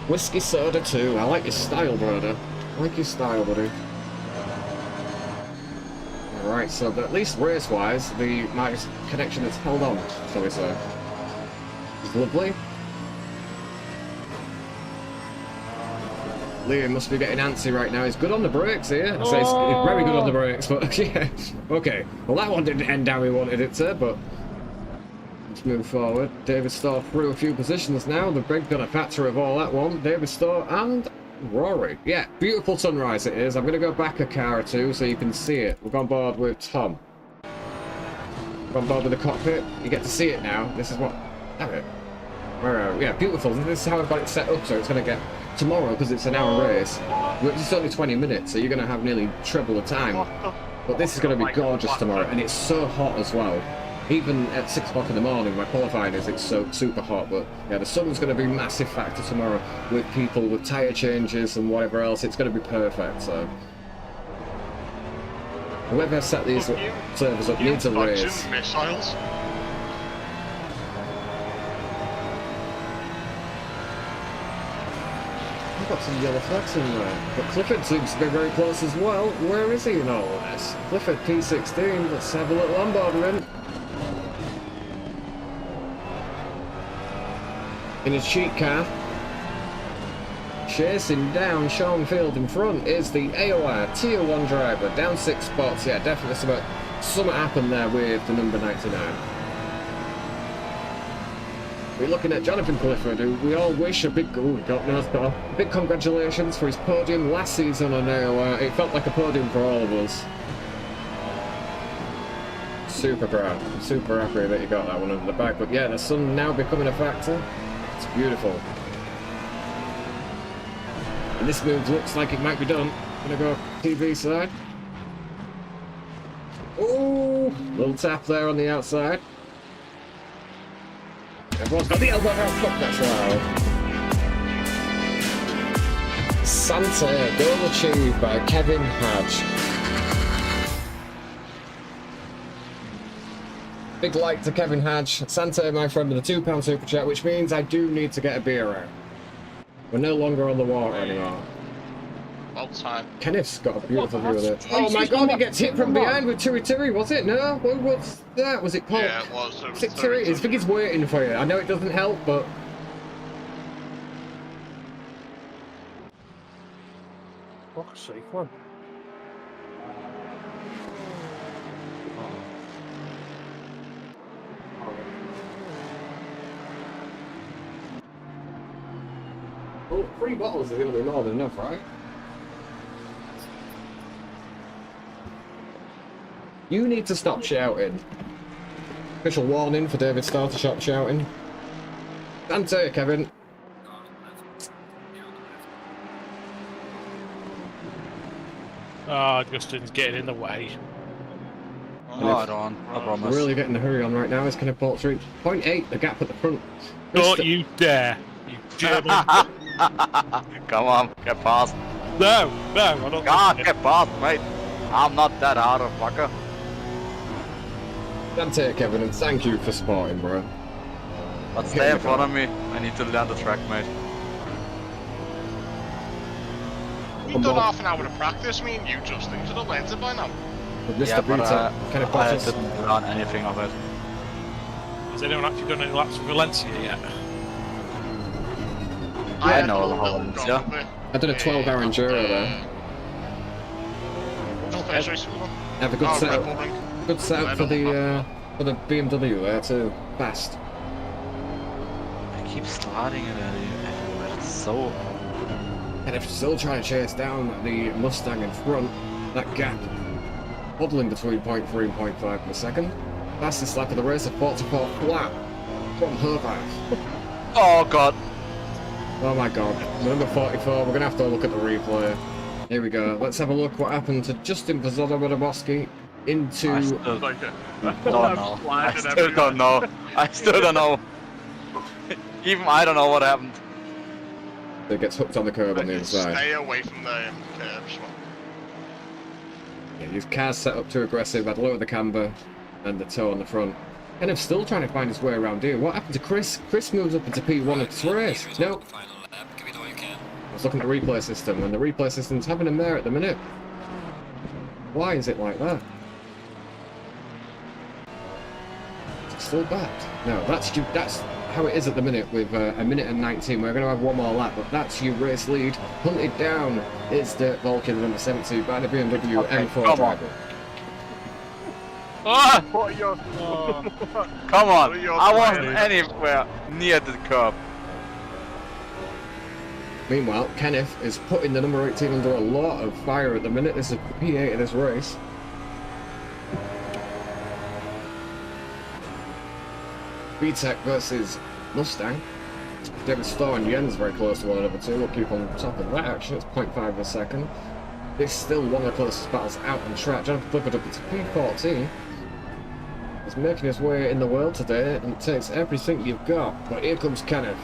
Whiskey soda too. I like your style, brother. I like your style, buddy. Alright, so at least race-wise, my connection is held on, shall we say. It's lovely. Liam must be getting antsy right now. He's good on the brakes here. I say he's very good on the brakes, but yeah. Okay. Well, that one didn't end how we wanted it to, but let's move forward. David Starr through a few positions now. The big gunner factor of all that one. David Starr and Rory. Yeah, beautiful sunrise it is. I'm going to go back a car or two so you can see it. We've gone board with Tom. We've gone board with the cockpit. You get to see it now. This is what... Have it. Yeah, beautiful. This is how I've got it set up, so it's going to get... Tomorrow, because it's an hour race, it's only 20 minutes, so you're going to have nearly triple the time. But this is going to be gorgeous tomorrow, and it's so hot as well. Even at 6 o'clock in the morning, my qualifying is, it's so super hot, but yeah, the sun's going to be a massive factor tomorrow with people with tyre changes and whatever else. It's going to be perfect, so... Whoever set these servers up needs a race. Missiles. I've got some yellow flags in there, but Clifford seems to be very close as well. Where is he in all of this? Clifford P16, let's have a little onboard with him. In his cheat car, chasing down Sean Field in front is the AOR Tier 1 driver, down 6 spots. Yeah, definitely something happened there with the number 99. We're looking at Jonathan Clifford, who we all wish a big, a big congratulations for his podium last season. I know it felt like a podium for all of us. Super proud. I'm super happy that you got that one under the bag. But yeah, the sun now becoming a factor. It's beautiful. And this move looks like it might be done. Gonna go TV side. Ooh, little tap there on the outside. Everyone's got the elbow out. Fuck, that's loud. Santa, goal achieved by Kevin Hadge. Big like to Kevin Hadge. Santa, my friend, with a £2 super chat, which means I do need to get a beer out. We're no longer on the water anymore. About time. Kenneth's got a beautiful view of it. Oh my god, he gets hit from behind with Tiri, was it? No? What was that? Was it Paul? Yeah, it was. I think he's waiting for you. I know it doesn't help, but... Fuck's sake, man. Well, 3 bottles is going to be more than enough, right? You need to stop shouting. Official warning for David Starr to stop shouting. Santa, Kevin. Oh, Justin's getting in the way. Hold on, I promise. We're really getting the hurry on right now. It's going to pull through 0.8, the gap at the front. Don't you dare, you German. Come on, get past. No, I don't. God, get past, mate. I'm not that hard of fucker. Santa, Kevin, and thank you for spotting, bro. But stay in front of me. I need to learn the track, mate. We've done half an hour of practice, me and you, Justin. You should have learned it by now. Yeah, but I didn't learn anything of it. Has anyone actually done any laps for Valencia yet? I know the whole Valencia. I did a 12-hour enduro there. Have a good setup. Good setup for the BMW there too. Fast. I keep sliding it everywhere. It's so. And if you're still trying to chase down the Mustang in front, that gap, huddling between 0.3 and 0.5 per second. Fastest lap of the race, a 44 flat from Herbath. Oh god. Oh my god. Number 44, we're going to have to look at the replay. Here we go. Let's have a look what happened to Justin Bozoda into... I still don't know. I still don't know. Even I don't know what happened. It gets hooked on the curb on the other side. Stay away from the curbs. Yeah, his car's set up too aggressive. I'd lower the camber and the toe on the front. And I'm still trying to find his way around here. What happened to Chris? Chris moves up into P1 of this race. No. I was looking at the replay system, and the replay system's having a mare at the minute. Why is it like that? Is it still bad? No, that's how it is at the minute with a minute and 19. We're going to have one more lap, but that's your race lead. Hunted down is the Vulcan number 72 by the BMW M4 driver. Ah! Come on! What I wasn't anywhere near the curb. Meanwhile, Kenneth is putting the number 18 under a lot of fire at the minute. This is P8 of this race. VTEC versus Mustang. David Starr and Jens very close to one another too. We'll keep on top of that action. It's 0.5 a second. This is still one of the closest battles out on track. Jonathan Clifford up to P14. He's making his way in the world today and it takes everything you've got. But here comes Kenneth.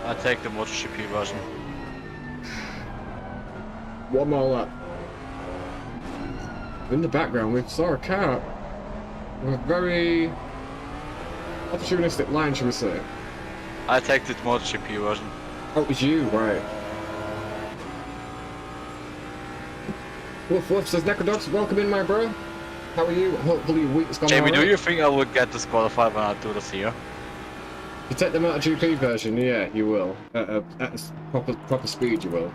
I take the MotoGP version. One more lap. In the background we saw a car with a very opportunistic line, shall we say. I take the MotoGP version. Oh, it was you, right. Woof Woof says, Necrodox, welcome in, my bro. How are you? Hopefully your week's gone Jamie, all right. do you think I would get disqualified when I do this here? You take the MotoGP version, yeah, you will. At proper speed, you will.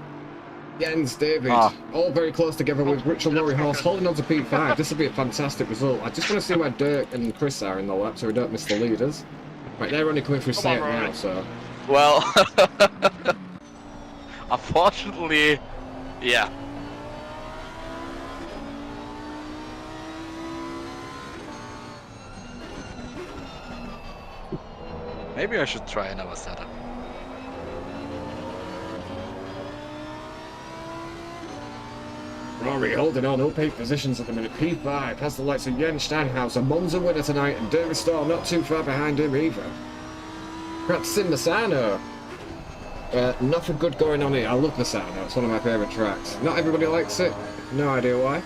Jens, David, all very close together with Richard Laurie Horse holding on to P5. This will be a fantastic result. I just want to see where Dirk and Chris are in the lap so we don't miss the leaders. Right, they're only coming through Sayat now, so... Well, unfortunately, yeah. Maybe I should try another setup. Rory holding on, up 8 positions at the minute. P5 has the likes of Jens Steinhauser, Monza winner tonight, and David Starr not too far behind him either. Practicing Misano. Nothing good going on here. I love Misano, it's one of my favourite tracks. Not everybody likes it, no idea why.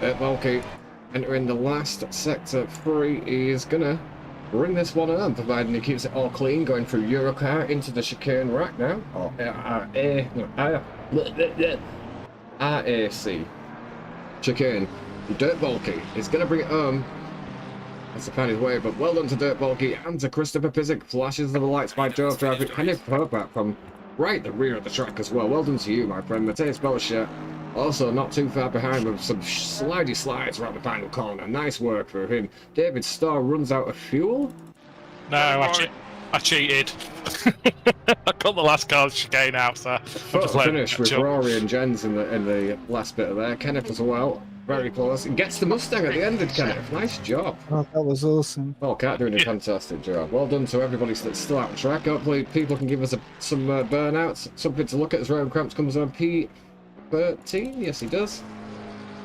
Volky entering the last sector 3. He is gonna bring this one home, providing he keeps it all clean, going through Eurocar into the chicane rack now. Or RAC chicane. Dirt Volky is going to bring it home. Has to find his way, but well done to Dirt Volky and to Christopher Pizik. Flashes of the lights by Dove driving and if Herbat from right the rear of the track as well. Well done to you, my friend. Matthias Belcher also not too far behind with some slidey slides around the final corner. Nice work for him. David Starr runs out of fuel. No, I cheated. I got the last car chicane out, so Photo finish with Rory and Jens in the last bit of there. Kenneth as well, very close. And gets the Mustang at the end of Kenneth. Nice job. Oh, that was awesome. Oh, Cat doing a fantastic job. Well done to everybody that's still out on track. Hopefully people can give us some burnouts, something to look at as Rowan Cramps comes on P13. Yes, he does.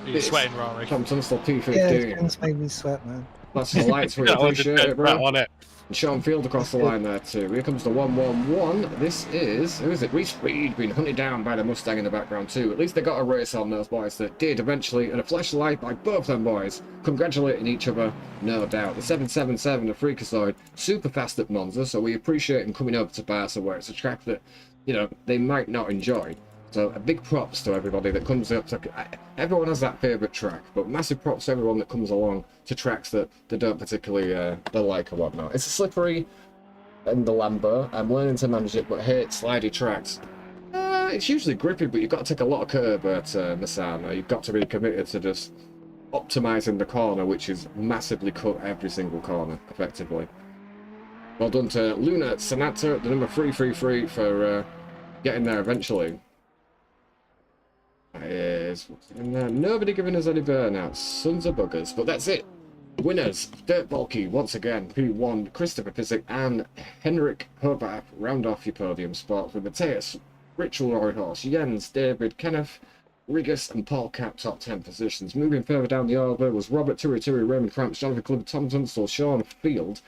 You're sweating, Rory. Tom Tunstall P15. Yeah, it's made me sweat, man. That's the lights. We appreciate it, bro. On it. And Sean Field across the line there too. Here comes the 111. This is, who is it? Reese Reed being hunted down by the Mustang in the background too. At least they got a race on those boys that did eventually, and a flashlight by both them boys, congratulating each other, no doubt. The 777 of Freakazoid, super fast at Monza, so we appreciate him coming over to Barca where it's a track that, you know, they might not enjoy. So a big props to everybody that comes up to... Everyone has that favourite track, but massive props to everyone that comes along to tracks that they don't particularly they like or whatnot. It's slippery in the Lambo. I'm learning to manage it, but hate slidey tracks. It's usually grippy, but you've got to take a lot of curb at Misano. You've got to be committed to just optimising the corner, which is massively cut every single corner, effectively. Well done to Luna Sonata, the number 333, for getting there eventually. Nobody giving us any burnouts. Sons of buggers. But that's it. Winners. Dirt Volky, once again. P1, Christopher Pizik and Henrik Hobart round off your podium spots with Matthias, Ritual Roy Horse, Jens, David, Kenneth, Rigas and Paul Cap top 10 positions. Moving further down the order was Robert Turi, Raymond Cramps, Jonathan Clubb, Tom Tunstall, Sean Field,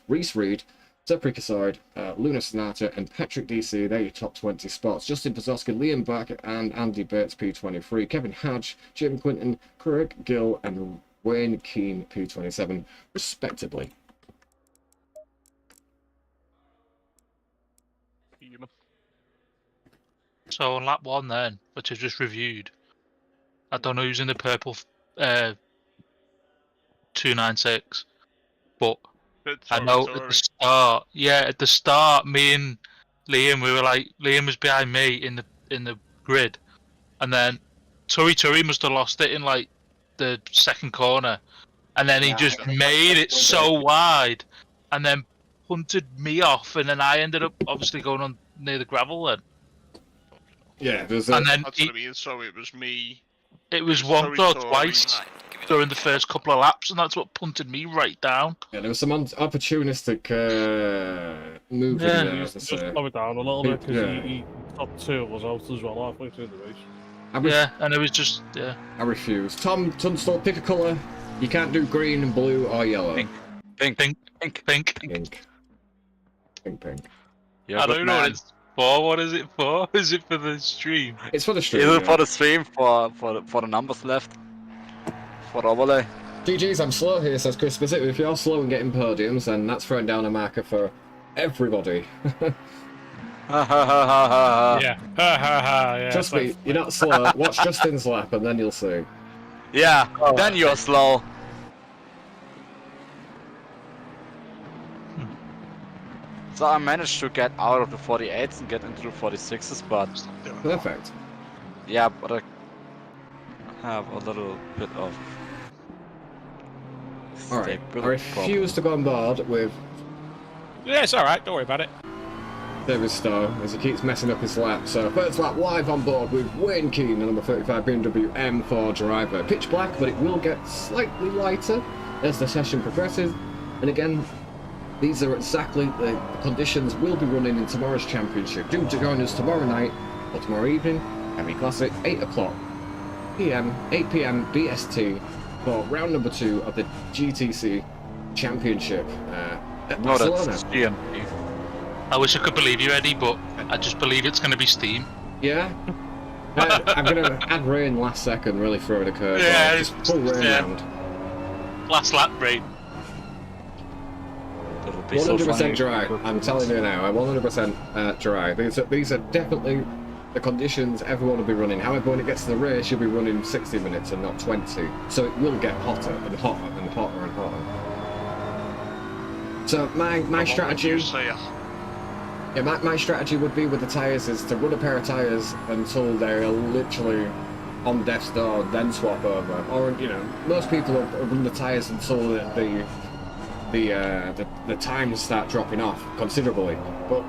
Reese Reed, Zephyr Cassard, Luna Sonata, and Patrick DC. They're your top 20 spots. Justin Pazowski, Liam Barker, and Andy Bates, P23. Kevin Hadge, Jim Quinton, Craig Gill, and Wayne Keane, P27, respectively. So on lap 1 then, which I've just reviewed, I don't know who's in the purple 296, but I know at the start, me and Liam, we were like, Liam was behind me in the grid, and then Turi must have lost it in like the second corner, and then he just made it so wide, and then punted me off, and then I ended up obviously going on near the gravel then. Yeah, there's and then That's what I mean, so it was me. It was once or twice during the first couple of laps, and that's what punted me right down. Yeah, there was some opportunistic move in there. Just slow it down a little bit because he top 2 was out as well halfway through the race. And it was just, I refuse. Tom Tunstall, pick a colour. You can't do green, blue, or yellow. Pink. You're I don't know what it's for. What is it for? Is it for the stream? It's for the stream. Is it for the stream, for the numbers left? For the overlay? GG's, I'm slow here, says Chris. If you're slow and getting podiums, then that's throwing down a marker for everybody. Yeah. Trust me, you're not slow. Watch Justin's lap and then you'll see. Yeah, then you're slow. So I managed to get out of the 48s and get into the 46s, but... Perfect. Yeah, but I have a little bit of Alright, I refuse to go on board with Yeah, it's alright, don't worry about it. David Stowe as he keeps messing up his lap. So first lap live on board with Wayne Keane, the number 35 BMW M4 driver. Pitch black, but it will get slightly lighter as the session progresses. And again, these are exactly the conditions we'll be running in tomorrow's championship. Do join us tomorrow night or tomorrow evening, Heavy Classic, 8 p.m. BST for round number 2 of the GTC Championship at Barcelona. That's GMT. I wish I could believe you, Eddie, but I just believe it's going to be Steam. Yeah. I'm going to add rain last second, really throw it a curve. Yeah, just full rain round. Last lap rain. 100% dry. I'm telling you now, I'm 100% dry. These are definitely the conditions everyone will be running. However, when it gets to the race, you'll be running 60 minutes and not 20. So it will get hotter and hotter and hotter and hotter. So my strategy... Yeah, my strategy would be with the tyres is to run a pair of tyres until they're literally on death's door, then swap over. Or, you know, most people will run the tyres until the times start dropping off considerably. But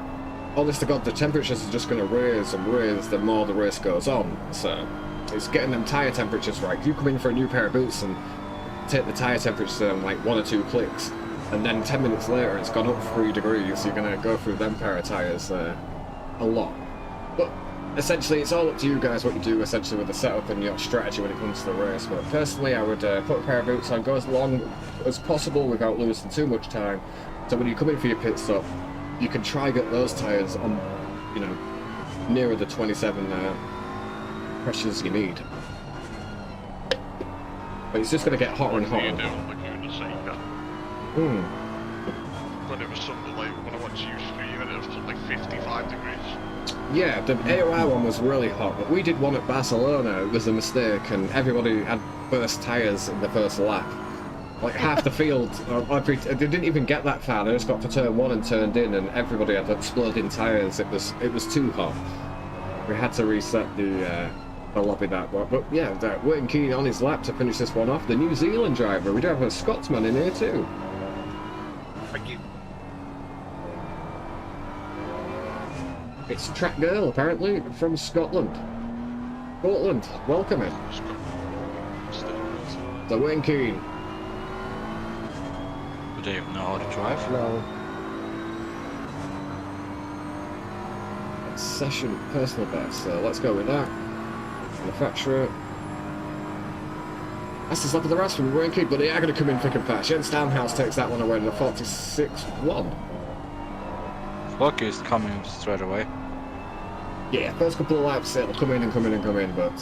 honest to God, the temperatures are just going to raise and raise the more the race goes on. So it's getting them tyre temperatures right. If you come in for a new pair of boots and take the tyre temperature down like 1 or 2 clicks, and then 10 minutes later it's gone up 3 degrees, you're going to go through them pair of tyres a lot. But essentially it's all up to you guys what you do essentially with the setup and your strategy when it comes to the race. But personally I would put a pair of boots on, go as long as possible without losing too much time, so when you come in for your pit stop you can try get those tyres on, you know, nearer the 27 pressures you need. But it's just going to get hotter and hotter. When it was something like, when I watched you stream and it was something like 55 degrees. Yeah, the AOR one was really hot, but we did one at Barcelona, it was a mistake, and everybody had burst tyres in the first lap. Like half the field, they didn't even get that far, they just got to turn 1 and turned in, and everybody had exploding tyres, it was too hot. We had to reset the lobby that way. But yeah, Wayne Keane on his lap to finish this one off. The New Zealand driver, we do have a Scotsman in here too. Thank you. It's Track Girl, apparently, from Scotland. Scotland, welcome in. So Wayne Keane. Do they even know how to drive? No. Session personal best, so let's go with that. Manufacturer. That's the slap of the rest from Wayne Keane, but they are going to come in thick and fast. Jens Stamhouse takes that one away in the 46-1. Flocky is coming straight away. Yeah, first couple of laps it'll come in and come in and come in, but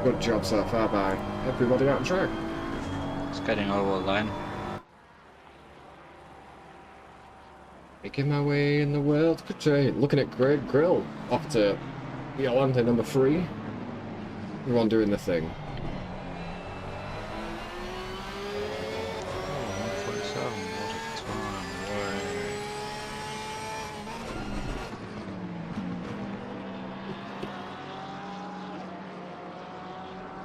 good job so far by everybody out on track. It's getting over the line. Making my way in the world. Good trade. Looking at Greg Grill off to Yolanda number 3. Everyone doing the thing.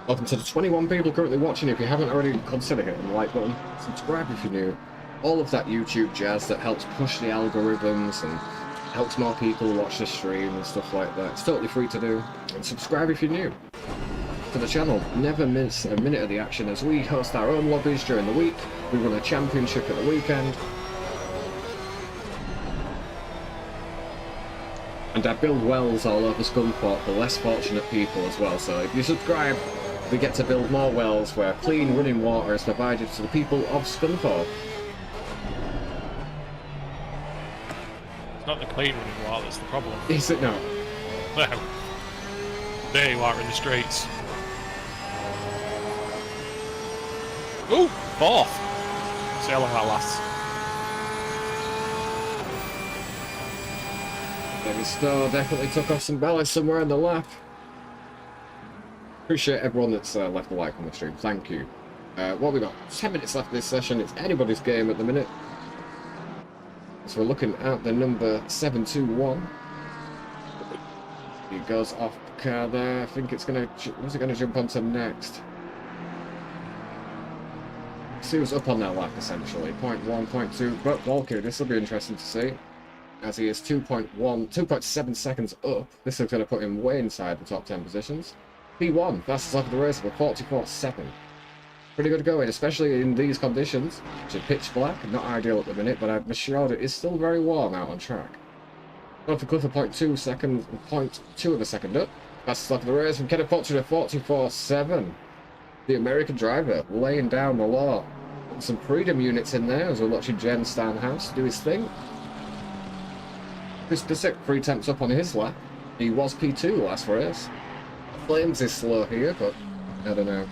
Welcome to the 21 people currently watching. If you haven't already, consider hitting the like button. Subscribe if you're new. All of that YouTube jazz that helps push the algorithms and helps more people watch the stream and stuff like that. It's totally free to do. And subscribe if you're new to the channel. Never miss a minute of the action as we host our own lobbies during the week. We run a championship at the weekend. And I build wells all over Scunthorpe for less fortunate people as well. So if you subscribe, we get to build more wells where clean running water is provided to the people of Scunthorpe. It's not the clean running water that's the problem. Is it not? No. There you are in the streets. Ooh, 4th. See how long that lasts. David Stowe definitely took off some ballast somewhere in the lap. Appreciate everyone that's left a like on the stream. Thank you. What have we got? 10 minutes left of this session. It's anybody's game at the minute. So we're looking at the number 721. He goes off car there. I think it's going to... Who's it going to jump onto next? he was up on that lap essentially. 0.1, 0.2, but Walker, this will be interesting to see. As he is 2.7 seconds up. This is going to put him way inside the top 10 positions. P1, fastest lap of the race, with 44.7. Pretty good going, especially in these conditions, which are pitch black, not ideal at the minute, but I'm assured it is still very warm out on track. Going for Clifford 0.2 of a second up. Fastest lap of the race from Kenneth Potter at 44.7. The American driver laying down the law. Putting some freedom units in there as we're watching Jen Stanhouse do his thing. Chris Disick 3 attempts up on his lap. He was P2 last race. Flames is slow here, but I don't know.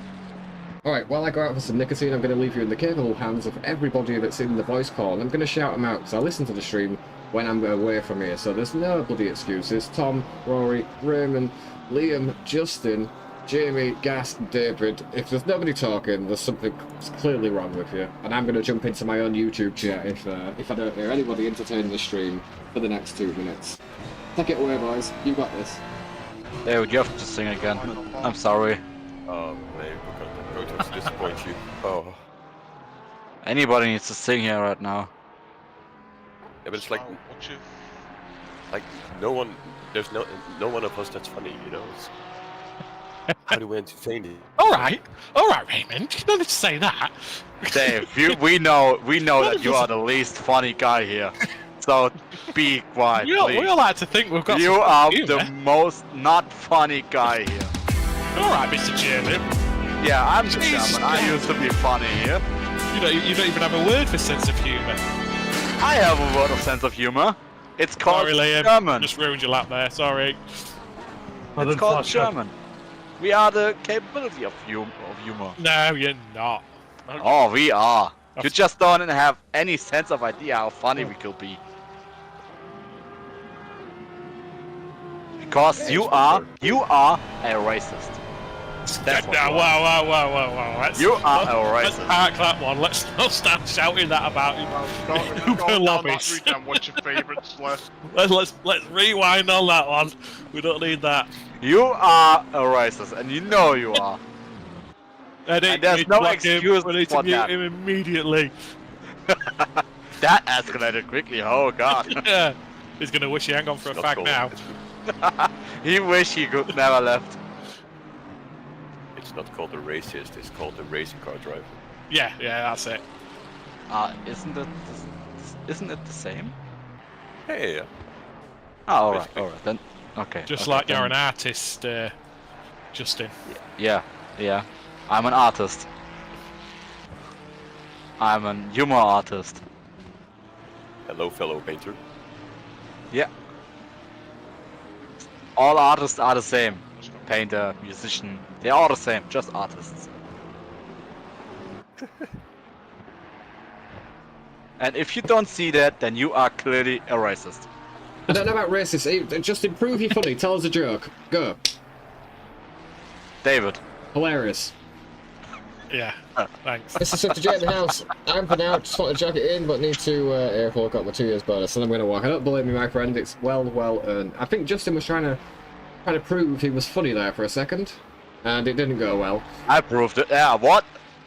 Alright, while I go out for some nicotine, I'm going to leave you in the capable hands of everybody that's in the voice call. And I'm going to shout them out because I listen to the stream when I'm away from here. So there's no bloody excuses. Tom, Rory, Raymond, Liam, Justin, Jamie, Gas, David. If there's nobody talking, there's something clearly wrong with you. And I'm going to jump into my own YouTube chat if I don't hear anybody entertaining the stream for the next 2 minutes. Take it away, boys. You got this. David, you have to sing again. I'm sorry. Oh, man, we're going to disappoint you. Oh. Anybody needs to sing here right now. Yeah, but it's like no one, there's no one of us that's funny, you know. How do we entertain you? All right, Raymond. You don't need to say that. Dave, we know that you are the least funny guy here. So be quiet, we please. all like to think we've got. You some are humor. the most not funny guy here. All right, Mr. German. Yeah, I'm the Jeez, German. I used to be funny here. You don't even have a word for sense of humour. I have a word of sense of humor. It's called Sorry, Liam. German. Just ruined your lap there. Sorry. It's called German. We are the capability of humor. No, you're not. Oh, we are. You just don't have any sense of idea how funny we could be. Because you are a racist. That's what you are. Wow. You are a Let's racist. park that one. Let's not start shouting that about Uber lobbies. What's your favourite slur? Let's rewind on that one. We don't need that. You are a racist, and you know you are. Eddie, And there's no excuse We need to for mute that. him immediately. That escalated quickly. Oh god. Yeah. He's gonna wish he hang on for a Not fag cool. now. He wish he could never left. It's not called a racist, it's called a racing car driver. Yeah, that's it. Isn't it the same? Hey, Oh, alright then. Okay. Just okay, like then. you're an artist, Justin. Yeah. I'm an artist. I'm an humor artist. hello fellow painter. Yeah. All artists are the same. Painter, musician, they're all the same, just artists. And if you don't see that, then you are clearly a racist. I don't know about racist. Just improve your funny. Tell us a joke. Go. David. Hilarious. Yeah, thanks. This is Dr. J in the house. I'm for now. Just want to jack it in, but need to air fork up my 2 years bonus, and I'm going to walk. I don't believe me, my friend. It's well earned. I think Justin was trying to prove he was funny there for a second, and it didn't go well. I proved it. Yeah, what?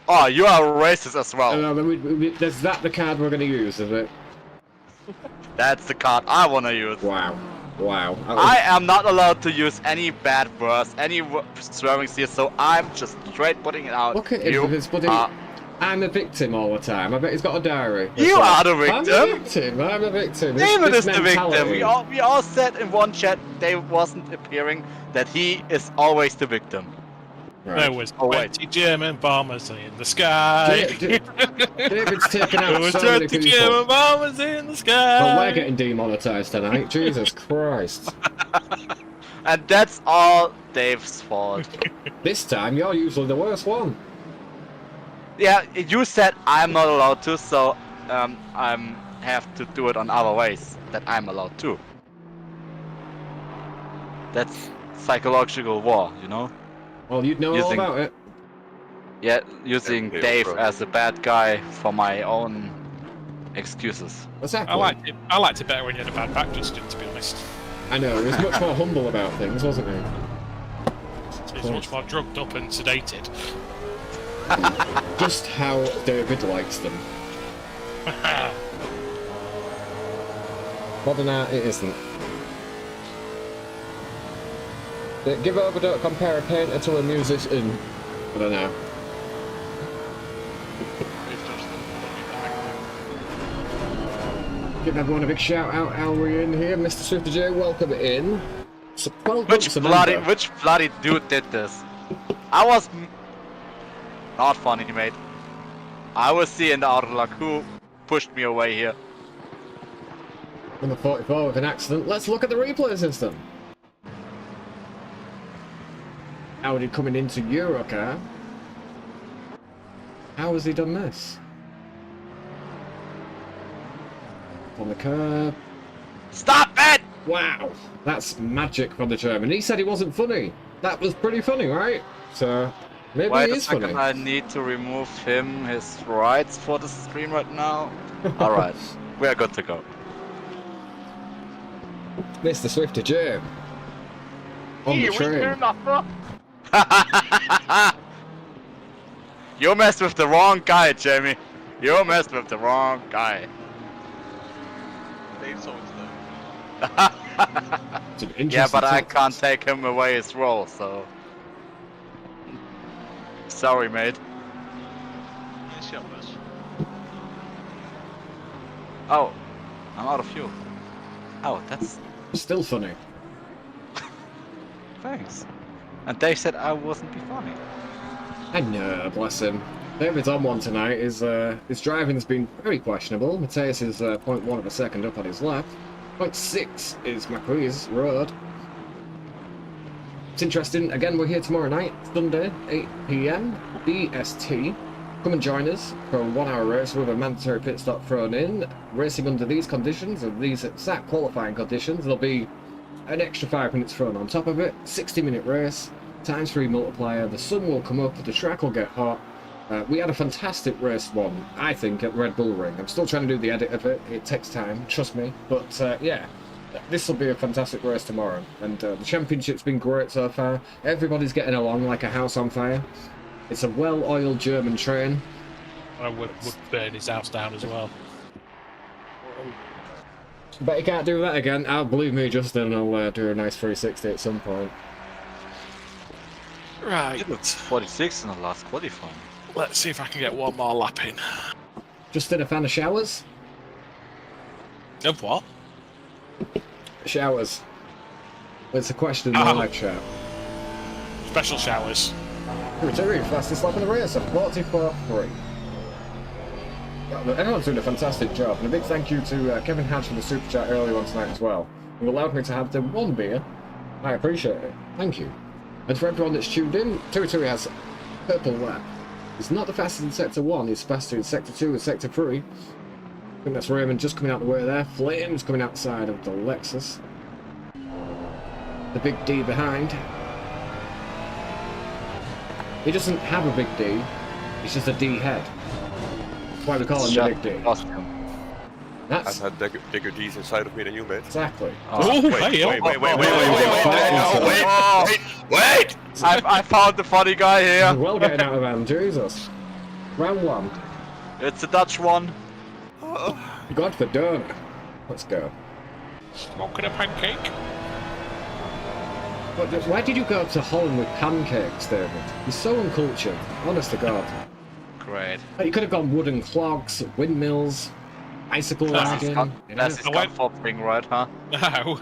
Oh, you are racist as well. Is that the card we're going to use, is it? That's the card I want to use. Wow. I am not allowed to use any bad words, any swearing here, so I'm just straight putting it out. Look at him with his bloody... I'm a victim all the time. I bet he's got a diary. You are the victim. I'm a victim. David This is the victim. mentality. We all said in one chat David wasn't appearing that he is always the victim. Right. There was 20 German bombers in the sky. David's taken There out was so many 20 people. German bombers in the sky. Well, we're getting demonetised tonight. Jesus Christ. And that's all Dave's fault. This time, you're usually the worst one. Yeah, you said I'm not allowed to, so I have to do it on other ways that I'm allowed to. That's psychological war, you know? Well, you'd know all about it. Yeah, using Yeah, Dave bro. as a bad guy for my own excuses. Exactly. I liked it better when you had a bad back, Justin, to be honest. I know, he was much more humble about things, wasn't he? He's much more drugged up and sedated. just how David likes them. Modern art it isn't. Give over, don't compare a painter to a musician. I don't know. Give everyone a big shout out. How are we in here? Mr. Swifter J, welcome in. So 12 Which bloody dude did this? I was not funny, mate. I was seeing the auto lock. Who pushed me away here? Number 44 with an accident. Let's look at the replay system. Audi coming into Eurocar. How has he done this? On the curb. Stop it! Wow, that's magic from the German. He said he wasn't funny. That was pretty funny, right? So maybe Wait he a is second, funny. I need to remove his rights for the stream right now. Alright, we are good to go. Mr. Swifter J. On the train. You messed with the wrong guy, Jamie. You messed with the wrong guy. Yeah, but I can't take him away his role, so... Sorry, mate. Oh, I'm out of fuel. Oh, that's... Still funny. Thanks. And they said I wasn't be funny. I know, bless him. David's on one tonight. His driving's been very questionable. Mateus is 0.1 of a second up on his left. 0.6 is McRae's road. It's interesting. Again, we're here tomorrow night, Sunday, 8 PM, BST. Come and join us for a 1 hour race with a mandatory pit stop thrown in. Racing under these conditions and these exact qualifying conditions. There'll be an extra 5 minutes thrown on top of it. 60-minute race, ×3 multiplier. The sun will come up, the track will get hot. We had a fantastic race one, I think, at Red Bull Ring. I'm still trying to do the edit of it. It takes time, trust me. But yeah, this will be a fantastic race tomorrow. And the championship's been great so far. Everybody's getting along like a house on fire. It's a well-oiled German train. I would burn his house down as well. Bet you can't do that again. Believe me, Justin, I'll do a nice 360 at some point. Right. 46 in the last qualifying. Let's see if I can get one more lap in. Justin, a fan of showers? Of what? Showers. It's a question in the live chat. Special showers. Returning fastest lap in the race, a 44.3. Everyone's doing a fantastic job, and a big thank you to Kevin Hatch from the super chat earlier on tonight as well, who allowed me to have the one beer. I appreciate it. Thank you. And for everyone that's tuned in, Tui has purple lap. He's not the fastest in Sector 1, he's faster in Sector 2 and Sector 3. I think that's Raymond just coming out the way there. Flames coming outside of the Lexus. The big D behind. He doesn't have a big D, he's just a D head. That's why we call him the big D. That's... I've had bigger D's inside of me than you, mate. Exactly. Wait! I found the funny guy here. Well getting out of hand, Jesus. Round 1. It's a Dutch one. God for donor. Let's go. Smoking a pancake? Why did you go to Holland with pancakes, David? You're so uncultured. Honest to God. Great. You could have gone wooden clogs, windmills, icicle wagon. That's his gun thing, right, huh? No,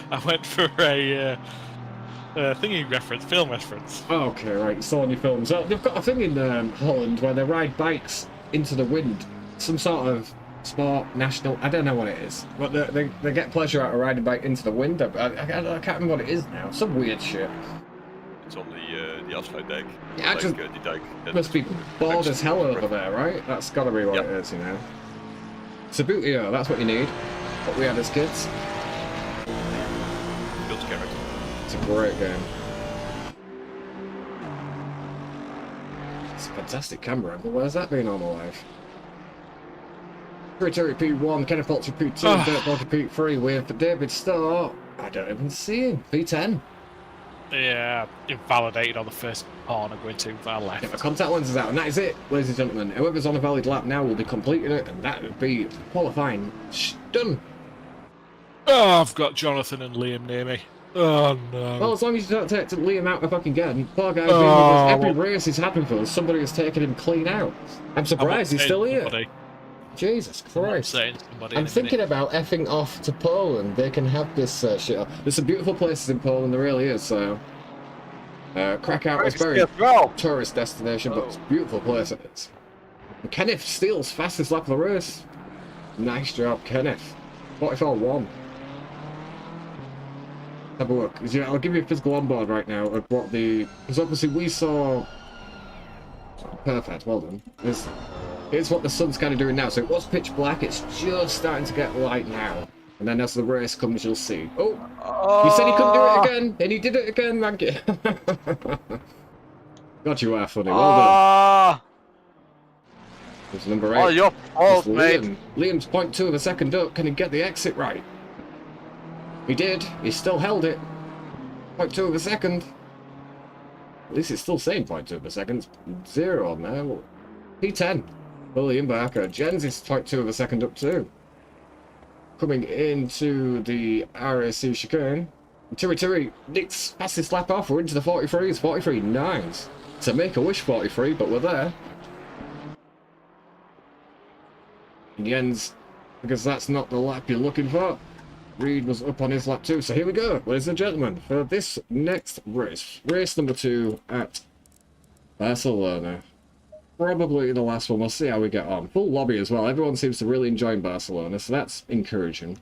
I went for a thingy reference, film reference. Okay, right. You saw in your films. They've got a thing in Holland where they ride bikes into the wind. Some sort of sport, national. I don't know what it is, but they get pleasure out of riding a bike into the wind. I can't remember what it is now. Some weird shit. It's on the asphalt deck. Yeah, like, the deck. Must be bored as hell over there, right? That's got to be what it is, you know. Sabutio, that's what you need. What we had as kids. Builds character. It's a great game. It's a fantastic camera angle. Where's that been all my life? Terry P1, Kenneth Fulcher P2, Dirt Body P3 with David Starr. I don't even see him. P10. Yeah, invalidated on the first corner going too far left. Get the contact lenses out, and that is it, ladies and gentlemen. Whoever's on a valid lap now will be completing it, and that would be qualifying. Done. Oh, I've got Jonathan and Liam near me. Oh no. Well, as long as you don't take Liam out if I can get him. Poor guy's been with us. Every race he's happened for us, somebody has taken him clean out. I'm surprised he's still here. Jesus Christ. I'm thinking about effing off to Poland. They can have this shit. There's some beautiful places in Poland, there really is. So, Krakow is very tourist destination, but it's a beautiful place it is. And Kenneth steals fastest lap of the race. Nice job, Kenneth. 44-1. Have a look. I'll give you a physical onboard right now of what the... Because obviously we saw... Perfect, well done. Here's what the sun's kind of doing now. So it was pitch black, it's just starting to get light now. And then as the race comes, you'll see. Oh! He said he couldn't do it again, and he did it again, thank you. God, you are funny, well done. There's number 8. Oh, your fault, mate. Liam's 0.2 of a second up. Can he get the exit right? He did. He still held it. 0.2 of a second. At least it's still saying 0.2 of a second. 0 on there. P10. William Barker. Jens is 0.2 of a second up too. Coming into the RAC chicane. Turi, Nick's fastest lap off. We're into the 43s. 43, nice. It's a Make-A-Wish 43, but we're there. And Jens, because that's not the lap you're looking for. Reed was up on his lap too. So here we go, ladies and gentlemen, for this next race. Race number 2 at Barcelona. Probably the last one. We'll see how we get on. Full lobby as well. Everyone seems to really enjoy Barcelona, so that's encouraging.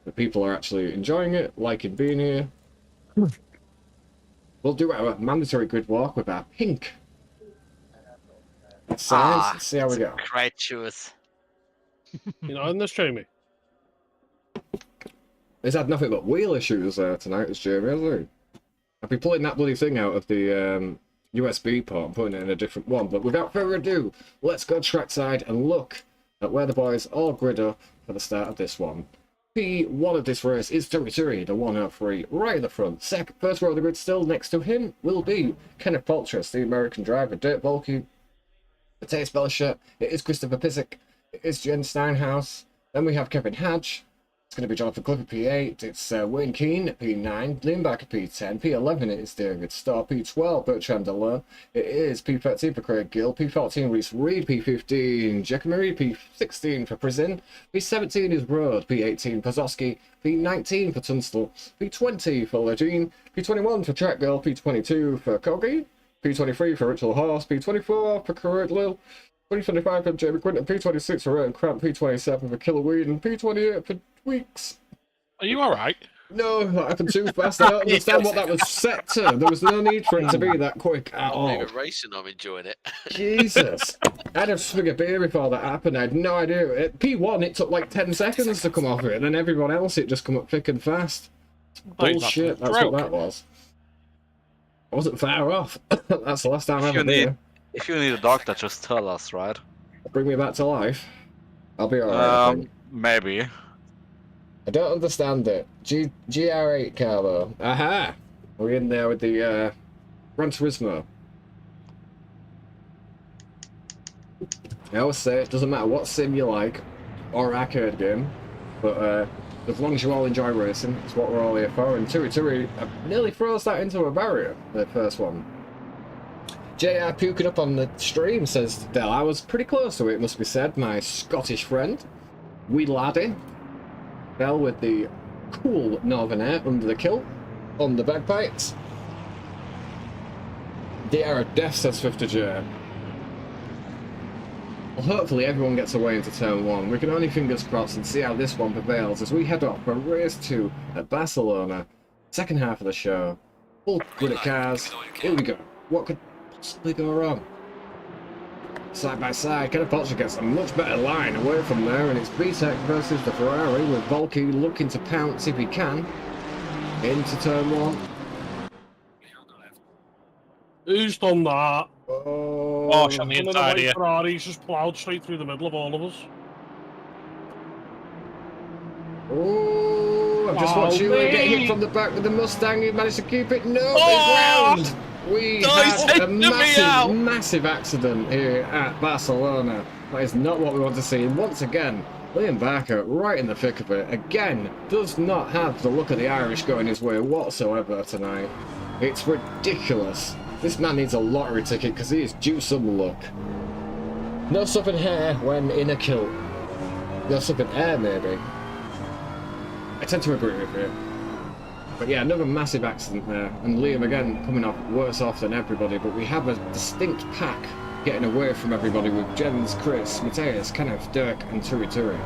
The people are actually enjoying it, liking being here. We'll do our mandatory grid walk with our pink signs and see how we go. Great choice. You know, in this, Jamie. He's had nothing but wheel issues tonight, this Jamie, hasn't he? I'll be pulling that bloody thing out of the USB port and putting it in a different one. But without further ado, let's go trackside and look at where the boys all grid up for the start of this one. P1 of this race is Turi, the 103, right at the front. First row of the grid still next to him will be Kenneth Paltress, the American driver, Dirt Bulky, the Taste Belcher. It is Christopher Pissick. It is Jen Steinhaus. Then we have Kevin Hadge. It's going to be Jonathan Clifford, P8. It's Wayne Keane, P9. Liam Barker, P10. P11, it is David Starr. P12, Bertrand Delon. It is P13 for Craig Gill. P14, Reese Reed. P15, Giacomery. P16 for Prison. P17 is Road. P18, Pazowski. P19 for Tunstall. P20 for Legine. P21 for Track Girl. P22 for Kogi. P23 for Ritual Horse. P24 for Correct Lil. P25 for Jamie Quinton. P26 for Red Cramp. P27 for Killer Weed. And P28 for Weeks. Are you alright? No, that happened too fast. I don't understand what that was set to. There was no need for it to be that quick at all. I'm even racing, I'm enjoying it. Jesus. I had a swig of beer before that happened. I had no idea. At P1, it took like 10 seconds to come off it, and then everyone else, it just come up thick and fast. Bullshit, that's what that was. I wasn't far off. That's the last time I ever did. If you need a doctor, just tell us, right? Bring me back to life. I'll be alright. Maybe. I don't understand it. GR8 car though. Aha! We're in there with the Gran Turismo. I always say it doesn't matter what sim you like or arcade game, but as long as you all enjoy racing, it's what we're all here for. And Turi nearly throws that into a barrier, the first one. JR puking up on the stream, says Del. I was pretty close to it, must be said. My Scottish friend, wee laddie. Del with the cool Northern Air under the kilt, on the bagpipes. The air of death, says 50J. Well, hopefully everyone gets away into turn 1. We can only fingers crossed and see how this one prevails as we head off for race 2 at Barcelona. Second half of the show. Full grid of cars. Here we go. What could possibly go wrong? Side by side, Kenneth Paltress gets a much better line away from there, and it's BTEC versus the Ferrari, with Volky looking to pounce if he can. Into turn 1. Who's done that? Oh, Gosh, on the inside here. Ferrari's just ploughed straight through the middle of all of us. Oh, I've just watched you get hit from the back with the Mustang. You managed to keep it. No, big round. We had a massive accident here at Barcelona. That is not what we want to see. And once again, Liam Barker, right in the thick of it, again, does not have the look of the Irish going his way whatsoever tonight. It's ridiculous. This man needs a lottery ticket because he is due some luck. No southern hair when in a kilt. No southern air, maybe. I tend to agree with you. But yeah, another massive accident there. And Liam, again, coming off worse off than everybody. But we have a distinct pack getting away from everybody with Jens, Chris, Matthias, Kenneth, Dirk, and Turi Turi.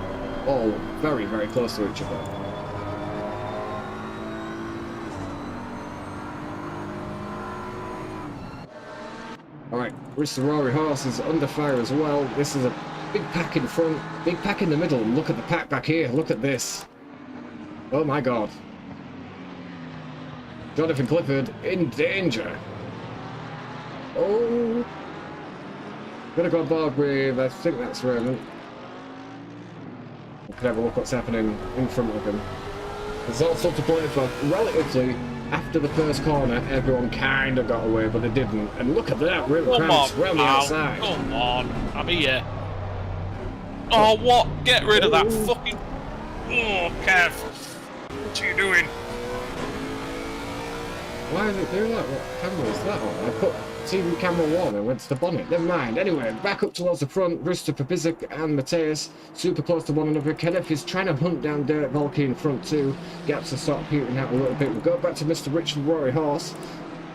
All very, very close to each other. Alright, Mr. Rory Horse is under fire as well. This is a big pack in front, big pack in the middle. And look at the pack back here. Look at this. Oh my god. Jonathan Clifford in danger. Oh. Gonna go board with, I think that's Raymond. We can have a look what's happening in front of him. There's also to play for. Relatively, after the first corner, everyone kind of got away, but they didn't. And look at that, really cramps around the outside. Come on, I'm here. Oh, what? Get rid of that fucking... Oh, Kev. What are you doing? Why is it doing that? What camera is that on? I put TV camera 1 and went to the bonnet. Never mind. Anyway, back up towards the front. Rooster Papizic and Matthias super close to one another. Kenneth is trying to hunt down Derek Volke in front too. Gaps are sort of petering out a little bit. We'll go back to Mr. Richard Rory Horse,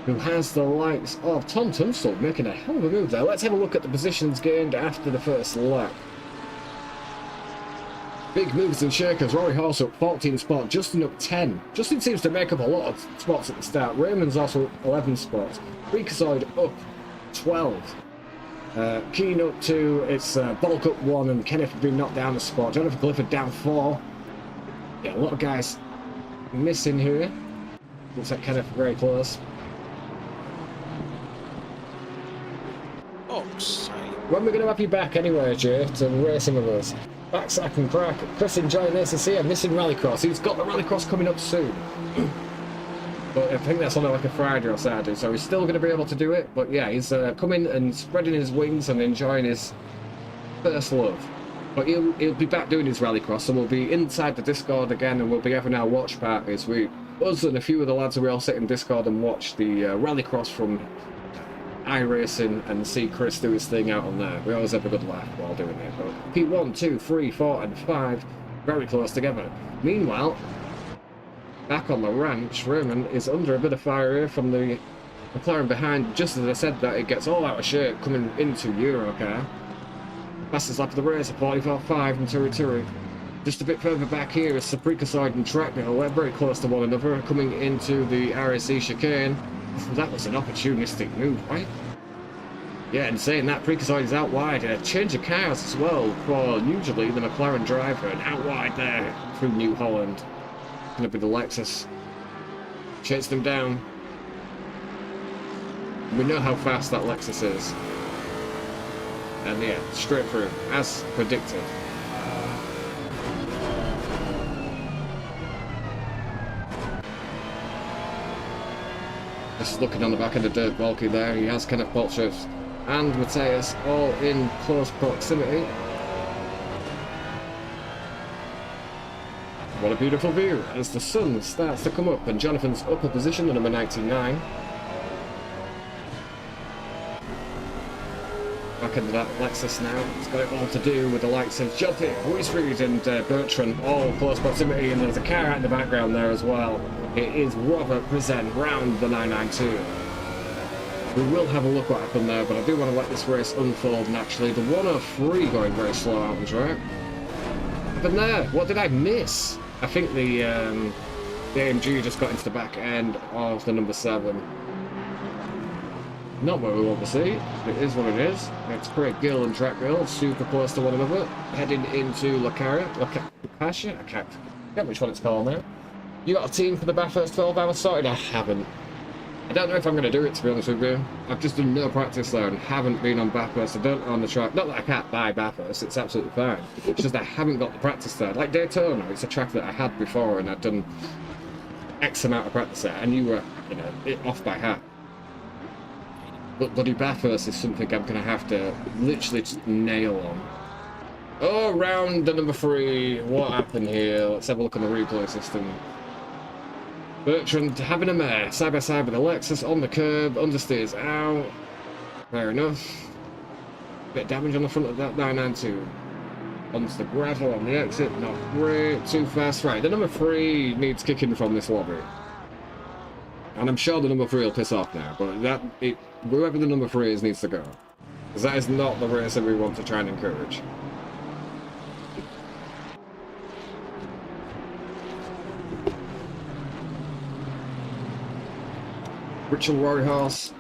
who has the likes of Tom Tunstall making a hell of a move there. Let's have a look at the positions gained after the first lap. Big moves and shakers. Rory Horse up 14 spot, Justin up 10. Justin seems to make up a lot of spots at the start. Raymond's also up 11 spots. Freakazoid up 12. Keen up 2. It's Bulk up 1 and Kenneth been knocked down a spot. Jonathan Clifford down 4. Yeah, a lot of guys missing here. Looks like Kenneth very close. Oh, when we're going to have you back anyway, Jay, to racing with us? Backsack and crack. Chris enjoying ACC. I'm missing Rallycross. He's got the Rallycross coming up soon. But I think that's on like a Friday or Saturday, so he's still going to be able to do it. But yeah, he's coming and spreading his wings and enjoying his first love. But he'll be back doing his Rallycross, and we'll be inside the Discord again, and we'll be having our watch parties. Us and a few of the lads will all sit in Discord and watch the Rallycross from iRacing and see Chris do his thing out on there. We always have a good laugh while doing it. But P1, 2, 3, 4 and 5 very close together. Meanwhile, back on the ranch, Raymond is under a bit of fire here from the McLaren behind. Just as I said that, it gets all out of shape coming into Eurocar. Fastest lap of the race at 44.5 and Turi Turi. Just a bit further back here is Sapricaside and Trackmill. They're very close to one another, coming into the RAC chicane. That was an opportunistic move, right? Yeah, and saying that, Precaside is out wide. A change of cars as well for usually the McLaren driver, and out wide there through New Holland. Going to be the Lexus. Chase them down. We know how fast that Lexus is. And yeah, straight through, as predicted. Just looking on the back of the dirt bulky there, he has Kenneth Boltschef and Matthias all in close proximity. What a beautiful view as the sun starts to come up and Jonathan's upper position, the number 99. Back into that Lexus now. It's got it all to do with the likes of Jotty, Ruiz-Reed and Bertrand, all close proximity, and there's a car out in the background there as well. It is Robert Present round the 992. We will have a look what happened there, but I do want to let this race unfold naturally. The 103 going very slow out on the track. What happened there? What did I miss? I think the AMG just got into the back end of the number 7. Not what we want to see. It is what it is. It's Craig Gill and Track Gill, super close to one another. Heading into Lacasha. I can't which one it's called now. You got a team for the Bathurst 12 hours sorted? I haven't. I don't know if I'm going to do it, to be honest with you. I've just done no practice there and haven't been on Bathurst. I don't know on the track. Not that I can't buy Bathurst, it's absolutely fine. It's just I haven't got the practice there. Like Daytona, it's a track that I had before and I'd done X amount of practice there, and you were, you know, off by half. But bloody Bathurst is something I'm going to have to literally just nail on. Oh, round the number 3. What happened here? Let's have a look on the replay system. Bertrand having a mare, side by side with Alexis on the curb, understeers out. Fair enough. Bit of damage on the front of that 992. Onto the gravel on the exit, not great, too fast. Right, the number 3 needs kicking from this lobby. And I'm sure the number 3 will piss off now, but whoever the number 3 is needs to go. Because that is not the race that we want to try and encourage. Richard Rory Horse,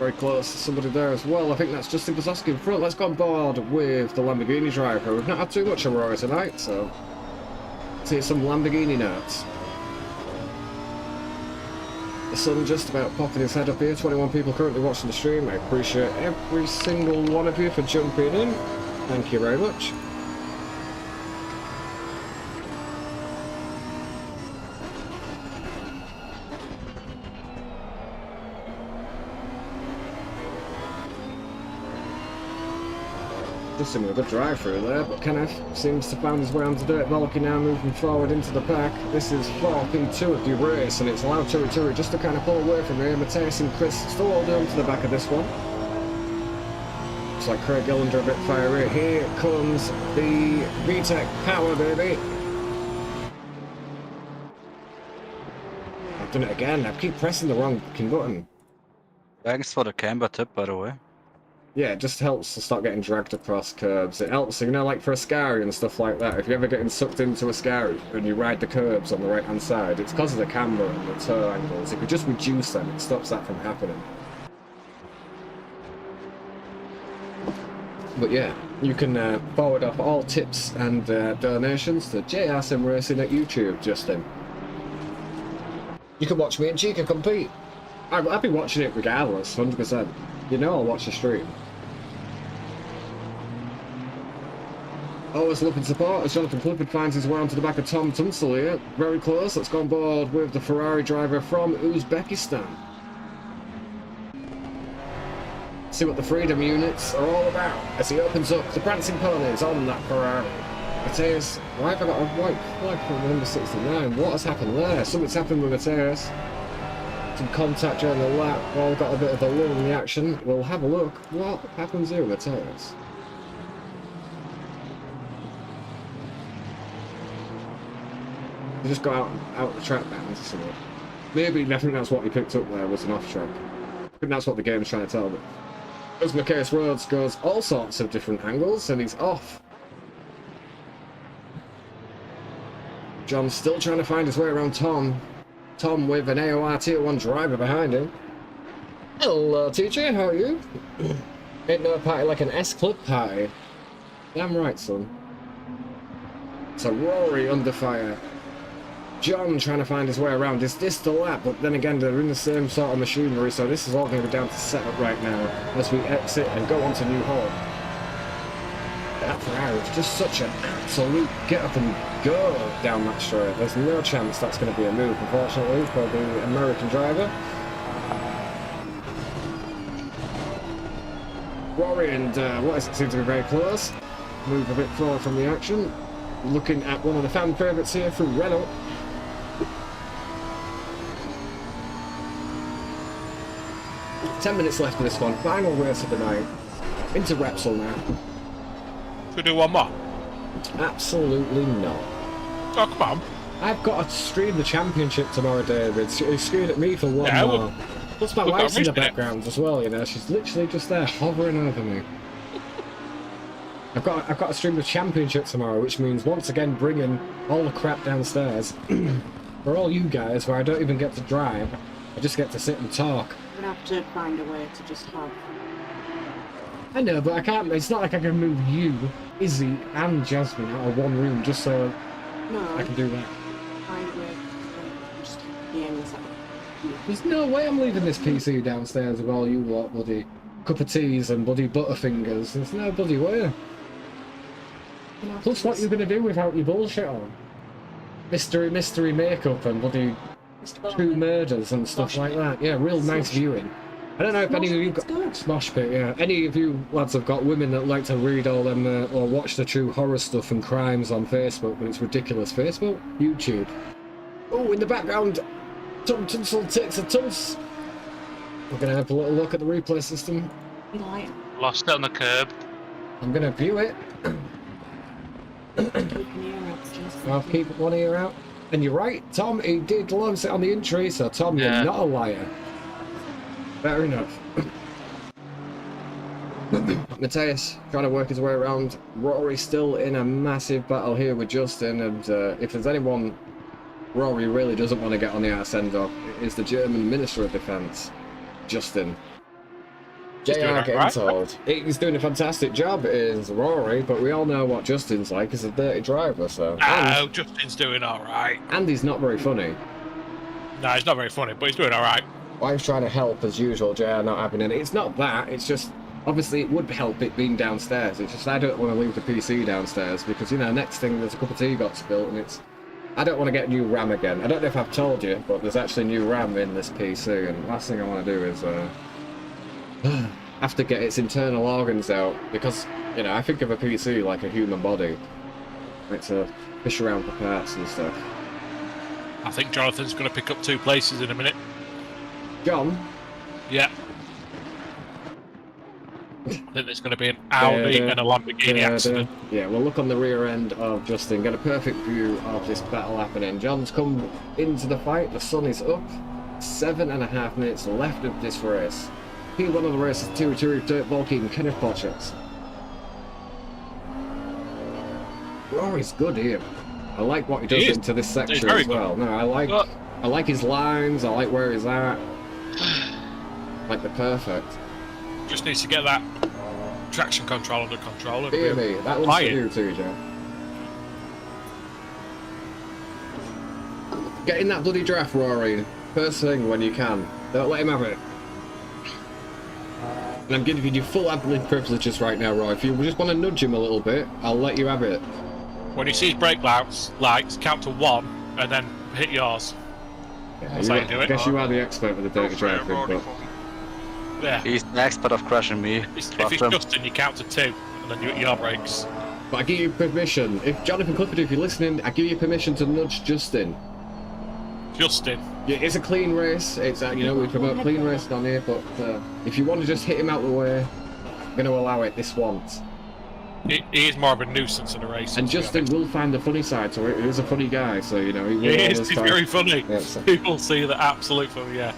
very close, somebody there as well. I think that's Justin Bosowski in front. Let's go on board with the Lamborghini driver. We've not had too much Aurora tonight, so let's hear some Lamborghini notes. The sun just about popping his head up here. 21 people currently watching the stream. I appreciate every single one of you for jumping in. Thank you very much. Justin with a good drive through there, but Kenneth seems to find his way onto dirt. Bollocky now moving forward into the pack. This is 4P2 of the race, and it's allowed Turi just to kind of pull away from here. Mateus and Chris still holding on to the back of this one. Looks like Craig Gillender a bit fiery. Here comes the VTEC power, baby. I've done it again. I keep pressing the wrong fucking button. Thanks for the camber tip, by the way. Yeah, it just helps to start getting dragged across curbs. It helps, you know, like for a Ascari and stuff like that. If you're ever getting sucked into a Ascari and you ride the curbs on the right-hand side, it's because of the camber and the toe angles. If you just reduce them, it stops that from happening. But yeah, you can forward off all tips and donations to JR SimRacing at YouTube, Justin. You can watch me and Chica compete. I'll be watching it regardless, 100%. You know I'll watch the stream. Always looking support as Jonathan Clifford finds his way onto the back of Tom Tunstall here. Very close. Let's go on board with the Ferrari driver from Uzbekistan. See what the Freedom units are all about as he opens up the prancing ponies on that Ferrari. Mateus, why have I got a white flag from number 69? What has happened there? Something's happened with Mateus. Some contact during the lap. Well, we've got a bit of a lull in the action. We'll have a look. What happens here with Mateus? He just got out the track down to something. Maybe I think that's what he picked up there was an off track. I think that's what the game's trying to tell me. As Macias Rhodes goes all sorts of different angles and he's off. John's still trying to find his way around Tom. Tom with an AOR Tier 1 driver behind him. Hello, teacher, how are you? Ain't no party like an S-Club party. Damn right, son. So Rory under fire. John trying to find his way around. Is this the lap? But then again, they're in the same sort of machinery, so this is all going to be down to setup right now as we exit and go on to New Hall. That Ferrari is just such an absolute get up and go down that straight. There's no chance that's going to be a move, unfortunately, for the American driver. Rory and what is it, seems to be very close. Move a bit forward from the action. Looking at one of the fan favourites here from Renault. Ten minutes left of this one. Final race of the night. Into Repsol now. Should we do one more? Absolutely not. Oh, come on. I've got to stream the championship tomorrow, David. She's screaming at me for one more. Plus my wife's in the background as well, you know. She's literally just there hovering over me. I've got to stream the championship tomorrow, which means once again bringing all the crap downstairs for all you guys, where I don't even get to drive. I just get to sit and talk. I'm gonna have to find a way to just have. I know, but I can't. It's not like I can move you, Izzy, and Jasmine out of one room just so No, I can do that. find a way to just be in this. There's no way I'm leaving this PC downstairs with all you lot bloody cup of teas and bloody butterfingers. There's no bloody way. Plus, what are you going to do without your bullshit on? Mystery makeup and bloody true murders and stuff like that. Yeah, real nice viewing. I don't know if any of you got Smosh Pit, yeah. Any of you lads have got women that like to read all them or watch the true horror stuff and crimes on Facebook, but it's ridiculous. Facebook? YouTube. Oh, in the background, Tom Tunsil takes a toss. We're going to have a little look at the replay system. Lost it on the curb. I'm going to view it. I'll keep one ear out. And you're right, Tom, he did lose it on the entry, so Tom, you're not a liar. Fair enough. Mateus trying to work his way around. Rory still in a massive battle here with Justin, and if there's anyone Rory really doesn't want to get on the arse end of, it is the German Minister of Defence, Justin. JR getting told. He's doing a fantastic job, is Rory, but we all know what Justin's like. He's a dirty driver, so... No, Justin's doing alright. And he's not very funny. No, he's not very funny, but he's doing alright. Wife's trying to help as usual, JR not having any. It's not that, it's just... Obviously, it would help it being downstairs. It's just I don't want to leave the PC downstairs because, you know, next thing there's a cup of tea got spilled and it's... I don't want to get new RAM again. I don't know if I've told you, but there's actually new RAM in this PC, and the last thing I want to do is... have to get its internal organs out because, you know, I think of a PC like a human body. Like to fish around for parts and stuff. I think Jonathan's going to pick up 2 places in a minute. John? Yeah. I think there's going to be an Audi and a Lamborghini accident. Yeah, we'll look on the rear end of Justin, get a perfect view of this battle happening. John's come into the fight, the sun is up, 7.5 minutes left of this race. P1 of the race is Two Dirt Volky and Kenneth Potchets. Rory's good here. I like what he does into this section as well. No, I like his lines, I like where he's at. Like the perfect. Just needs to get that traction control under control. Dear me, that one's for you too, Joe. Get in that bloody draft, Rory. First thing when you can. Don't let him have it. And I'm giving you full admin privileges right now, Roy. If you just want to nudge him a little bit, I'll let you have it. When he sees brake lights, count to 1 and then hit yours. Yeah, That's how you do it. I guess you are the expert with the dirty driving, but... Yeah. He's the expert of crushing me. If it's Justin, you count to 2 and then you hit your brakes. But I give you permission. If Jonathan Clifford, if you're listening, I give you permission to nudge Justin. Justin. Yeah, it's a clean race. It's you know, we promote clean racing on here, but if you want to just hit him out the way, I'm going to allow it this once. He is more of a nuisance in a race. And Justin will find the funny side to it. He is a funny guy, so you know he will. He's very funny. Yeah, so. People see the absolute funny, yeah.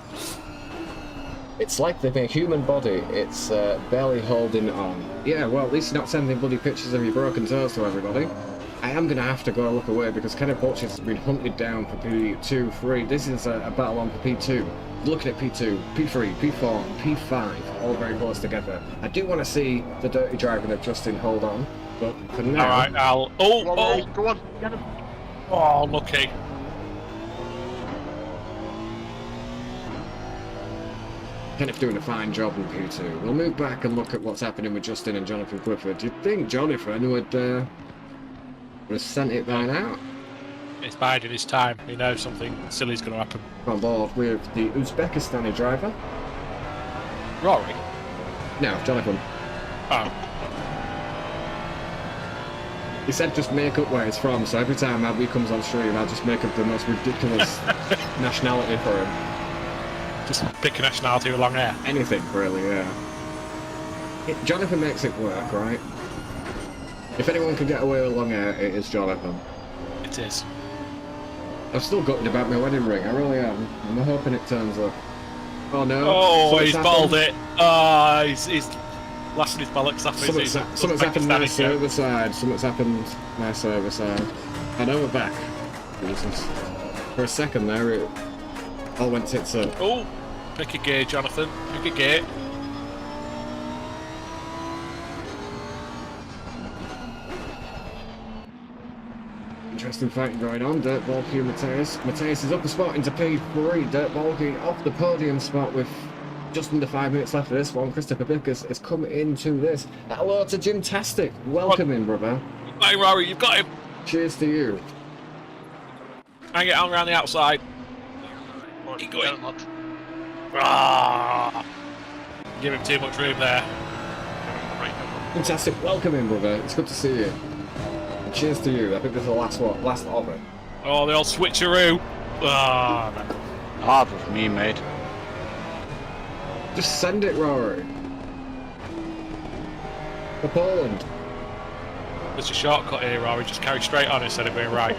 It's like the human body. It's barely holding on. Yeah, well, at least you're not sending bloody pictures of your broken toes to everybody. I am going to have to go look away because Kenneth Bolchis has been hunted down for P2, 3. This is a battle on for P2. Looking at P2, P3, P4, P5, all very close together. I do want to see the dirty driving of Justin hold on, but for now... Alright, I'll... Oh! Go on, get him. Oh, lucky. Kenneth doing a fine job in P2. We'll move back and look at what's happening with Justin and Jonathan Clifford. Do you think Jonathan would have sent it by now? He's biding his time. He knows something silly's going to happen. On board with the Uzbekistani driver. Rory? No, Jonathan. Oh. He said just make up where he's from, so every time Abby comes on stream, I'll just make up the most ridiculous nationality for him. Just pick a nationality with long hair. Anything, really, yeah. Jonathan makes it work, right? If anyone can get away with long hair, it is Jonathan. It is. I'm still gutted about my wedding ring, I really am. I'm hoping it turns up. Oh no. Oh, he's balled it. Oh, he's lasting his bollocks after Something's happened my server side. Something's happened my server side. I know we're back. Jesus. For a second there, it all went tits up. Oh, pick a gear, Jonathan. Pick a gear. interesting fighting going on. Dirt Balky and Mateus. Mateus is up a spot into P3. Dirt Balky off the podium spot with just under 5 minutes left of this one. Christopher Bickers has come into this. Hello to Jimtastic. Welcome in, brother. Hey, Rory, you've got him. Cheers to you. Hang it on around the outside. Keep going. Ah, give him too much room there. Fantastic. Welcome in, brother. It's good to see you. And cheers to you. I think this is the last one. Last of it. Oh, the old switcheroo. Ah, man. Half of me, mate. Just send it, Rory. For Poland. There's a shortcut here, Rory. Just carry straight on instead of being right.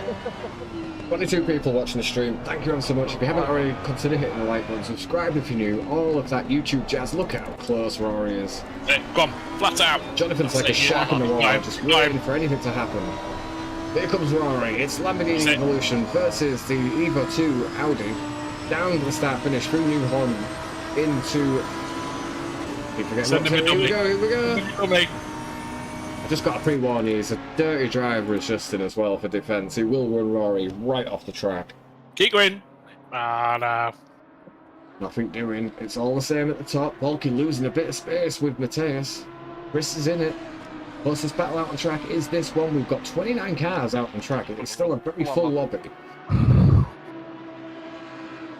22 people watching the stream. Thank you ever so much. If you haven't already, consider hitting the like button. Subscribe if you're new. All of that YouTube jazz. Look how close Rory is. Hey, come on, flat out. Jonathan's like a shark in the water, just waiting for anything to happen. Here comes Rory. It's Lamborghini Evolution versus the Evo 2 Audi. Down to the start finish through New Holland into. Keep forgetting. Here we go. Here we go. I just got to pre-warn you, he's a dirty driver as Justin as well for defence. He will run Rory right off the track. Keep going. Ah, no. Nothing doing. It's all the same at the top. Balky losing a bit of space with Mateus. Chris is in it. Closest battle out on track is this one. We've got 29 cars out on track. It's still a very full lobby.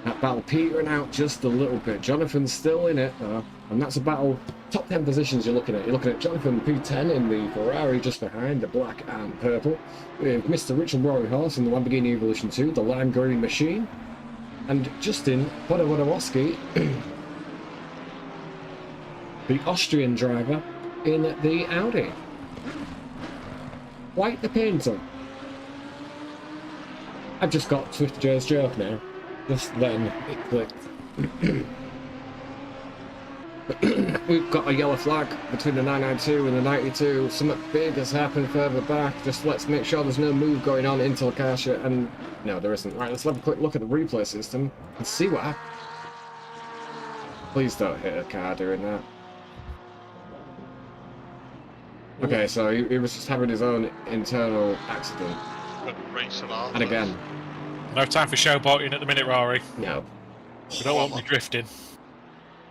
That battle petering out just a little bit. Jonathan's still in it, and that's a battle. Top 10 positions you're looking at. You're looking at Jonathan P10 in the Ferrari just behind the black and purple. We have Mr. Richard Rory Horse in the Lamborghini Evolution 2, the lime green machine. And Justin Wodawoski, the Austrian driver in the Audi. Quite the painter. I've just got Swift Joe's joke now. Just then it clicked. We've got a yellow flag between the 992 and the 92. Something big has happened further back. Just let's make sure there's no move going on into Lakasha. And no, there isn't. Right, let's have a quick look at the replay system and see what happened. Please don't hit a car doing that. Okay, so he was just having his own internal accident. And again. No time for showboating at the minute, Rory. No. We don't want you drifting.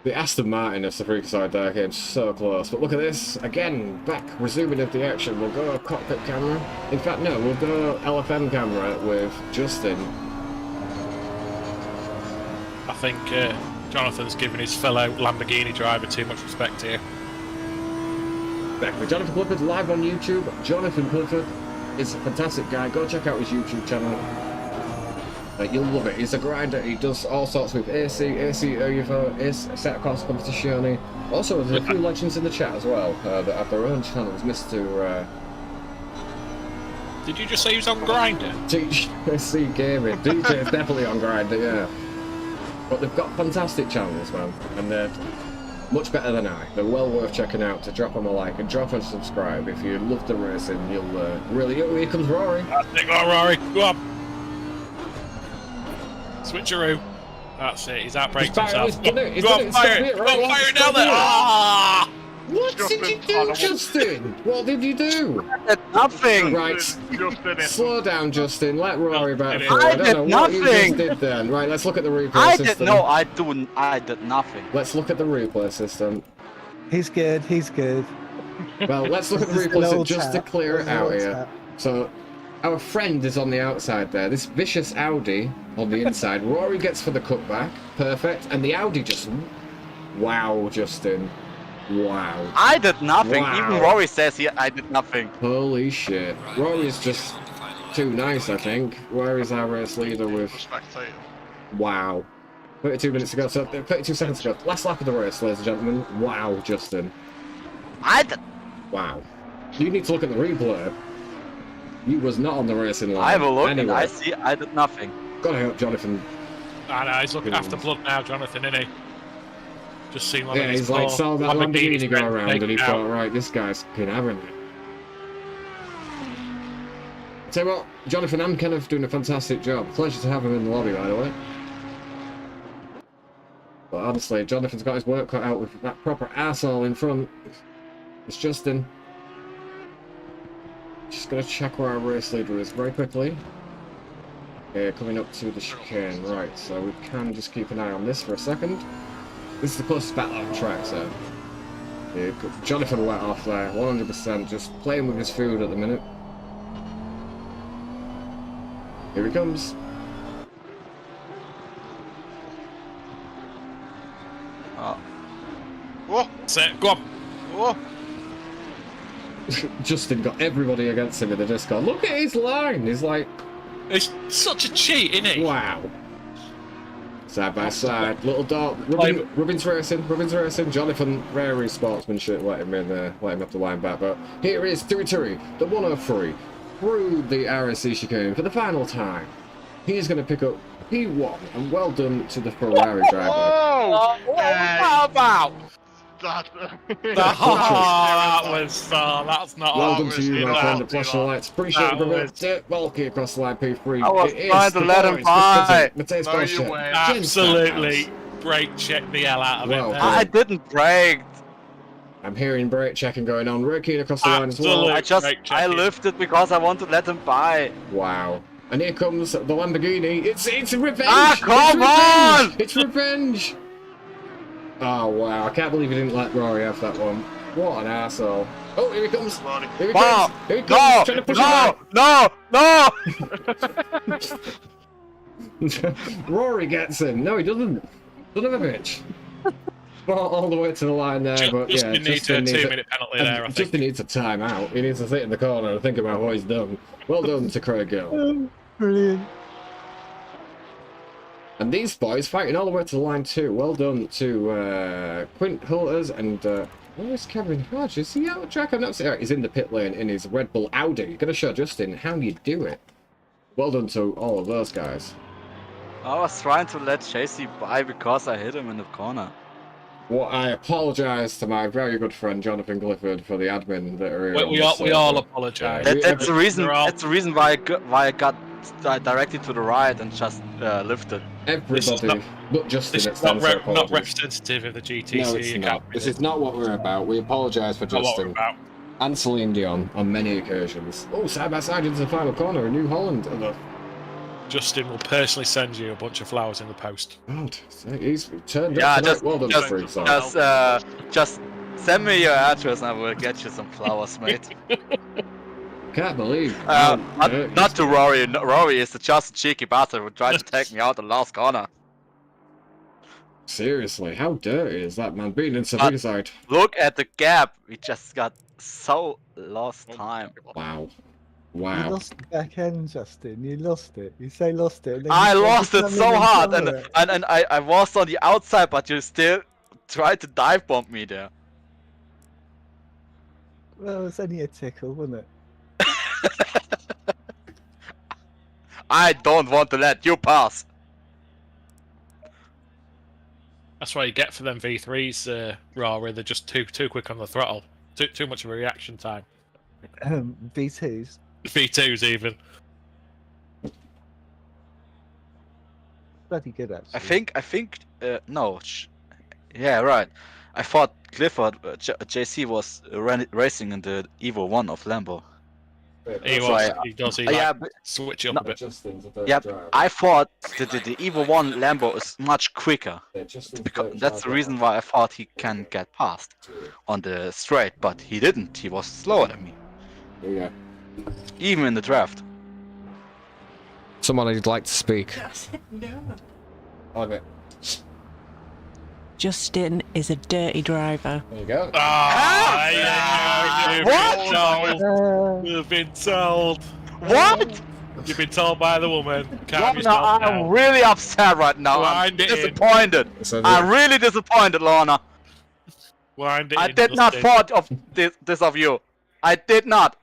The Aston Martin of the Freakside there came so close. But look at this. Again, back, resuming at the action. We'll go cockpit camera. In fact, no, we'll go LFM camera with Justin. I think Jonathan's giving his fellow Lamborghini driver too much respect here. Back with Jonathan Clifford live on YouTube. Jonathan Clifford is a fantastic guy. Go check out his YouTube channel. You'll love it. He's a grinder. He does all sorts with AC Evo, Assetto Corsa Competizione. Also, there's a few legends in the chat as well that have their own channels. Mr. Did you just say he was on Grindr? GTCS Gaming. DJ is definitely on Grindr, yeah. But they've got fantastic channels, man, and they're much better than I. They're well worth checking out. To drop them a like and drop and subscribe if you love the racing. You'll really. Oh, here comes Rory. Go on, Rory. Go on. Switcheroo. That's it. He's outbraked himself. Go on, fire it. Go on, fire it down there. Ah! What did you do, Justin? What did you do? I did nothing. Right, slow down, Justin. Let Rory back through. I don't know did what you nothing. just did then. Right, let's look at the replay system. I did nothing. Let's look at the replay system. He's good. He's good. Well, let's look at the replay system just to clear it out here. So, our friend is on the outside there. This vicious Audi on the inside. Rory gets for the cutback. Perfect. And the Audi just... Wow, Justin. Wow. I did nothing. Wow. Even Rory says here I did nothing. Holy shit. Rory's just too nice, I think. Where is our race leader with... Wow. 32 minutes to go. So 32 seconds to go. Last lap of the race, ladies and gentlemen. Wow, Justin. I did... Wow. You need to look at the replay. You was not on the racing line. I have a look anyway. and I see I did nothing. Gotta hope Jonathan... I know, he's looking after blood now, Jonathan, isn't he? Just seen one of his he's like, saw that Lamborghini go around and he thought, right, this guy's fucking having it. Tell you what, Jonathan, I'm kind of doing a fantastic job. Pleasure to have him in the lobby, by the way. But honestly, Jonathan's got his work cut out with that proper arsehole in front. It's Justin. Just gonna check where our race leader is very quickly. Coming up to the chicane, right, so we can just keep an eye on this for a second. This is the closest battle on track, so... Yeah, Jonathan went off there, 100%, just playing with his food at the minute. Here he comes. Whoa! Set, go on. Whoa! Justin got everybody against him in the Discord. Look at his line! He's like... It's such a cheat, isn't it? Wow. Side by side, little dot. Rubin's racing. Jonathan, rare sportsmanship, let him in there, let him have the line back. But here is Turi, the 103, through the RSC chicane for the final time. He's going to pick up P1, and well done to the Ferrari driver. Whoa! How about? That was that's not. Well done to you, my friend, the flashing lights. Appreciate it. Bulky across the line, P3. I was trying to let him by. Mateus No, you Boscher. went. Absolutely brake check the hell out of Well it. done. I didn't brake. I'm hearing brake checking going on. Rookie across the line as well. Absolute. I lifted because I want to let him by. Wow. And here comes the Lamborghini. It's revenge! Ah, come on! It's revenge! Oh, wow. I can't believe he didn't let Rory have that one. What an arsehole. Oh, here he comes. Here he comes. Here he comes. Trying to push him back. Rory gets him. No, he doesn't. Son of a bitch. All the way to the line there, but yeah. Justin needs a 2-minute penalty there, I think. Justin needs a timeout. He needs to sit in the corner and think about what he's done. Well done to Craig Gill. Brilliant. And these boys fighting all the way to the line too. Well done to Quint Hulters and where's Kevin Hodge? Is he out of track? I'm not seeing. He's in the pit lane in his Red Bull Audi. You're gonna show Justin how you do it. Well done to all of those guys. I was trying to let JC by because I hit him in the corner. Well, I apologise to my very good friend Jonathan Clifford for the admin that are here. We all apologise. That's the reason. That's the reason why I got directly to the right and just lifted. Everybody, but Justin, This is not representative of the GTC. No, it's not. This is not what we're about. We apologise for Justin and Celine Dion on many occasions. Oh, side by side into the final corner in New Holland. Justin will personally send you a bunch of flowers in the post. God, he's turned Yeah, up. Well done, just send me your address and I will get you some flowers, mate. Can't believe. Not to Rory. Rory is just a cheeky bastard who tried to take me out the last corner. Seriously, how dirty is that man being in severe side? Look at the gap. We just got so lost time. Wow. You lost the back end, Justin. You lost it. You say lost it. I lost it so hard, and I was on the outside, but you still tried to dive bomb me there. Well, it was only a tickle, wasn't it? I don't want to let you pass. That's what you get for them V3s, Rory. They're just too quick on the throttle. Too much of a reaction time. V2s. V2s even. Bloody good actually. I think. No. Yeah, right. I thought Clifford, JC was racing in the Evo 1 of Lambo. He does. Switch up a bit. Yeah, I thought the Evo 1 Lambo is much quicker. Because that's the reason why I thought he can get past on the straight, but he didn't. He was slower than me. Yeah. Even in the draft. Someone who'd like to speak. No. Okay. Justin is a dirty driver. There you go. You've been told. What? You've been told by the woman. I'm really upset right now. I'm disappointed. I'm really disappointed, Lorna. I did not thought of this of you. I did not.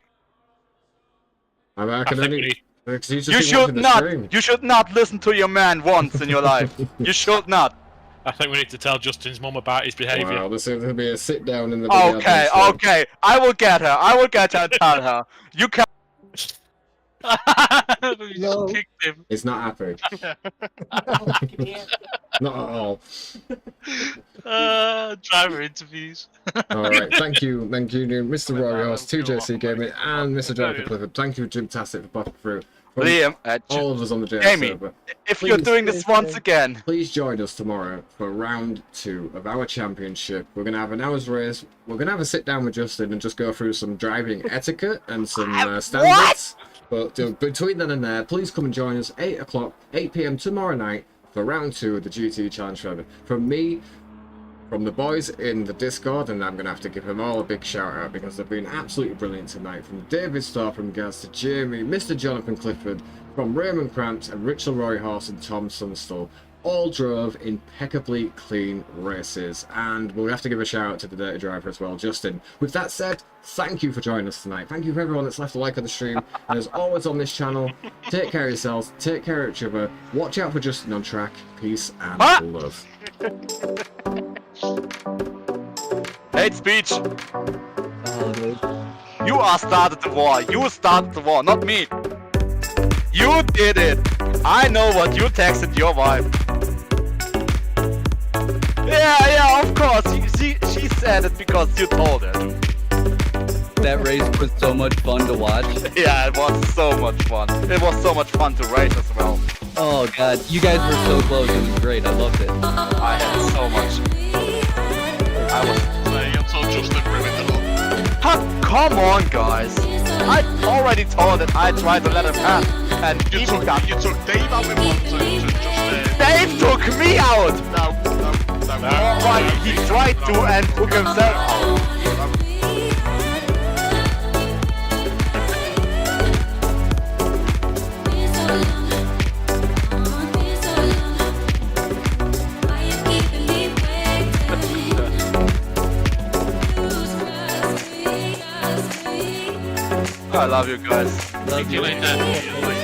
You should not. You should not listen to your man once in your life. You should not. I think we need to tell Justin's mum about his behaviour. Wow, this is going to be a sit down in the Okay, okay. I will get her. I will get her and tell her. You can. No. Kicked him. It's not happy. Not at all. Driver interviews. All right, thank you, Mr. Rory Horse, 2JC Gaming, and Mr. Jonathan Clifford. Thank you, Jim Tassit, for popping through. From Liam, all of us on the JS Jamie, server. if you're doing this once again, please join us tomorrow for round 2 of our championship. We're going to have an hour's race. We're going to have a sit down with Justin and just go through some driving etiquette and some standards. But between then and there, please come and join us 8 p.m. tomorrow night for round 2 of the GT Challenge Driver. From me, from the boys in the Discord, and I'm going to have to give them all a big shout out because they've been absolutely brilliant tonight. From David Starr, from Gaz to Jamie, Mr. Jonathan Clifford, from Raymond Cramps and Richard Rory Horse and Tom Sunstall, all drove impeccably clean races. And we'll have to give a shout out to the dirty driver as well, Justin. With that said, thank you for joining us tonight. Thank you for everyone that's left a like on the stream. And as always on this channel, take care of yourselves, take care of each other, watch out for Justin on track. Peace and love. hate speech. You started the war. You started the war, not me. You did it. I know what you texted your wife. Yeah, of course. She said it because you told her to. That race was so much fun to watch. Yeah, it was so much fun. It was so much fun to race as well. Oh god, you guys were so close. It was great. I loved it. I had so much. I was. Until Justin ruined it all. Come on, guys. I already told it. I tried to let him pass, and You took Dave out with one to just. Dave took me out. No. Right, he tried to and took himself out. I love you guys. Love you. later.